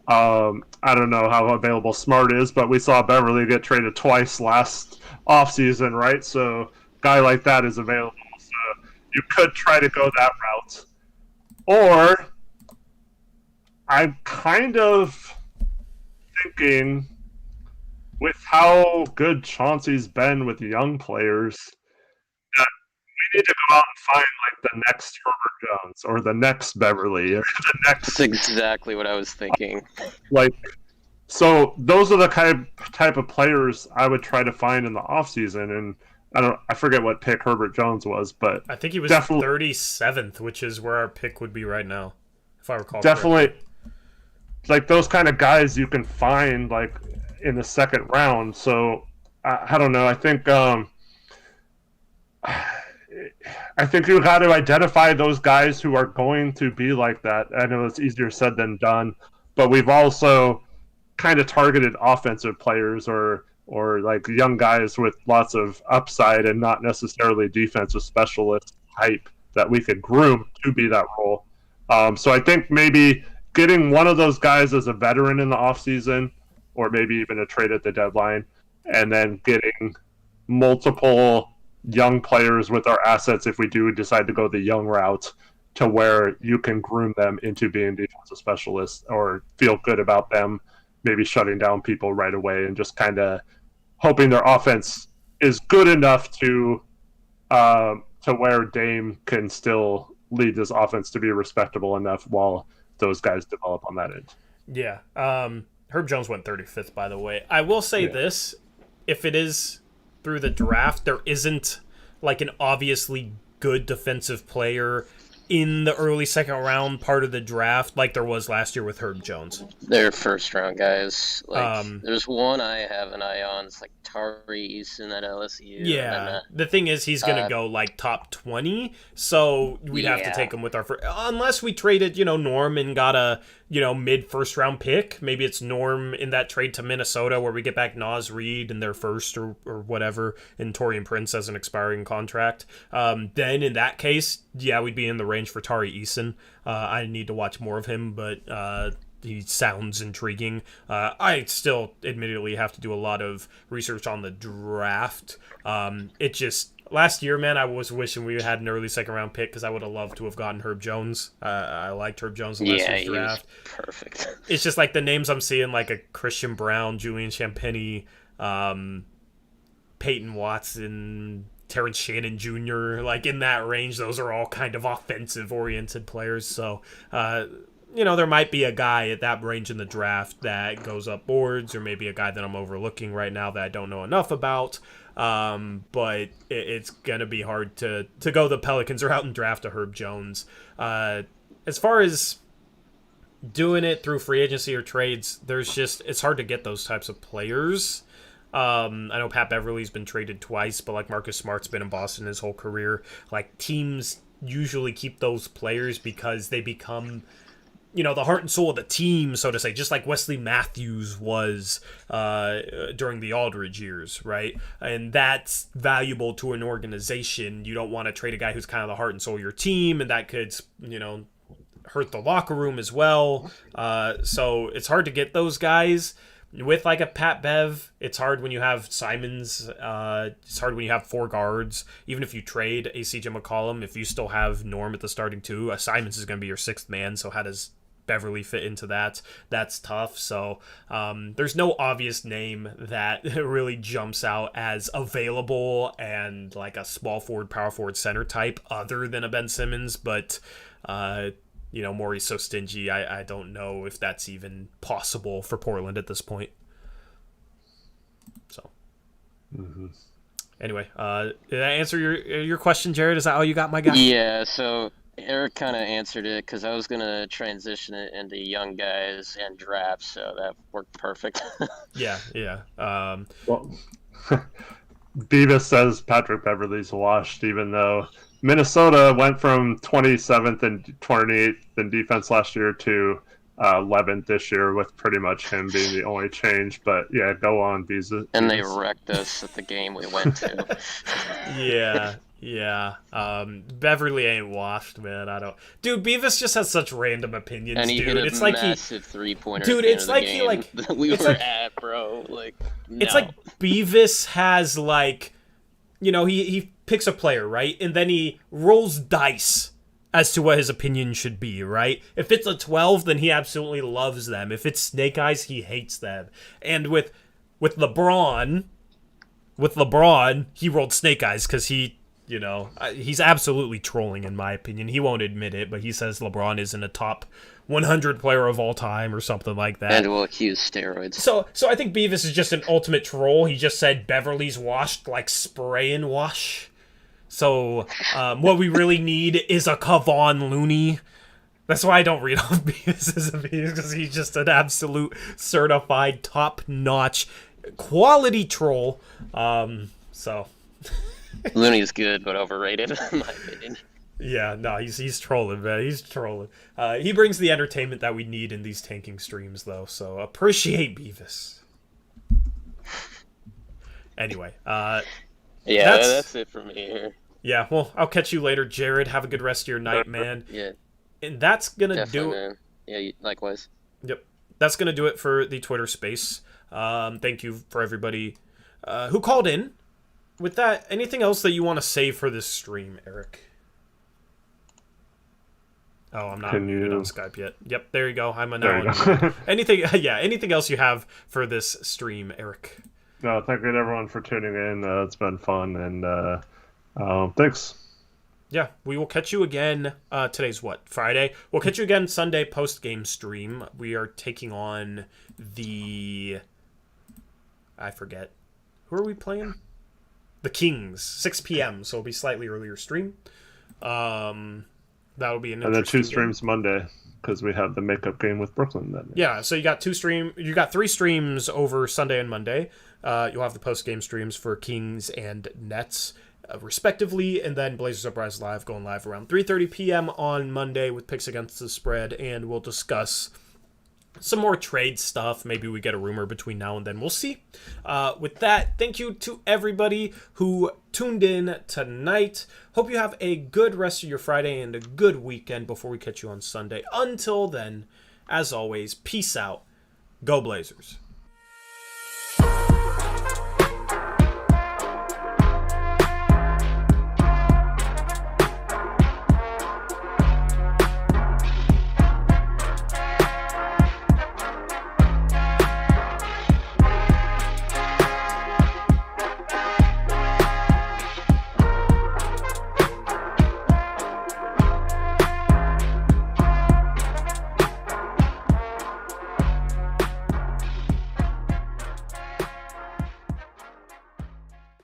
I don't know how available Smart is, but we saw Beverley get traded twice last offseason, right? So a guy like that is available. So you could try to go that route. Or I'm kind of thinking, with how good Chauncey's been with young players, that we need to go out and find the next Herbert Jones or the next Beverly or the next. That's exactly what I was thinking. So those are the type of players I would try to find in the offseason. And I forget what pick Herbert Jones was, but I think he was definitely 37th, which is where our pick would be right now, if I recall. Definitely, correctly. Those kind of guys you can find in the second round. So I don't know. I think you got to identify those guys who are going to be like that. I know it's easier said than done, but we've also kind of targeted offensive players or young guys with lots of upside and not necessarily defensive specialist type that we could groom to be that role. So I think maybe getting one of those guys as a veteran in the offseason, or maybe even a trade at the deadline, and then getting multiple young players with our assets if we do decide to go the young route, to where you can groom them into being defensive specialists or feel good about them, maybe shutting down people right away and just kind of hoping their offense is good enough to to where Dame can still lead this offense to be respectable enough while those guys develop on that end. Yeah. Herb Jones went 35th, by the way. I will say this. If it is through the draft, there isn't like an obviously good defensive player in the early second round part of the draft like there was last year with Herb Jones. They're first round guys. Like there's one I have an eye on. It's like Torey Easton at LSU. Yeah. Then, the thing is he's going to go like top 20, so we'd have to take him with our first, unless we traded, Norm and got a, mid first round pick. Maybe it's Norm in that trade to Minnesota where we get back Nas Reed in their first or whatever, and Torian Prince as an expiring contract. Then in that case, we'd be in the range for Tari Eason. I need to watch more of him, but he sounds intriguing. I still admittedly have to do a lot of research on the draft. It just, last year, man, I was wishing we had an early second round pick because I would have loved to have gotten Herb Jones. I liked Herb Jones in last year's draft. Perfect. It's just like the names I'm seeing, like a Christian Brown, Julian Champagny, Peyton Watson, Terrence Shannon Jr., like in that range. Those are all kind of offensive-oriented players. So, there might be a guy at that range in the draft that goes up boards, or maybe a guy that I'm overlooking right now that I don't know enough about. But it's going to be hard to go the Pelicans route and draft a Herb Jones. As far as doing it through free agency or trades, it's hard to get those types of players. I know Pat Beverly's been traded twice, but like Marcus Smart's been in Boston his whole career. Like teams usually keep those players because they become, the heart and soul of the team, so to say, just like Wesley Matthews was during the Aldridge years, right? And that's valuable to an organization. You don't want to trade a guy who's kind of the heart and soul of your team, and that could, hurt the locker room as well. So it's hard to get those guys. With like a Pat Bev, it's hard when you have Simons. It's hard when you have four guards. Even if you trade ACJ McCollum, if you still have Norm at the starting two, Simons is going to be your sixth man. So how does Beverly fit into that? That's tough. So there's no obvious name that really jumps out as available and like a small forward, power forward, center type other than a Ben Simmons. But Morey's so stingy, I don't know if that's even possible for Portland at this point. So, Anyway, did I answer your question, Jared? Is that how you got my guy? Yeah, so Eric kind of answered it because I was going to transition it into young guys and drafts, so that worked perfect. Yeah. Well, Beavis says Patrick Beverly's washed, even though Minnesota went from 27th and 28th in defense last year to 11th this year, with pretty much him being the only change. But yeah, go on, Beavis. And they wrecked us at the game we went to. Yeah. Beverly ain't washed, man. Dude, Beavis just has such random opinions, and he dude. hit a it's like massive 3-pointer. Dude, it's like he like we were at, bro. Like, no. It's like Beavis has like, he picks a player, right? And then he rolls dice as to what his opinion should be, right? If it's a 12, then he absolutely loves them. If it's Snake Eyes, he hates them. And with LeBron, he rolled Snake Eyes because he's absolutely trolling, in my opinion. He won't admit it, but he says LeBron isn't a top 100 player of all time or something like that. And will accuse steroids. So I think Beavis is just an ultimate troll. He just said Beverly's washed like spray and wash. So what we really need is a Kevon Looney. That's why I don't read off Beavis's opinions, because he's just an absolute certified top-notch quality troll. So Looney's good, but overrated, in my opinion. Yeah, no, he's trolling, man. He's trolling. He brings the entertainment that we need in these tanking streams, though. So appreciate Beavis. Anyway, that's it for me here. Yeah, well, I'll catch you later, Jared. Have a good rest of your night, man. Yeah. And that's gonna Definitely, do it. man. Yeah, likewise. Yep, that's gonna do it for the Twitter space. Thank you for everybody who called in. With that, anything else that you want to say for this stream, Eric? Oh, I'm not on Skype yet. Yep, there you go. Anything else you have for this stream, Eric? No, thank you to everyone for tuning in. It's been fun, and thanks. Yeah, we will catch you again. Today's what? Friday? We'll catch you again Sunday post-game stream. We are taking on the... I forget. Who are we playing? The Kings. 6 p.m., so it'll be slightly earlier stream. That'll be an interesting And then 2 game. streams Monday, because we have the makeup game with Brooklyn then. Yeah, so you got 3 streams over Sunday and Monday. You'll have the post-game streams for Kings and Nets, respectively, and then Blazers Uprise Live going live around 3:30 p.m. on Monday with picks against the spread, and we'll discuss some more trade stuff. Maybe we get a rumor between now and then. We'll see. With that, thank you to everybody who tuned in tonight. Hope you have a good rest of your Friday and a good weekend before we catch you on Sunday. Until then, as always, peace out. Go Blazers.